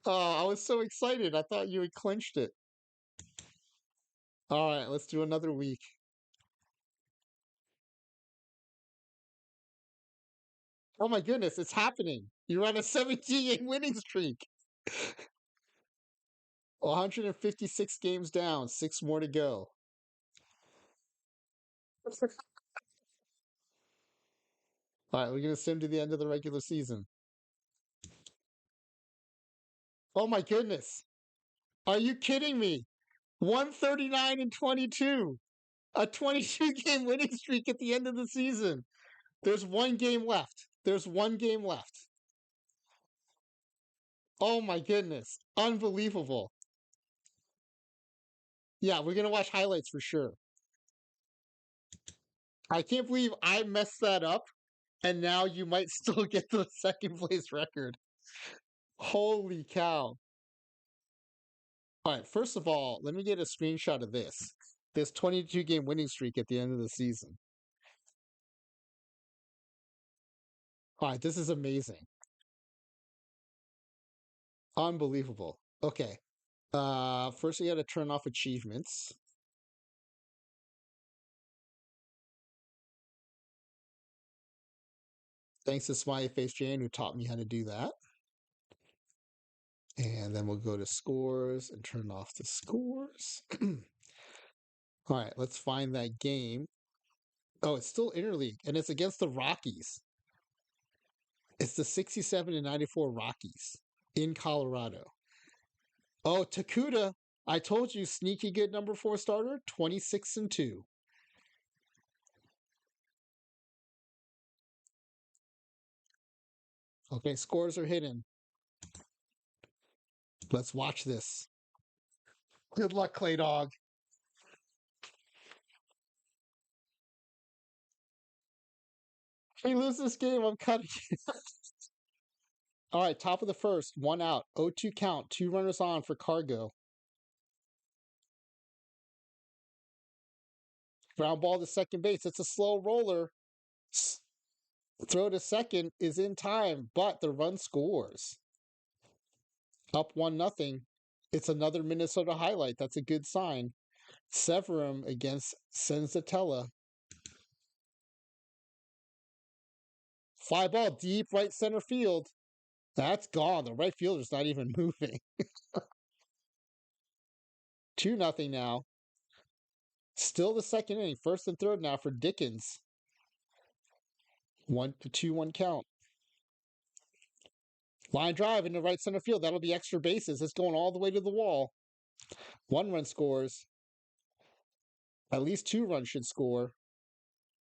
Oh, I was so excited. I thought you had clinched it. All right, let's do another week. Oh my goodness, it's happening. You're on a 17-game winning streak. 156 games down, 6 more to go. All right, we're going to sim to the end of the regular season. Oh my goodness. Are you kidding me? 139-22. A 22-game winning streak at the end of the season. There's 1 game left. There's 1 game left. Oh my goodness. Unbelievable. Yeah, we're going to watch highlights for sure. I can't believe I messed that up, and now you might still get the second place record. Holy cow. All right, first of all, let me get a screenshot of this 22-game winning streak at the end of the season. All right, this is amazing. Unbelievable. Okay. First we got to turn off achievements. Thanks to Smiley Face Jane who taught me how to do that. And then we'll go to scores and turn off the scores. All right, let's find that game. Oh, it's still interleague, and it's against the Rockies. It's the 67-94 Rockies in Colorado. Oh, Takuda I told you, sneaky good number 4 starter, 26-2. Okay, scores are hidden. Let's watch this. Good luck, ClayDog. If we lose this game, I'm cutting. All right, top of the first, one out. 0-2 count, 2 runners on for Cargo. Ground ball to second base. It's a slow roller. Throw to second is in time, but the run scores. Up 1-0. It's another Minnesota highlight. That's a good sign. Severum against Senzatella. Fly ball deep right center field. That's gone. The right fielder's not even moving. 2-0 now. Still the second inning. First and third now for Dickens. 1-2-1 count. Line drive into right center field. That'll be extra bases. It's going all the way to the wall. 1 run scores. At least 2 runs should score.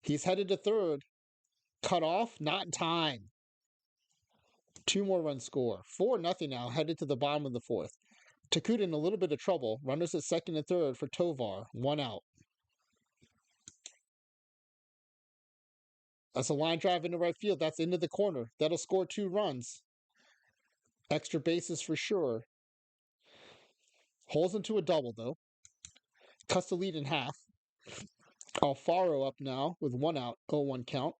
He's headed to third. Cut off, not in time. 2 more runs score. 4-0 now, headed to the bottom of the fourth. Takuda in a little bit of trouble. Runners at second and third for Tovar. 1 out. That's a line drive into right field. That's into the corner. That'll score 2 runs. Extra bases for sure. Holds into a double, though. Cuts the lead in half. Alfaro up now with 1 out. 0-1 count.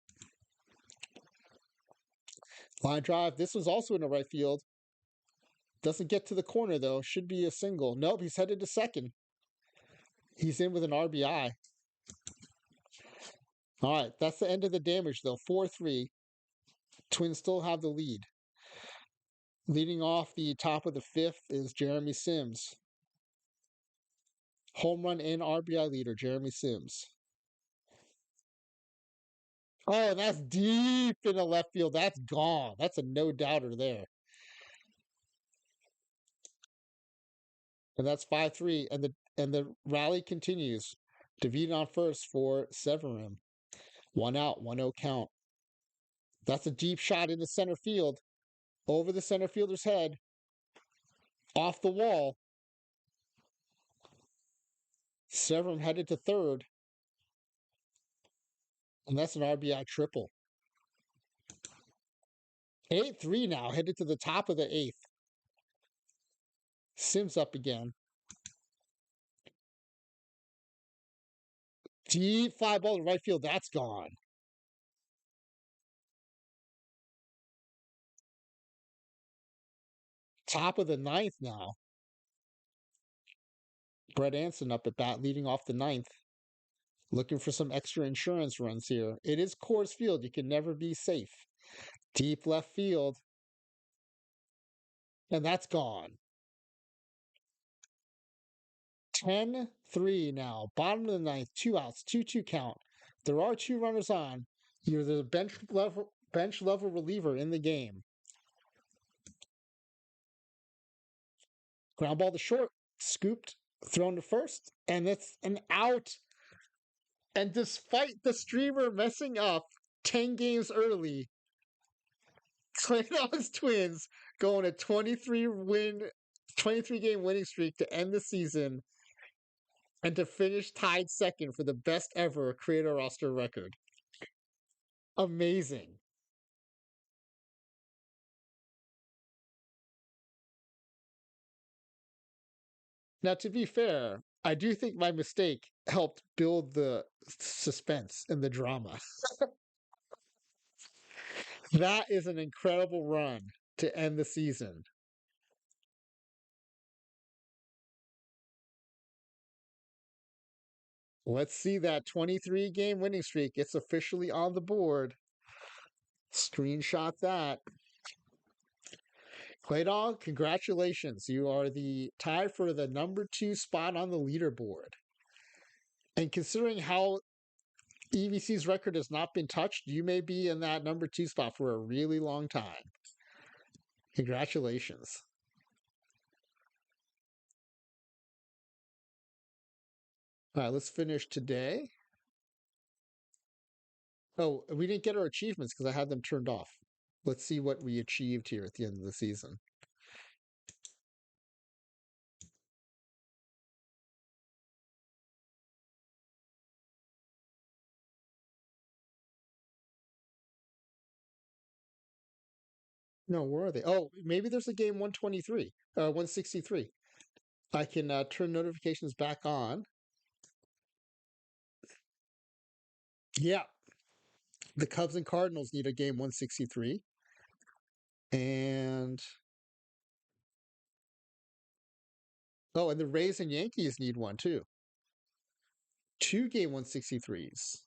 Line drive. This was also in the right field. Doesn't get to the corner, though. Should be a single. Nope, he's headed to second. He's in with an RBI. All right, that's the end of the damage, though. 4-3. Twins still have the lead. Leading off the top of the fifth is Jeremy Sims. Home run and RBI leader, Jeremy Sims. Oh, that's deep in the left field. That's gone. That's a no-doubter there. And that's 5-3. And the rally continues. David on first for Severin. 1 out, 1-0 count. That's a deep shot into center field. Over the center fielder's head. Off the wall. Severin headed to third. And that's an RBI triple. 8-3 now, headed to the top of the eighth. Sims up again. Deep fly ball to right field. That's gone. Top of the ninth now. Brett Anson up at bat, leading off the ninth. Looking for some extra insurance runs here. It is Coors Field. You can never be safe. Deep left field. And that's gone. 10-3 now. Bottom of the ninth. 2 outs. 2-2 count. There are 2 runners on. You're the bench level reliever in the game. Ground ball to short. Scooped. Thrown to first. And it's an out. And despite the streamer messing up 10 games early, ClayDog's Twins go on a 23 game winning streak to end the season and to finish tied second for the best ever Create-A-Ros record. Amazing. Now, to be fair, I do think my mistake helped build the suspense and the drama. That is an incredible run to end the season. Let's see that 23 game winning streak. It's officially on the board. Screenshot that. ClayDog, congratulations. You are the tied for the number 2 spot on the leaderboard. And considering how EVC's record has not been touched, you may be in that number 2 spot for a really long time. Congratulations. All right, let's finish today. Oh, we didn't get our achievements because I had them turned off. Let's see what we achieved here at the end of the season. No, where are they? Oh, maybe there's a game 123, 163. I can turn notifications back on. Yeah, the Cubs and Cardinals need a game 163. And oh, and the Rays and Yankees need one too. Two game 163s.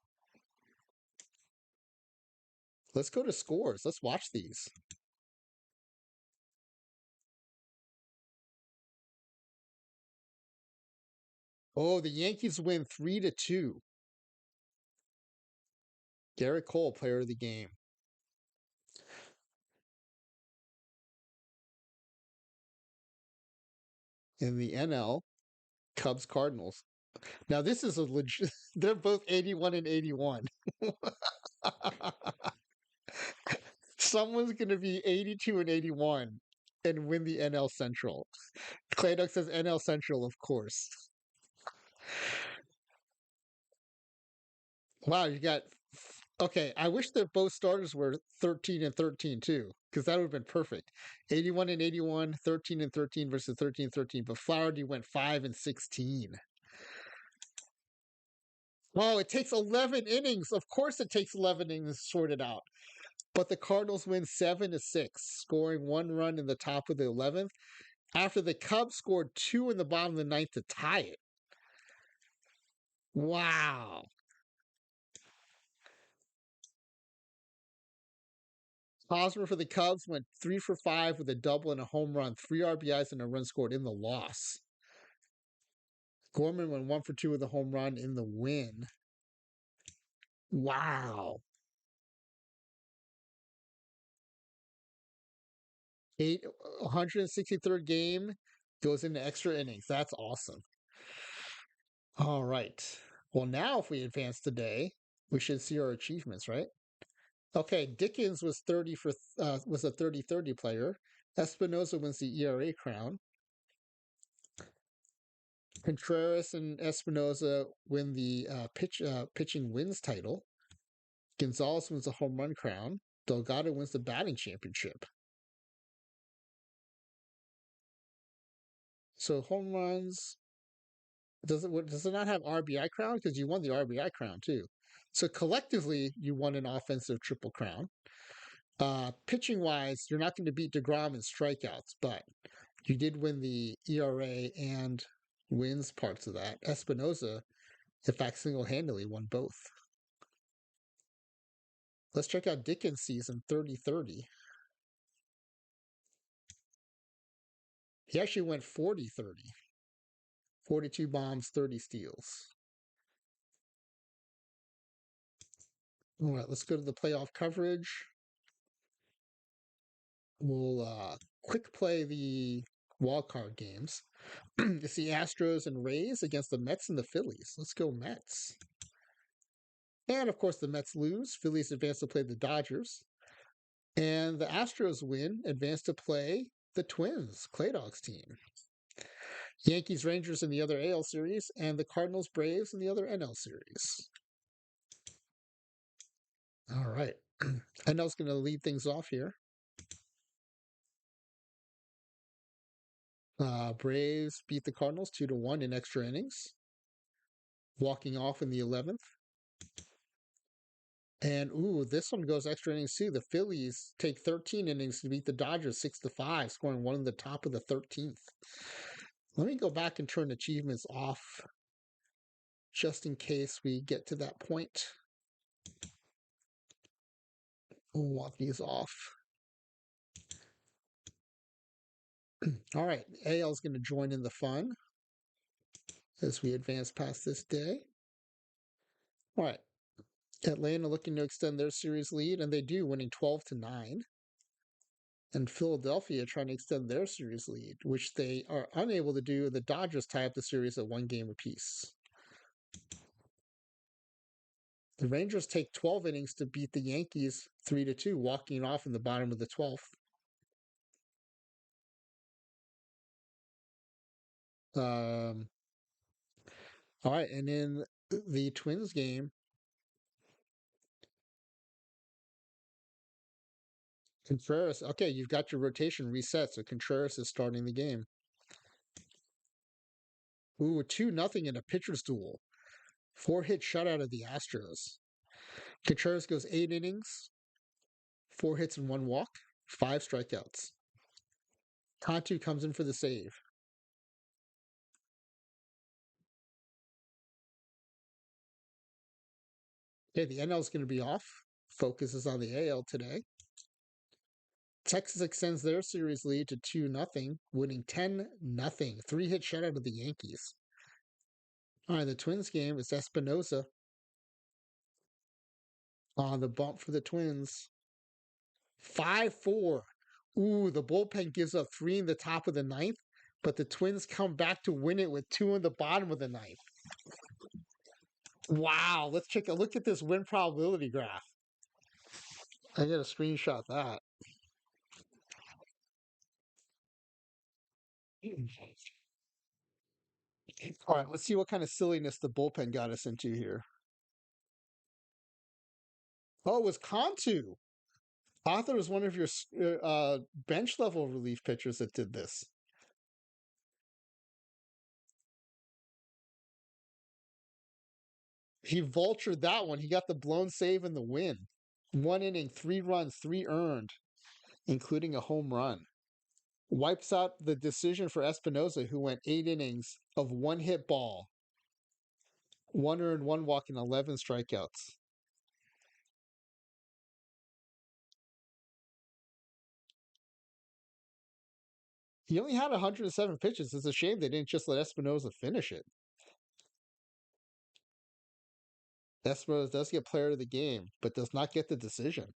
Let's go to scores. Let's watch these. Oh, the Yankees win 3-2. Garrett Cole, player of the game. In the NL, Cubs Cardinals. Now this is a legit. They're both 81 and 81. Someone's going to be 82 and 81 and win the NL Central. ClayDog says NL Central, of course. Wow, you got. Okay, I wish that both starters were 13 and 13 too, because that would have been perfect. 81 and 81, 13 and 13 versus 13 and 13. But Flaherty went 5 and 16. Oh, it takes 11 innings. Of course, it takes 11 innings to sort it out. But the Cardinals win 7-6, scoring one run in the top of the 11th after the Cubs scored two in the bottom of the ninth to tie it. Wow. Hosmer for the Cubs went 3 for 5 with a double and a home run, three RBIs and a run scored in the loss. Gorman went 1 for 2 with a home run in the win. Wow. 163rd game goes into extra innings. That's awesome. All right. Well, now if we advance today, we should see our achievements, right? Okay, Dickens was 30 player. Espinosa wins the ERA crown. Contreras and Espinosa win the pitching wins title. Gonzalez wins the home run crown. Delgado wins the batting championship. So home runs, does it not have RBI crown? Because you won the RBI crown too. So collectively, you won an offensive triple crown. Pitching wise, you're not going to beat DeGrom in strikeouts, but you did win the ERA and wins parts of that. Espinosa, in fact, single handedly won both. Let's check out Dickens' season 30-30. He actually went 40-30. 42 bombs, 30 steals. All right, let's go to the playoff coverage. We'll quick play the wild card games. It's the Astros and Rays against the Mets and the Phillies. Let's go Mets. And of course, the Mets lose. Phillies advance to play the Dodgers. And the Astros win, advance to play the Twins, ClayDog's team. Yankees Rangers in the other AL series, and the Cardinals Braves in the other NL series. All right. NL's going to lead things off here. Braves beat the Cardinals 2-1 in extra innings, walking off in the 11th. And this one goes extra innings too. The Phillies take 13 innings to beat the Dodgers 6-5, scoring one in the top of the 13th. Let me go back and turn achievements off just in case we get to that point. We'll walk these off. All right, AL is going to join in the fun as we advance past this day. All right, Atlanta looking to extend their series lead, and they do, winning 12-9. And Philadelphia trying to extend their series lead, which they are unable to do. The Dodgers tie up the series at one game apiece. The Rangers take 12 innings to beat the Yankees 3-2, walking off in the bottom of the 12th. Um, all right, and in the Twins game, Contreras. Okay, you've got your rotation reset, so Contreras is starting the game. Ooh, 2-0 in a pitcher's duel. 4-hit shutout of the Astros. Contreras goes 8 innings, 4 hits and 1 walk, 5 strikeouts. Cantu comes in for the save. Okay, the NL is going to be off. Focus is on the AL today. Texas extends their series lead to 2-0, winning 10-0. 3-hit shutout of the Yankees. All right, the Twins game is Espinosa on the bump for the Twins. 5-4. Ooh, the bullpen gives up 3 in the top of the ninth, but the Twins come back to win it with 2 in the bottom of the ninth. Wow, let's take a look at this win probability graph. I gotta screenshot that. All right, let's see what kind of silliness the bullpen got us into here. Oh, it was Cantu. I thought it was one of your bench level relief pitchers that did this. He vultured that one. He got the blown save and the win. 1 inning, 3 runs, 3 earned, including a home run. Wipes out the decision for Espinosa, who went 8 innings of 1 hit ball, 1 earned, 1 walk, and 11 strikeouts. He only had 107 pitches. It's a shame they didn't just let Espinosa finish it. Espinosa does get player of the game, but does not get the decision.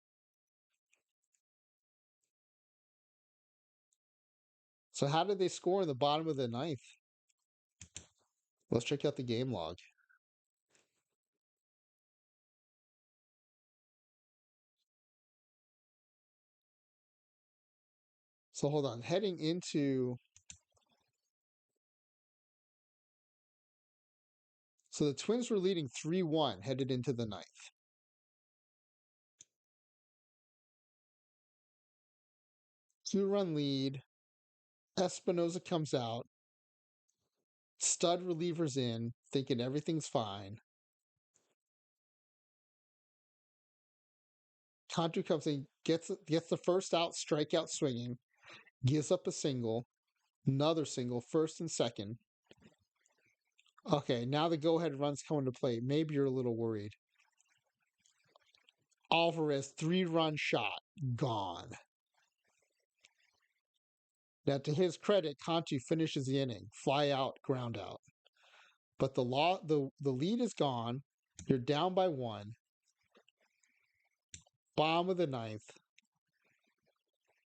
So how did they score in the bottom of the ninth? Let's check out the game log. So hold on. Heading into so the Twins were leading 3-1 headed into the ninth. 2-run lead. Espinosa comes out. Stud relievers in, thinking everything's fine. Cantu comes in, gets the first out, strikeout swinging, gives up a single, another single, first and second. Okay, now the go-ahead runs come into play. Maybe you're a little worried. Alvarez, 3-run shot, gone. Now, to his credit, Cantu finishes the inning, fly out, ground out. But the lead is gone. You're down by 1. Bottom of the ninth.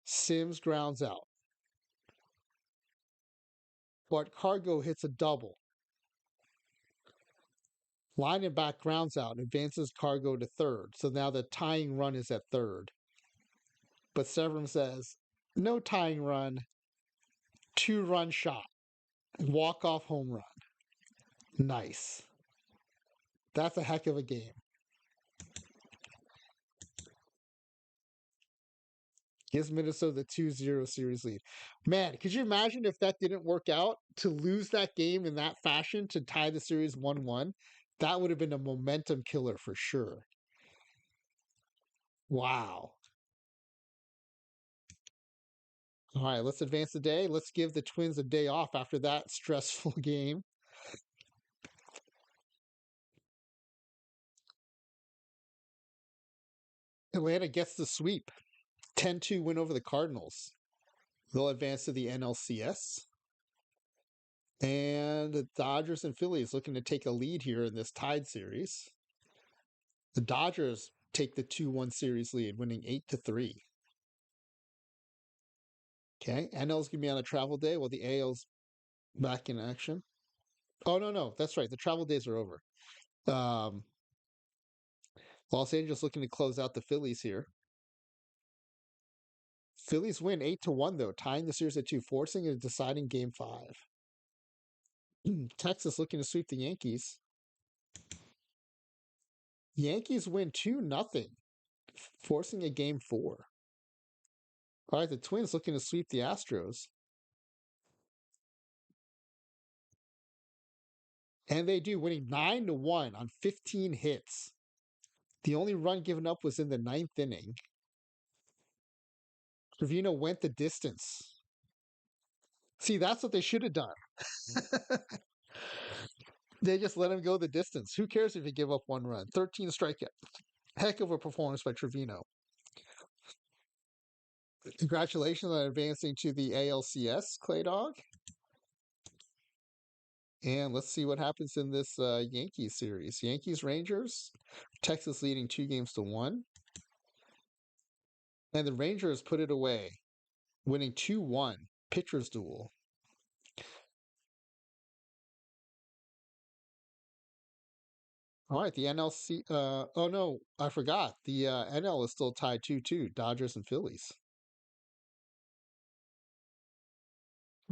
Sims grounds out. But Cargo hits a double. Line and back grounds out and advances Cargo to third. So now the tying run is at third. But Severum says, no tying run, 2-run shot, walk-off home run. Nice. That's a heck of a game. Gives Minnesota the 2-0 series lead. Man, could you imagine if that didn't work out to lose that game in that fashion to tie the series 1-1? That would have been a momentum killer for sure. Wow. All right, let's advance the day. Let's give the Twins a day off after that stressful game. Atlanta gets the sweep. 10-2 win over the Cardinals. They'll advance to the NLCS. And the Dodgers and Phillies looking to take a lead here in this tied series. The Dodgers take the 2-1 series lead, winning 8-3. Okay, NL's gonna be on a travel day while the AL's back in action. Oh no, that's right. The travel days are over. Um, Los Angeles looking to close out the Phillies here. Phillies win 8-1 though, tying the series at 2, forcing a deciding game 5. Texas looking to sweep the Yankees. Yankees win 2-0, forcing a game 4. All right, the Twins looking to sweep the Astros. And they do, winning 9-1 on 15 hits. The only run given up was in the 9th inning. Trevino went the distance. See, that's what they should have done. They just let him go the distance. Who cares if you give up 1 run? 13 strikeouts. Heck of a performance by Trevino. Congratulations on advancing to the ALCS, ClayDog. And let's see what happens in this Yankees series. Yankees Rangers. Texas leading 2-1. And the Rangers put it away, winning 2-1. Pitchers duel. All right, the NLC. Oh no, I forgot. The NL is still tied 2-2. Dodgers and Phillies.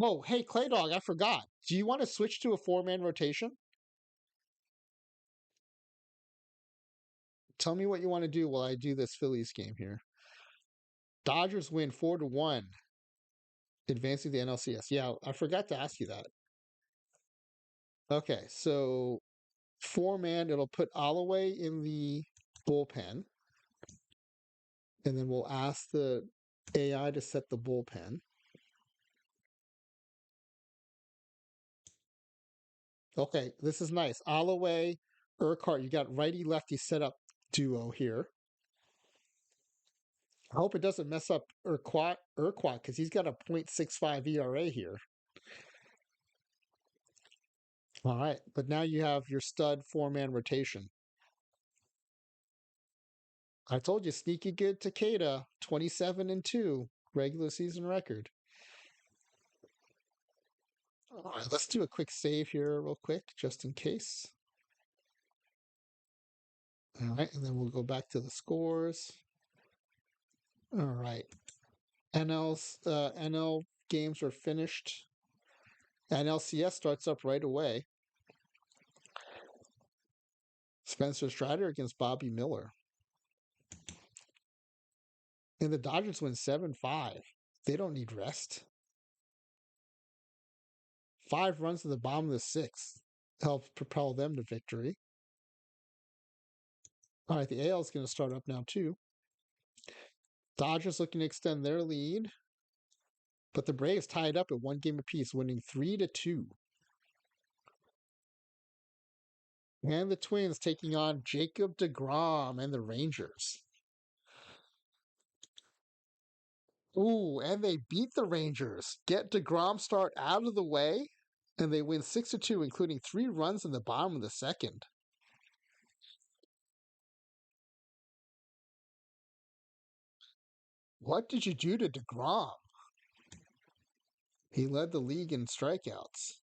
Oh, hey, ClayDog, I forgot. Do you want to switch to a 4-man rotation? Tell me what you want to do while I do this Phillies game here. Dodgers win 4-1, advancing the NLCS. Yeah, I forgot to ask you that. Okay, so 4-man, it'll put Holloway in the bullpen, and then we'll ask the AI to set the bullpen. Okay, this is nice. Holloway, Urquhart, you got righty lefty setup duo here. I hope it doesn't mess up Urquhart because he's got a .65 ERA here. All right, but now you have your stud 4-man rotation. I told you, sneaky good Takeda, 27-2 regular season record. All right, let's do a quick save here, real quick, just in case. All right, and then we'll go back to the scores. All right, NL games are finished. NLCS starts up right away. Spencer Strider against Bobby Miller. And the Dodgers win 7-5. They don't need rest. 5 runs in the bottom of the 6th helps propel them to victory. All right, the AL is going to start up now, too. Dodgers looking to extend their lead. But the Braves tied up at 1 game apiece, winning 3-2. And the Twins taking on Jacob deGrom and the Rangers. Ooh, and they beat the Rangers. Get deGrom start out of the way, and they win 6-2, including 3 runs in the bottom of the 2nd. What did you do to deGrom? He led the league in strikeouts.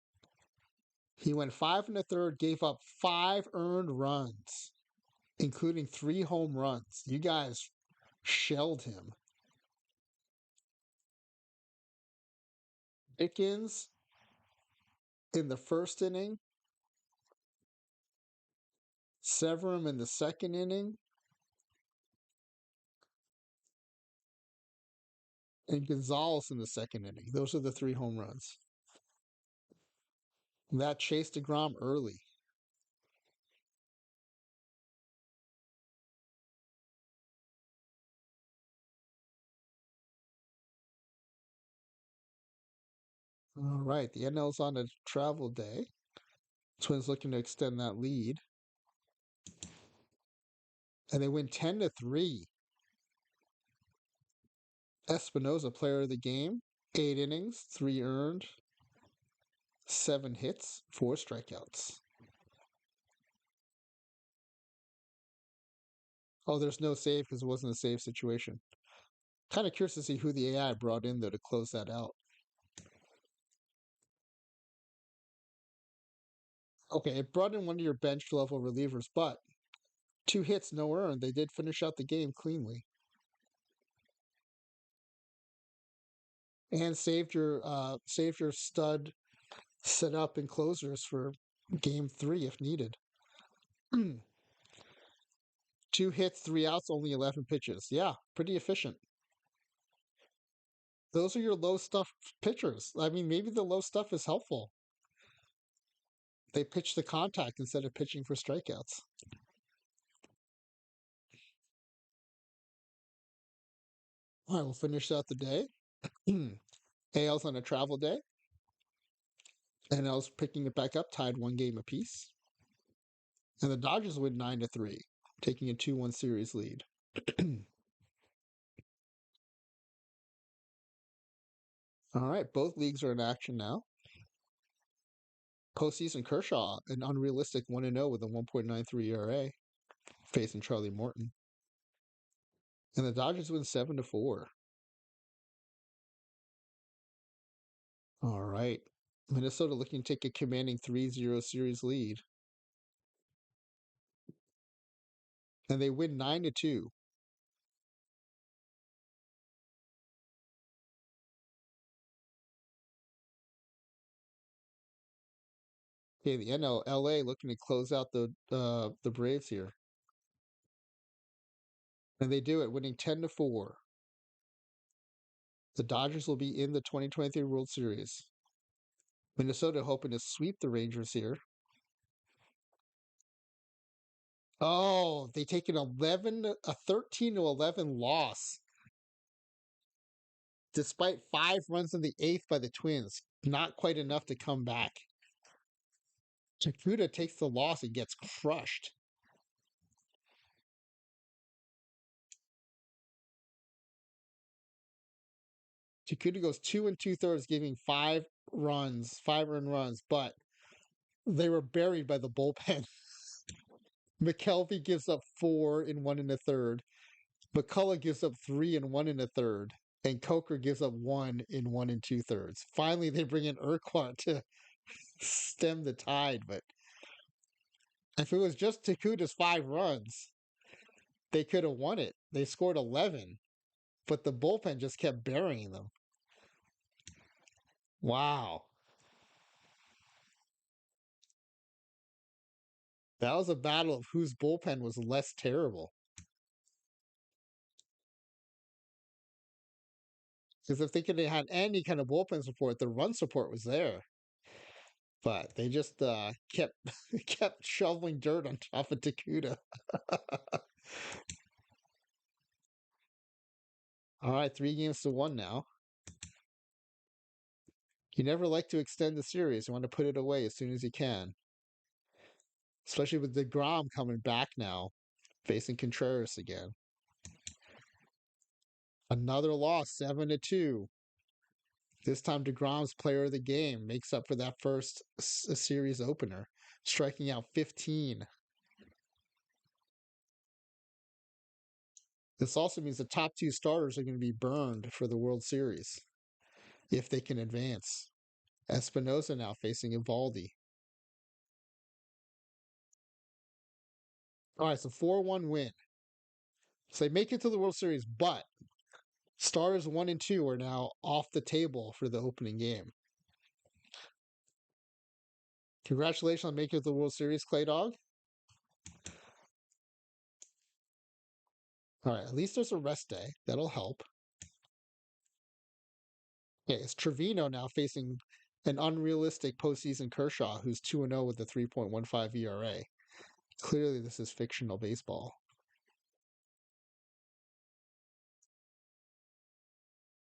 He went 5 1/3, gave up 5 earned runs, including 3 home runs. You guys shelled him. Dickens in the 1st inning, Severum in the 2nd inning, and Gonzalez in the 2nd inning. Those are the 3 home runs. That chased deGrom early. All right, the NL's on a travel day. Twins looking to extend that lead. And they win 10-3. Espinosa, player of the game, 8 innings, 3 earned, 7 hits, 4 strikeouts. Oh, there's no save because it wasn't a save situation. Kind of curious to see who the AI brought in, though, to close that out. Okay, it brought in one of your bench level relievers, but 2 hits, no earned. They did finish out the game cleanly and saved your stud setup and closers for game 3 if needed. 2 hits, 3 outs, only 11 pitches. Yeah, pretty efficient. Those are your low stuff pitchers. I mean, maybe the low stuff is helpful. They pitch the contact instead of pitching for strikeouts. All right, we'll finish out the day. AL's on a travel day. NL's picking it back up, tied 1 game apiece. And the Dodgers win 9-3, taking a 2-1 series lead. All right, both leagues are in action now. Postseason Kershaw, an unrealistic 1-0 with a 1.93 ERA, facing Charlie Morton. And the Dodgers win 7-4. All right. Minnesota looking to take a commanding 3-0 series lead. And they win 9-2. Okay, the NL LA looking to close out the Braves here. And they do it, winning 10-4. The Dodgers will be in the 2023 World Series. Minnesota hoping to sweep the Rangers here. Oh, they take a 13-11 loss. Despite 5 runs in the 8th by the Twins. Not quite enough to come back. Takuda takes the loss and gets crushed. Takuda goes 2 2/3, giving 5 earned runs, but they were buried by the bullpen. McKelvey gives up 4 in 1 1/3. McCullough gives up 3 in 1 1/3. And Coker gives up 1 in 1 2/3. Finally, they bring in Urquhart to stem the tide, but if it was just Takuda's 5 runs, they could have won it. They scored 11, but the bullpen just kept burying them. Wow. That was a battle of whose bullpen was less terrible. Because if they could have had any kind of bullpen support, the run support was there. But they just kept kept shoveling dirt on top of Takuda. All right, 3-1 now. You never like to extend the series. You want to put it away as soon as you can. Especially with DeGrom coming back now, facing Contreras again. Another loss, 7-2. This time DeGrom's player of the game makes up for that first series opener, striking out 15. This also means the top 2 starters are going to be burned for the World Series if they can advance. Espinosa now facing Evaldi. All right, so 4-1 win. So they make it to the World Series, but stars 1 and 2 are now off the table for the opening game. Congratulations on making it to the World Series, ClayDog. All right, at least there's a rest day. That'll help. Okay, it's Trevino now facing an unrealistic postseason Kershaw, who's 2-0 with a 3.15 ERA. Clearly, this is fictional baseball.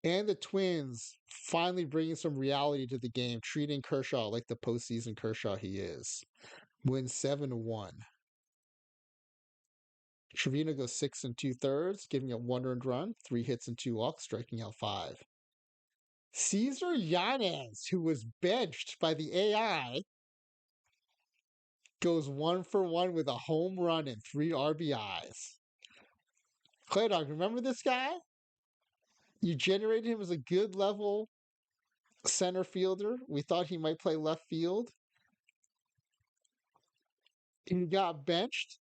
And the Twins finally bringing some reality to the game, treating Kershaw like the postseason Kershaw he is. Wins 7-1. Trevino goes 6 2/3, giving up 1 earned run, 3 hits and 2 walks, striking out 5. Cesar Yanez, who was benched by the AI, goes 1-for-1 with a home run and 3 RBIs. ClayDog, remember this guy? You generated him as a good level center fielder. We thought he might play left field. He got benched.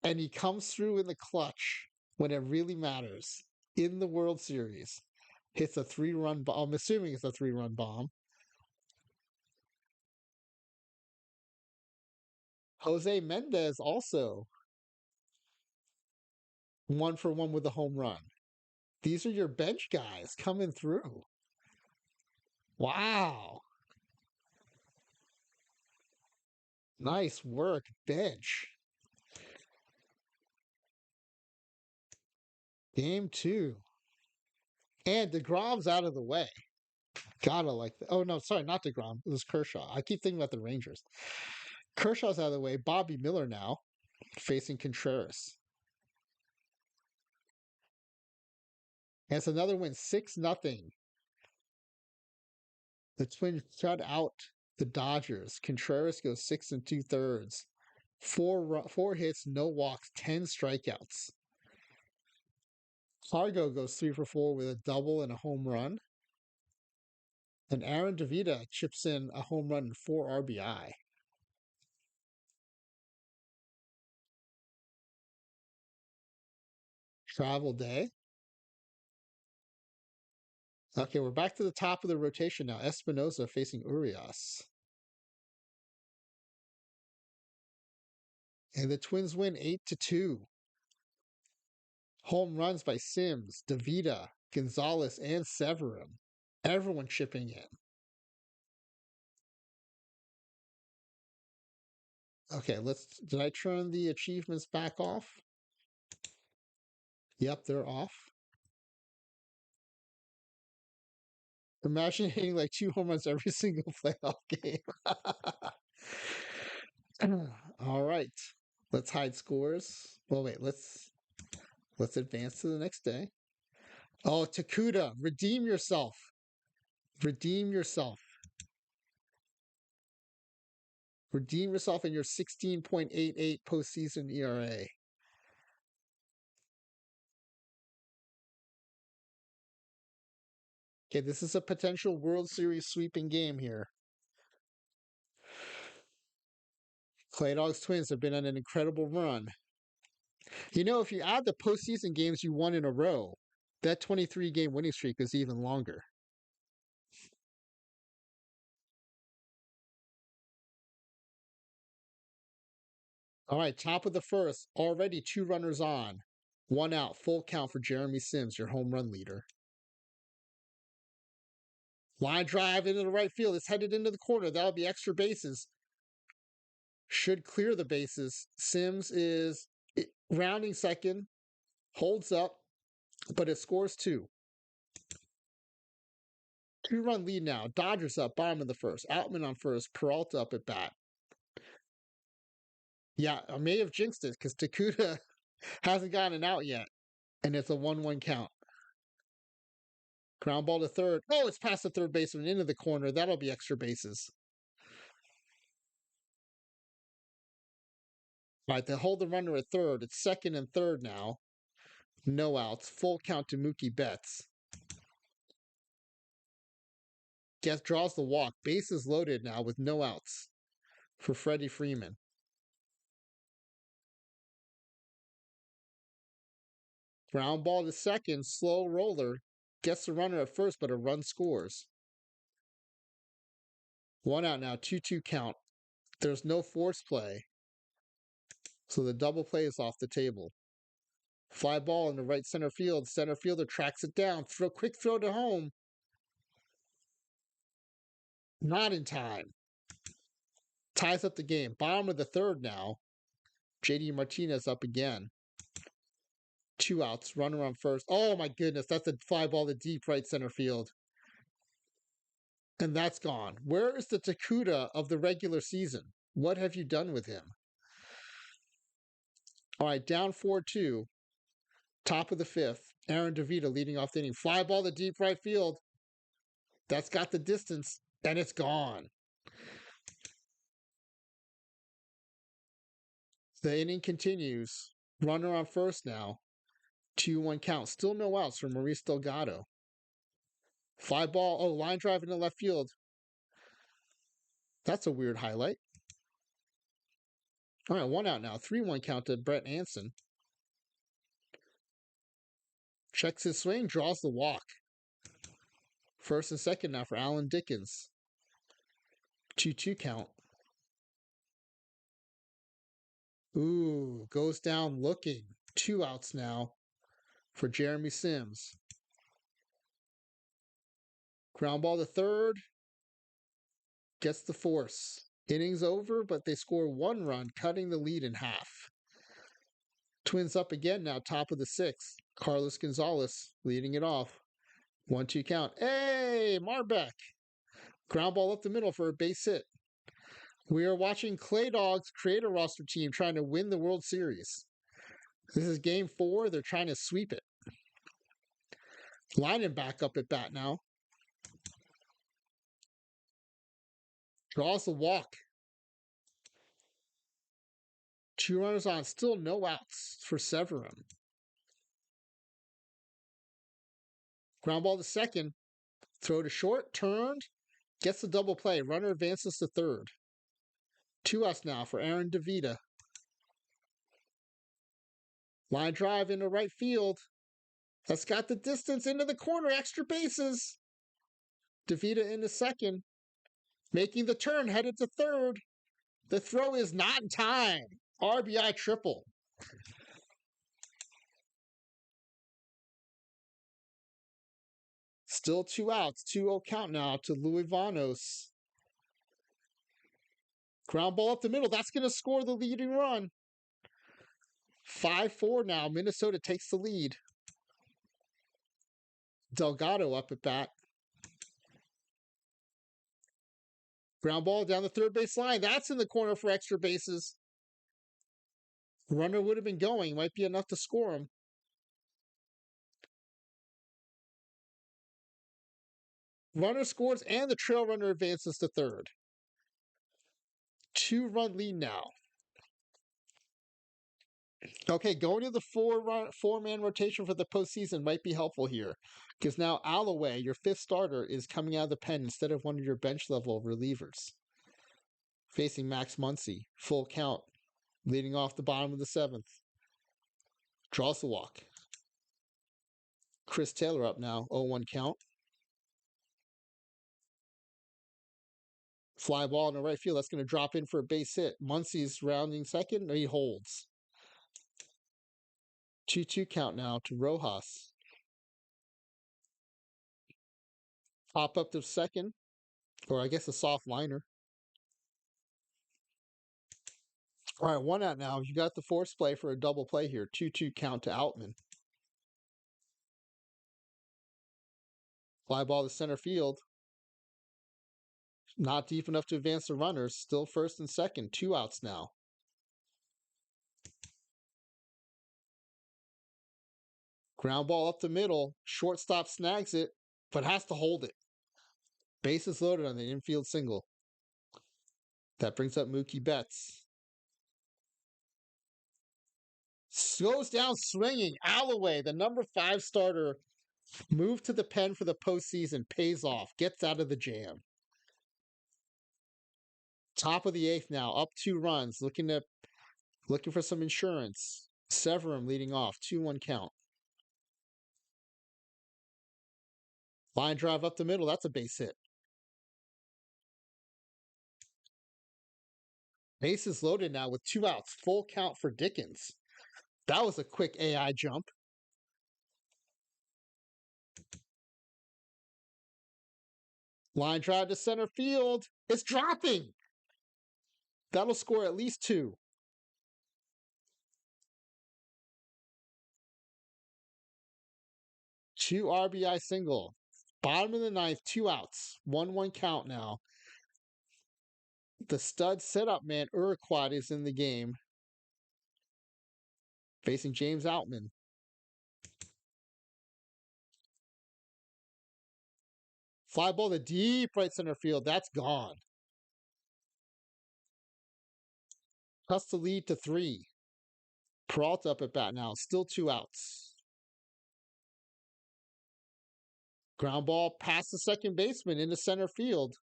and he comes through in the clutch when it really matters in the World Series. Hits a 3-run bomb. I'm assuming it's a 3-run bomb. Jose Mendez also 1-for-1 with a home run. These are your bench guys coming through. Wow. Nice work, bench. Game 2. And DeGrom's out of the way. Gotta like that. Oh, no, sorry, not DeGrom. It was Kershaw. I keep thinking about the Rangers. Kershaw's out of the way. Bobby Miller now facing Contreras. And it's another win, 6-0. The Twins shut out the Dodgers. Contreras goes 6 2/3. Four hits, no walks, 10 strikeouts. Fargo goes 3-for-4 with a double and a home run. And Aaron DeVita chips in a home run and 4 RBI. Travel day. Okay, we're back to the top of the rotation now. Espinosa facing Urias. And the Twins win 8-2. Home runs by Sims, DeVita, Gonzalez, and Severin. Everyone chipping in. Okay, did I turn the achievements back off? Yep, they're off. Imagine hitting like 2 home runs every single playoff game. All right. Let's hide scores. Well, wait, let's advance to the next day. Oh, Takuda, redeem yourself. Redeem yourself. Redeem yourself in your 16.88 postseason ERA. Okay, this is a potential World Series sweeping game here. ClayDog's Twins have been on an incredible run. You know, if you add the postseason games you won in a row, that 23-game winning streak is even longer. All right, top of the first, already 2 runners on. 1 out, full count for Jeremy Sims, your home run leader. Line drive into the right field. It's headed into the corner. That'll be extra bases. Should clear the bases. Sims is rounding second, holds up, but it scores 2. 2-run lead now. Dodgers up, bottom of the first. Outman on first, Peralta up at bat. Yeah, I may have jinxed it because Takuda hasn't gotten out yet. And it's a 1-1 count. Ground ball to third. Oh, it's past the third baseman into the corner. That'll be extra bases. All right, they hold the runner at third. It's second and third now. No outs. Full count to Mookie Betts. Draws the walk. Bases loaded now with no outs for Freddie Freeman. Ground ball to second. Slow roller. Gets the runner at first, but a run scores. 1 out now. 2-2 count. There's no force play. So the double play is off the table. Fly ball in the right center field. Center fielder tracks it down. Quick throw to home. Not in time. Ties up the game. Bottom of the third now. JD Martinez up again. 2 outs. Runner on first. Oh my goodness. That's a fly ball to deep right center field. And that's gone. Where is the Takuda of the regular season? What have you done with him? All right, down 4-2. Top of the fifth. Aaron DeVita leading off the inning. Fly ball to deep right field. That's got the distance, and it's gone. The inning continues. Runner on first now. 2-1 count. Still no outs for Maurice Delgado. Fly ball. Oh, line drive into left field. That's a weird highlight. All right, one out now. 3-1 count to Brett Anson. Checks his swing, draws the walk. First and second now for Alan Dickens. 2-2 count. Ooh, goes down looking. 2 outs now for Jeremy Sims. Ground ball to third. Gets the force. Innings over, but they score 1 run, cutting the lead in half. Twins up again now, top of the 6th. Carlos Gonzalez leading it off. 1-2 count. Hey, Marbeck. Ground ball up the middle for a base hit. We are watching ClayDog's Create-A-Ros team trying to win the World Series. This is game 4. They're trying to sweep it. Lining back up at bat now. Draws the walk. 2 runners on, still no outs for Severin. Ground ball to second. Throw to short, turned. Gets the double play. Runner advances to third. 2 outs now for Aaron DeVita. Line drive into right field. That's got the distance into the corner. Extra bases. DeVita into second. Making the turn, headed to third. The throw is not in time. RBI triple. Still 2 outs. 2-0 count now to Louis Vanos. Ground ball up the middle. That's going to score the leading run. 5-4 now. Minnesota takes the lead. Delgado up at bat. Ground ball down the third base line. That's in the corner for extra bases. Runner would have been going. Might be enough to score him. Runner scores and the trail runner advances to third. 2-run lead now. Okay, going to the four-man rotation for the postseason might be helpful here. Because now Alloway, your 5th starter, is coming out of the pen instead of one of your bench-level relievers. Facing Max Muncy. Full count. Leading off the bottom of the 7th. Draws the walk. Chris Taylor up now. 0-1 count. Fly ball in the right field. That's going to drop in for a base hit. Muncy's rounding second. He holds. 2-2 count now to Rojas. Pop up to second. Or I guess a soft liner. All right, 1 out now. You got the force play for a double play here. 2-2 count to Outman. Fly ball to center field. Not deep enough to advance the runners. Still first and second. 2 outs now. Ground ball up the middle. Shortstop snags it, but has to hold it. Bases loaded on the infield single. That brings up Mookie Betts. Goes down swinging. Alloway, the number 5 starter, moved to the pen for the postseason. Pays off. Gets out of the jam. Top of the 8th now. Up 2 runs. Looking for some insurance. Severin leading off. 2-1 count. Line drive up the middle. That's a base hit. Bases loaded now with 2 outs. Full count for Dickens. That was a quick AI jump. Line drive to center field. It's dropping. That'll score at least 2. Two RBI single. Bottom of the 9th, 2 outs. 1-1 count now. The stud setup man, Urquhart, is in the game. Facing James Outman. Fly ball to deep right center field. That's gone. Cuts the lead to 3. Peralta up at bat now. Still 2 outs. Ground ball past the second baseman into center field.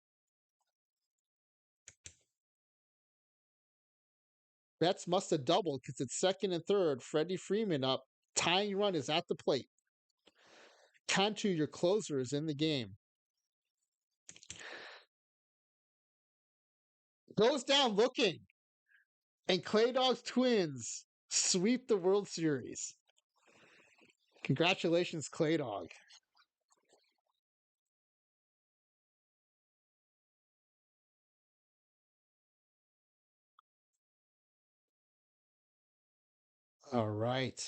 Betts must have doubled because it's second and third. Freddie Freeman up. Tying run is at the plate. Cantu, your closer, is in the game. Goes down looking. And ClayDog's Twins sweep the World Series. Congratulations, ClayDog. All right.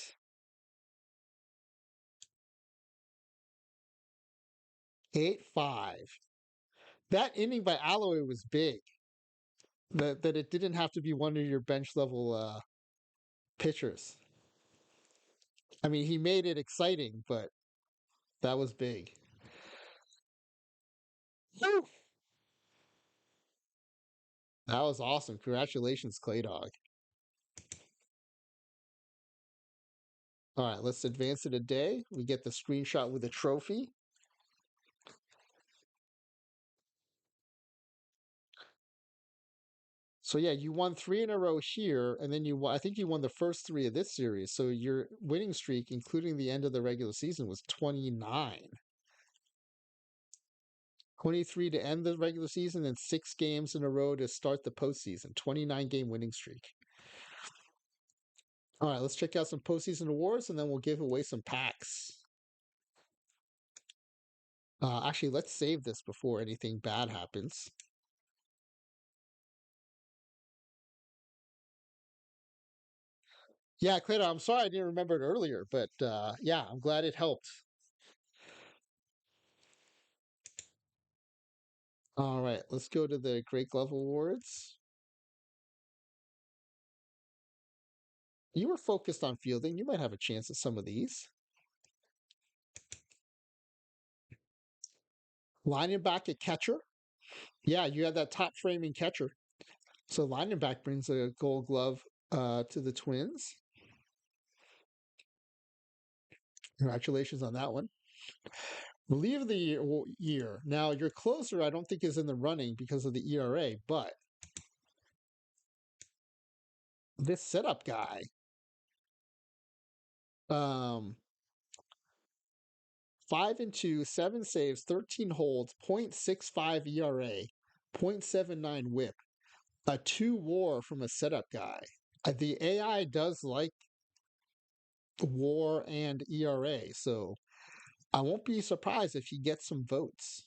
8-5. That inning by Alloway was big. That it didn't have to be one of your bench level pitchers. I mean, he made it exciting, but that was big. Whew. That was awesome. Congratulations, ClayDog. All right, let's advance it a day. We get the screenshot with the trophy. So yeah, you won three in a row here, and then I think you won the first three of this series. So your winning streak, including the end of the regular season, was 29. 23 to end the regular season, and 6 games in a row to start the postseason. 29-game winning streak. All right, let's check out some postseason awards, and then we'll give away some packs. Actually, let's save this before anything bad happens. Yeah, Clayton, I'm sorry I didn't remember it earlier, but yeah, I'm glad it helped. All right, let's go to the Great Glove Awards. You were focused on fielding. You might have a chance at some of these. Lining back at catcher. Yeah, you had that top framing catcher. So lining back brings a gold glove to the Twins. Congratulations on that one. Reliever of the year. Now, your closer, I don't think, is in the running because of the ERA, but this setup guy, um, 5-2, 7 saves, 13 holds, 0.65 ERA, 0.79 WHIP, a 2 WAR from a setup guy. The AI does like WAR and ERA, so I won't be surprised if he gets some votes.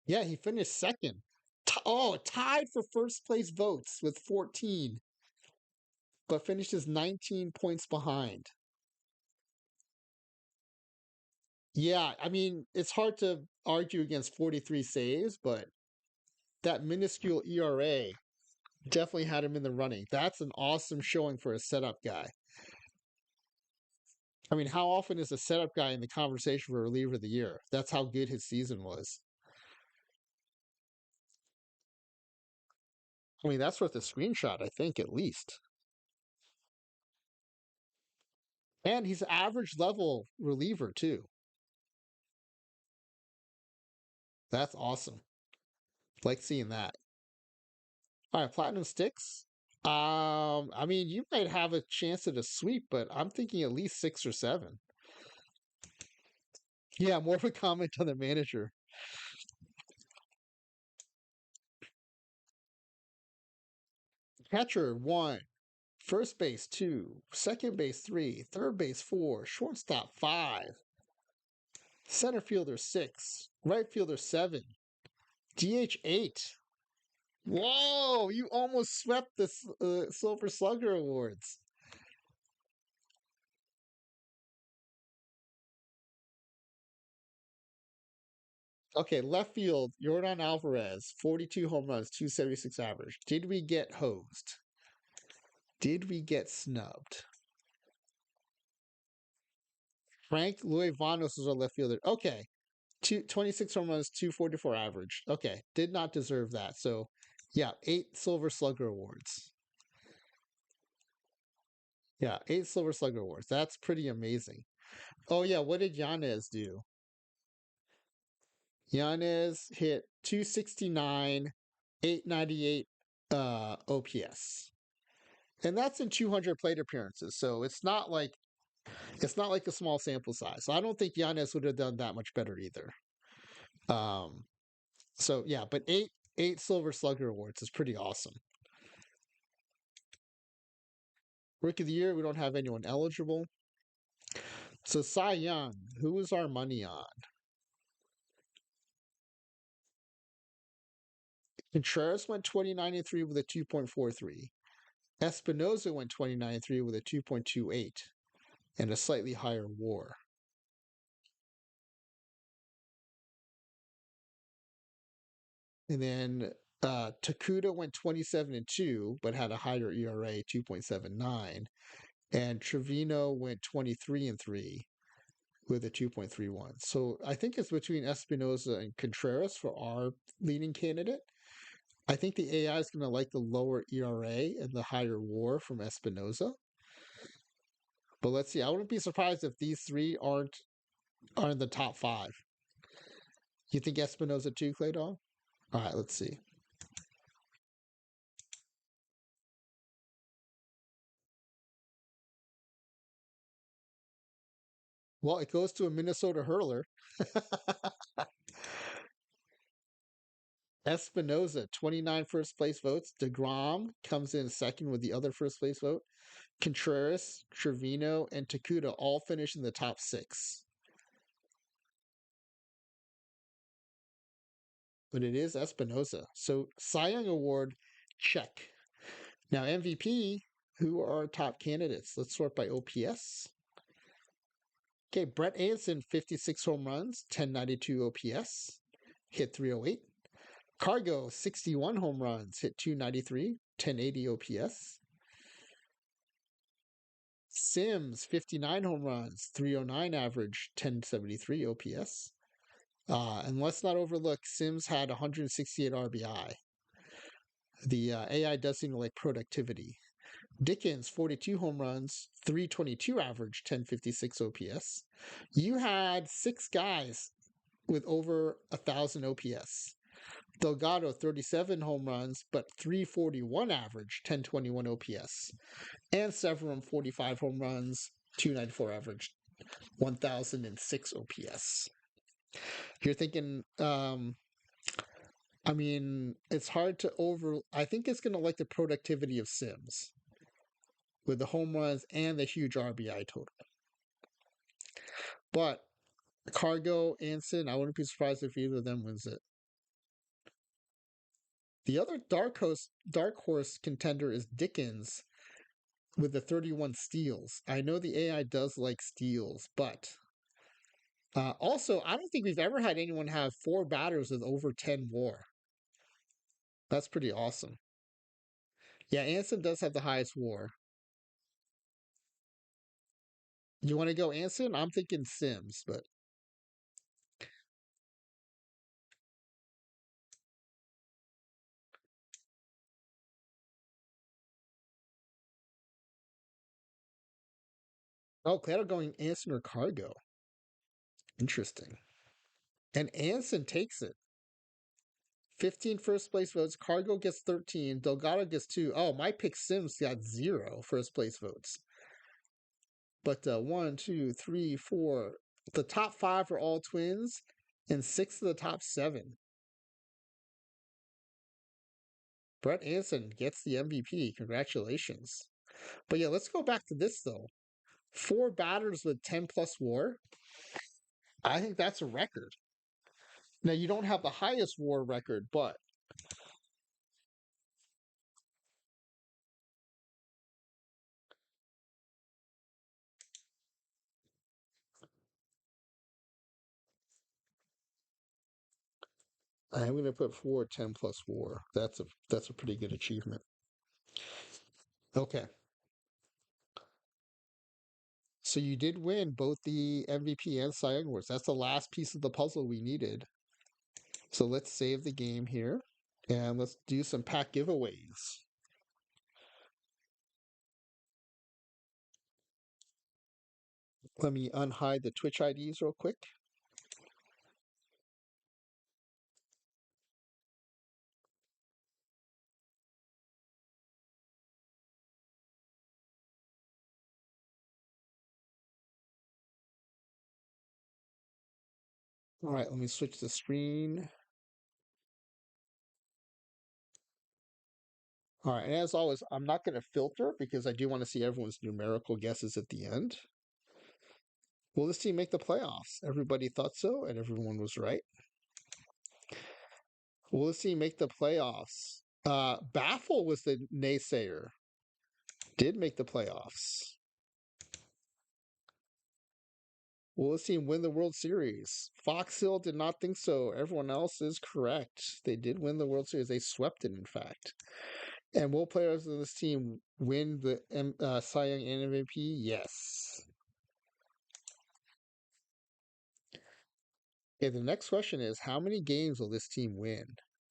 Yeah, he finished second. Tied for first place votes with 14, but finishes 19 points behind. Yeah, I mean, it's hard to argue against 43 saves, but that minuscule ERA definitely had him in the running. That's an awesome showing for a setup guy. I mean, how often is a setup guy in the conversation for reliever of the year? That's how good his season was. I mean, that's worth a screenshot, I think, at least. And he's average level reliever, too. That's awesome. Like seeing that. All right, platinum sticks. I mean, you might have a chance at a sweep, but I'm thinking at least 6 or 7. Yeah, more of a comment on the manager. Catcher 1, first base 2, second base 3, third base 4, shortstop 5, center fielder 6, right fielder 7, DH 8. Whoa, you almost swept the Silver Slugger Awards. Okay, left field, Jordan Alvarez, 42 home runs, 276 average. Did we get hosed? Did we get snubbed? Frank Luevanos is our left fielder. Okay, 26 home runs, 244 average. Okay, did not deserve that. So, yeah, 8 Silver Slugger Awards. Yeah, 8 Silver Slugger Awards. That's pretty amazing. Oh yeah, what did Yanez do? Yanez hit 269, 898 OPS. And that's in 200 plate appearances. So it's not like a small sample size. So I don't think Yanez would have done that much better either. Um so yeah, but eight Silver Slugger awards is pretty awesome. Rookie of the Year, we don't have anyone eligible. So Cy Young, who was our money on? Contreras went 29-3 with a 2.43. Espinoza went 29-3 with a 2.28 and a slightly higher WAR. And then Takuda went 27-2, but had a higher ERA, 2.79. And Trevino went 23-3 with a 2.31. So I think it's between Espinoza and Contreras for our leading candidate. I think the AI is going to like the lower ERA and the higher WAR from Espinoza. But let's see. I wouldn't be surprised if these three are in the top five. You think Espinoza too, ClayDog? All right, let's see. Well, it goes to a Minnesota hurler. Espinoza, 29 first place votes. DeGrom comes in second with the other first place vote. Contreras, Trevino, and Takuda all finish in the top six. But it is Espinoza. So Cy Young Award, check. Now MVP, who are our top candidates? Let's sort by OPS. Okay, Brett Anderson, 56 home runs, 1092 OPS, hit 308. Cargo, 61 home runs, hit 293, 1080 OPS. Sims, 59 home runs, 309 average, 1073 OPS. And let's not overlook, Sims had 168 RBI. The AI does seem to like productivity. Dickens, 42 home runs, 322 average, 1056 OPS. You had six guys with over 1,000 OPS. Delgado, 37 home runs, but 341 average, 1021 OPS. And Severum, 45 home runs, 294 average, 1,006 OPS. You're thinking, I mean, it's hard to I think it's going to like the productivity of Sims with the home runs and the huge RBI total. But Cargo, Anson, I wouldn't be surprised if either of them wins it. The other dark horse contender is Dickens with the 31 steals. I know the AI does like steals, but also I don't think we've ever had anyone have four batters with over 10 WAR. That's pretty awesome. Yeah, Anson does have the highest WAR. You want to go Anson? I'm thinking Sims, but oh, Claro going Anson or Cargo. Interesting. And Anson takes it. 15 first place votes. Cargo gets 13. Delgado gets 2. Oh, my pick Sims got 0 first place votes. But 1, 2, 3, 4. The top 5 are all twins, and 6 of the top 7. Brett Anson gets the MVP. Congratulations. But yeah, let's go back to this though. 4 batters with 10 plus WAR. I think that's a record. Now you don't have the highest WAR record, but I'm going to put forward 10 plus WAR. That's a pretty good achievement. Okay. So you did win both the MVP and Cy Young Awards. That's the last piece of the puzzle we needed. So let's save the game here and let's do some pack giveaways. Let me unhide the Twitch IDs real quick. All right, let me switch the screen. All right, and as always, I'm not going to filter because I do want to see everyone's numerical guesses at the end. Will this team make the playoffs? Everybody thought so, and everyone was right. Will this team make the playoffs? Baffle was the naysayer. Did make the playoffs. Will this team win the World Series? Fox Hill did not think so. Everyone else is correct. They did win the World Series. They swept it, in fact. And will players of this team win the Cy Young and MVP? Yes. Okay, the next question is how many games will this team win?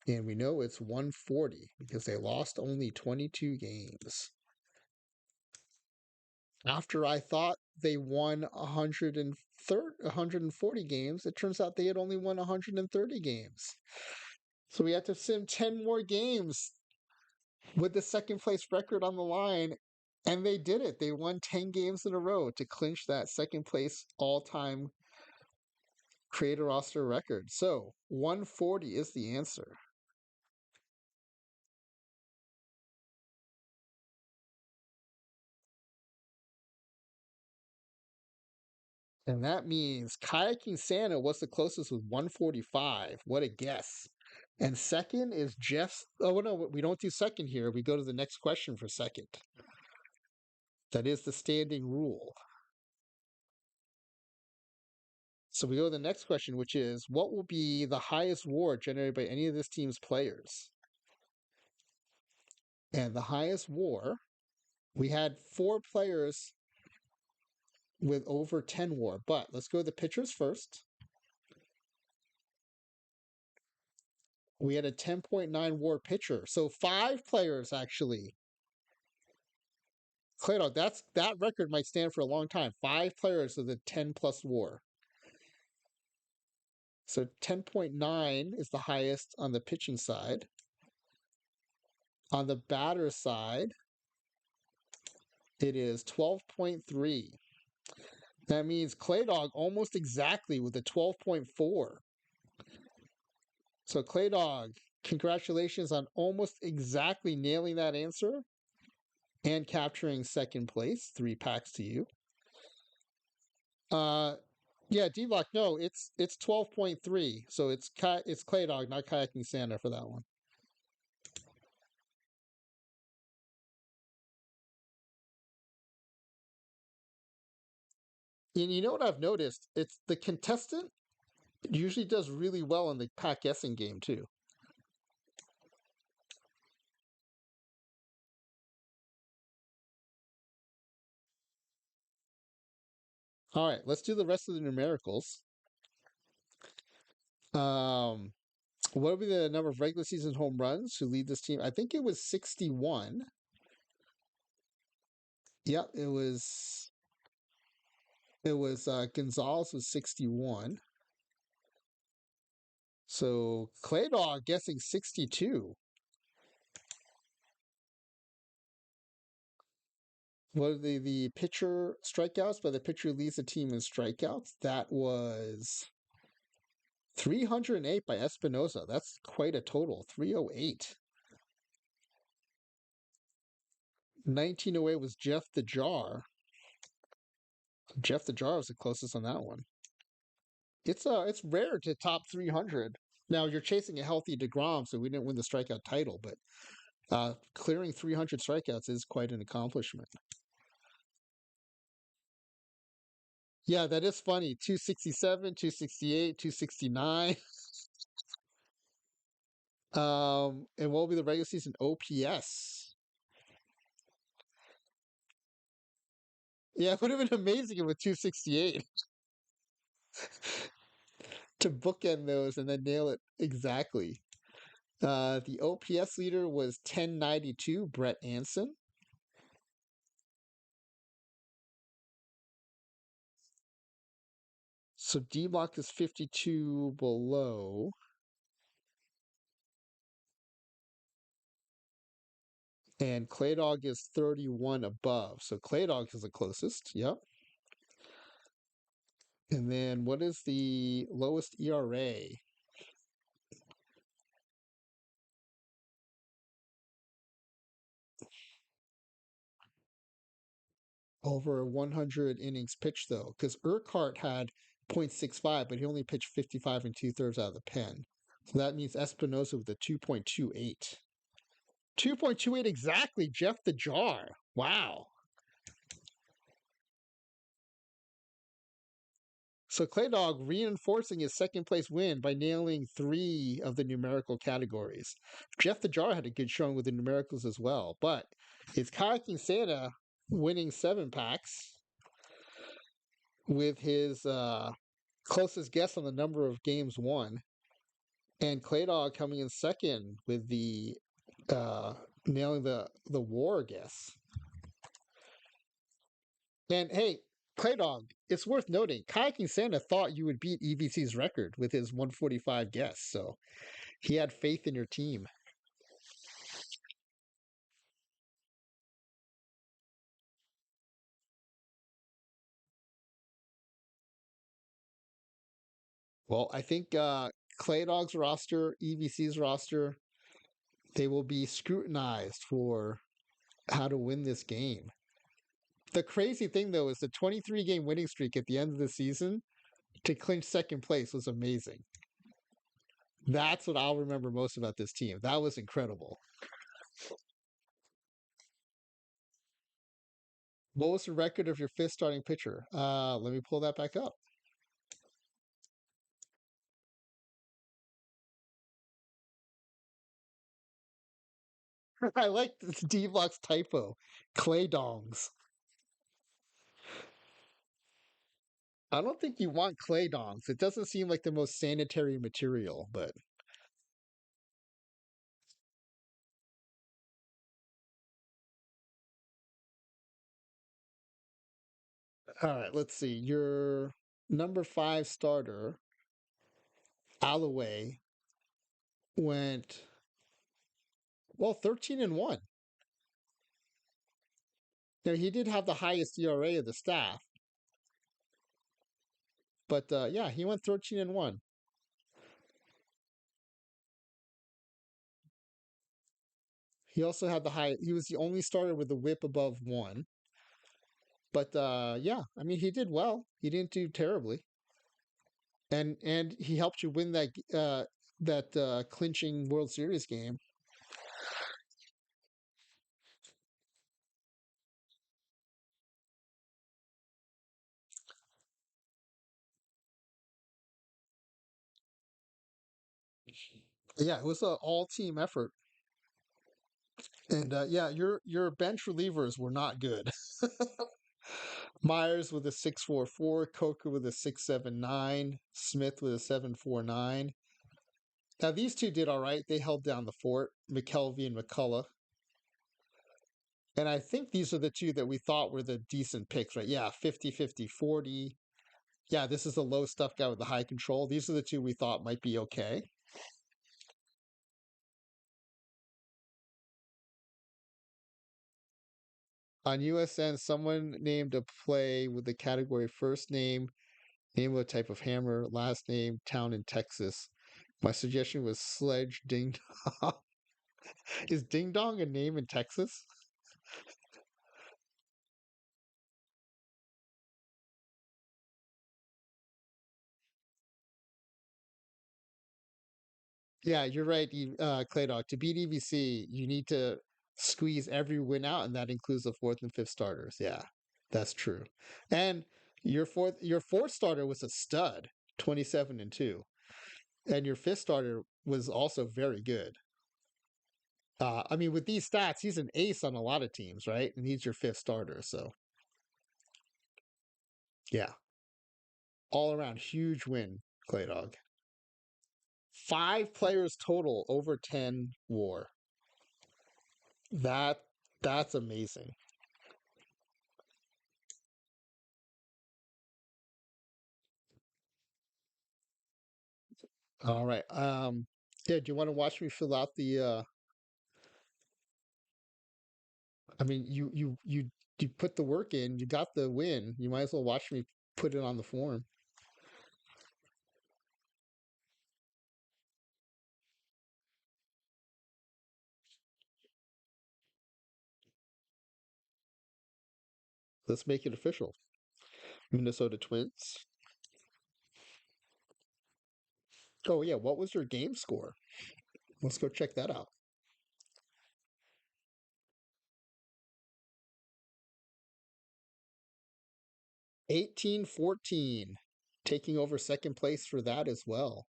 And we know it's 140 because they lost only 22 games. After I thought they won 140 games, it turns out they had only won 130 games. So we had to sim 10 more games with the second place record on the line. And they did it. They won 10 games in a row to clinch that second place all time creator roster record. So 140 is the answer. And that means Kayaking Santa was the closest with 145. What a guess. And second is Jeff. Oh, no, we don't do second here. We go to the next question for second. That is the standing rule. So we go to the next question, which is what will be the highest WAR generated by any of this team's players? And the highest WAR, we had 4 players with over 10 WAR. But let's go to the pitchers first. We had a 10.9 WAR pitcher. So 5 players actually. ClayDog, that record might stand for a long time. 5 players with a 10 plus WAR. So 10.9 is the highest on the pitching side. On the batter side, it is 12.3. That means ClayDog almost exactly with a 12.4. So ClayDog, congratulations on almost exactly nailing that answer and capturing second place. 3 packs to you. Yeah, D-Block, no, it's 12.3. So it's ClayDog, not Kayaking Santa for that one. And you know what I've noticed? It's the contestant usually does really well in the pack guessing game too. All right, let's do the rest of the numericals. What would be the number of regular season home runs who lead this team? I think it was 61. Yep, it was Gonzalez was 61. So ClayDog guessing 62. What are the pitcher strikeouts by the pitcher who leads the team in strikeouts? That was 308 by Espinosa. That's quite a total. 308. 1908 was Jeff the Jar. Jeff the Jar was the closest on that one. It's rare to top 300. Now you're chasing a healthy DeGrom, so we didn't win the strikeout title, but clearing 300 strikeouts is quite an accomplishment. Yeah, that is funny. 267, 268, 269. And what will be the regular season OPS? Yeah, it would have been amazing with 268 to bookend those and then nail it exactly. The OPS leader was 1092, Brett Anson. So D Block is 52 below, and ClayDog is 31 above. So ClayDog is the closest. Yep. And then what is the lowest ERA? Over 100 innings pitched, though, because Urquhart had .65, but he only pitched 55 and two-thirds out of the pen. So that means Espinosa with a 2.28. 2.28 exactly, Jeff the Jar. Wow. So ClayDog reinforcing his second place win by nailing 3 of the numerical categories. Jeff the Jar had a good showing with the numericals as well, but it's Kayaking Santa winning 7 packs with his closest guess on the number of games won, and ClayDog coming in second with the uh, nailing the WAR guess. And hey, ClayDog, it's worth noting, Kayaking Santa thought you would beat EVC's record with his 145 guess, so he had faith in your team. Well, I think ClayDog's roster, EVC's roster, they will be scrutinized for how to win this game. The crazy thing, though, is the 23 game winning streak at the end of the season to clinch second place was amazing. That's what I'll remember most about this team. That was incredible. What was the record of your fifth starting pitcher? Let me pull that back up. I like this D Block's typo. Clay dongs. I don't think you want clay dongs. It doesn't seem like the most sanitary material, but all right, let's see. Your number 5 starter, Alloway, went, well, 13 and 1. Now, he did have the highest ERA of the staff, but yeah, he went 13 and 1. He also had the high, he was the only starter with the whip above 1. But yeah, I mean, he did well. He didn't do terribly. And he helped you win that clinching World Series game. Yeah, it was an all team effort. And yeah, your bench relievers were not good. Myers with a 6.44, Coker with a 6.79, Smith with a 7.49. Now these two did all right. They held down the fort, McKelvey and McCullough. And I think these are the two that we thought were the decent picks, right? Yeah, 50, 50, 40. Yeah, this is the low stuff guy with the high control. These are the two we thought might be okay. On USN, someone named a play with the category first name of a type of hammer, last name, town in Texas. My suggestion was Sledge Ding Dong. Is Ding Dong a name in Texas? Yeah, you're right, Clay Dog. To beat EVC, you need to squeeze every win out, and that includes the fourth and fifth starters. Yeah, that's true. And your fourth starter was a stud, 27 and 2. And your fifth starter was also very good. I mean, with these stats, he's an ace on a lot of teams, right? And he's your fifth starter. So, yeah, all around huge win, Clay Dog. 5 players total over 10 WAR. That that's amazing. All right. Yeah, do you want to watch me fill out the I mean, you put the work in, you got the win. You might as well watch me put it on the form. Let's make it official. Minnesota Twins. Oh yeah, what was your game score? Let's go check that out. 18-14. Taking over second place for that as well.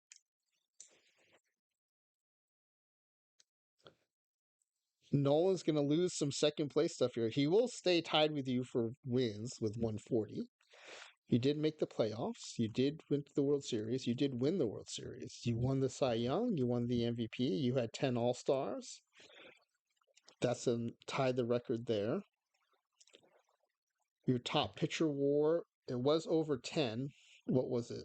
Nolan's going to lose some second place stuff here. He will stay tied with you for wins with 140. You did make the playoffs. You did win the World Series. You did win the World Series. You won the Cy Young. You won the MVP. You had 10 All Stars. That's tied the record there. Your top pitcher WAR, it was over 10. What was it?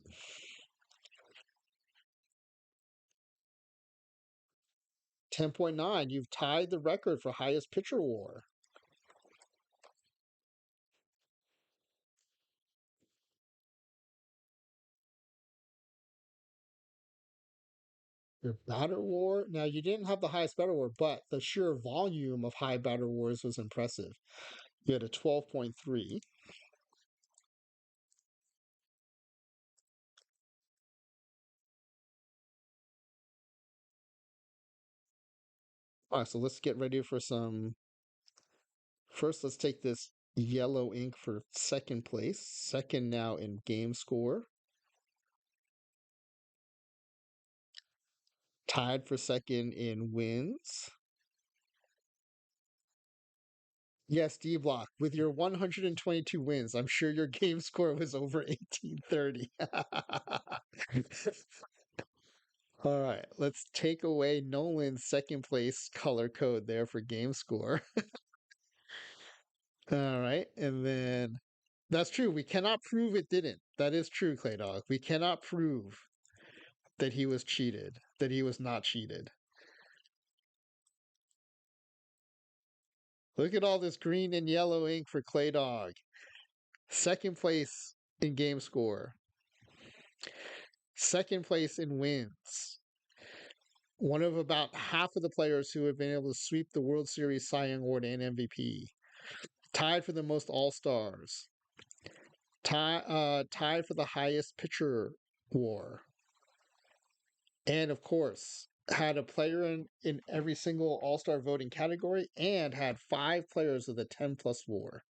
10.9. You've tied the record for highest pitcher WAR. Your batter WAR. Now you didn't have the highest batter WAR, but the sheer volume of high batter WARs was impressive. You had a 12.3. All right, so let's get ready for some. First, let's take this yellow ink for second place. Second now in game score. Tied for second in wins. Yes, D Block, with your 122 wins, I'm sure your game score was over 1830. All right, let's take away Nolan's second place color code there for game score. All right, and then that's true. We cannot prove it didn't. That is true, ClayDog. We cannot prove that he was cheated, that he was not cheated. Look at all this green and yellow ink for ClayDog. Second place in game score. Second place in wins. One of about half of the players who have been able to sweep the World Series Cy Young Award and MVP. Tied for the most All Stars. Tied for the highest pitcher WAR. And of course, had a player in every single All Star voting category and had 5 players with a 10 plus WAR.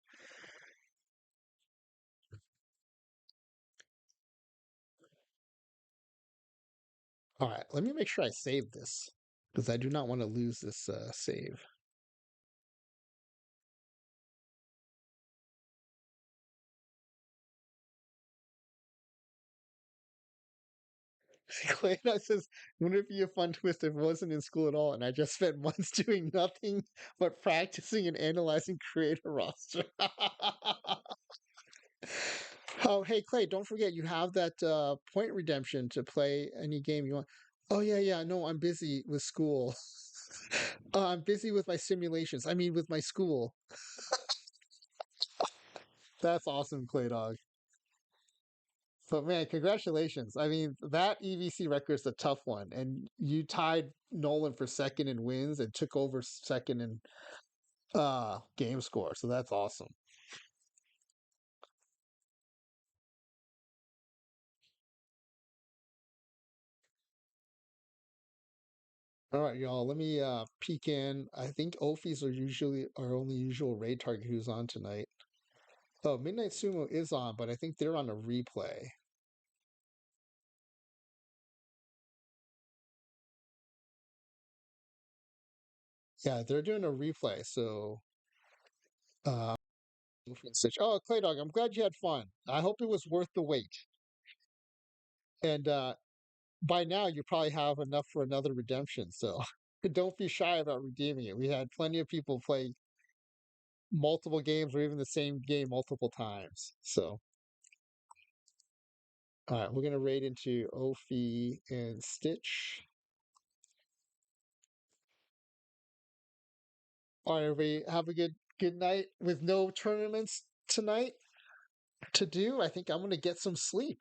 All right, let me make sure I save this because I do not want to lose this save. Clayton says, wouldn't it be a fun twist if it wasn't in school at all and I just spent months doing nothing but practicing and analyzing Create-A-Ros? Oh, hey, Clay, don't forget you have that point redemption to play any game you want. Oh, yeah, yeah. No, I'm busy with school. I'm busy with my simulations. I mean, with my school. That's awesome, Clay Dog. But man, congratulations. I mean, that EVC record is a tough one. And you tied Nolan for second in wins and took over second in game score. So that's awesome. All right, y'all. Let me peek in. I think Ophies are usually our only usual raid target who's on tonight. Oh, Midnight Sumo is on, but I think they're on a replay. Yeah, they're doing a replay. So, uh, oh, Clay Dog, I'm glad you had fun. I hope it was worth the wait. And by now, you probably have enough for another redemption. So, don't be shy about redeeming it. We had plenty of people play multiple games or even the same game multiple times. So, All right, we're gonna raid into Ophi and Stitch. All right, everybody, have a good night with no tournaments tonight to do. I think I'm gonna get some sleep.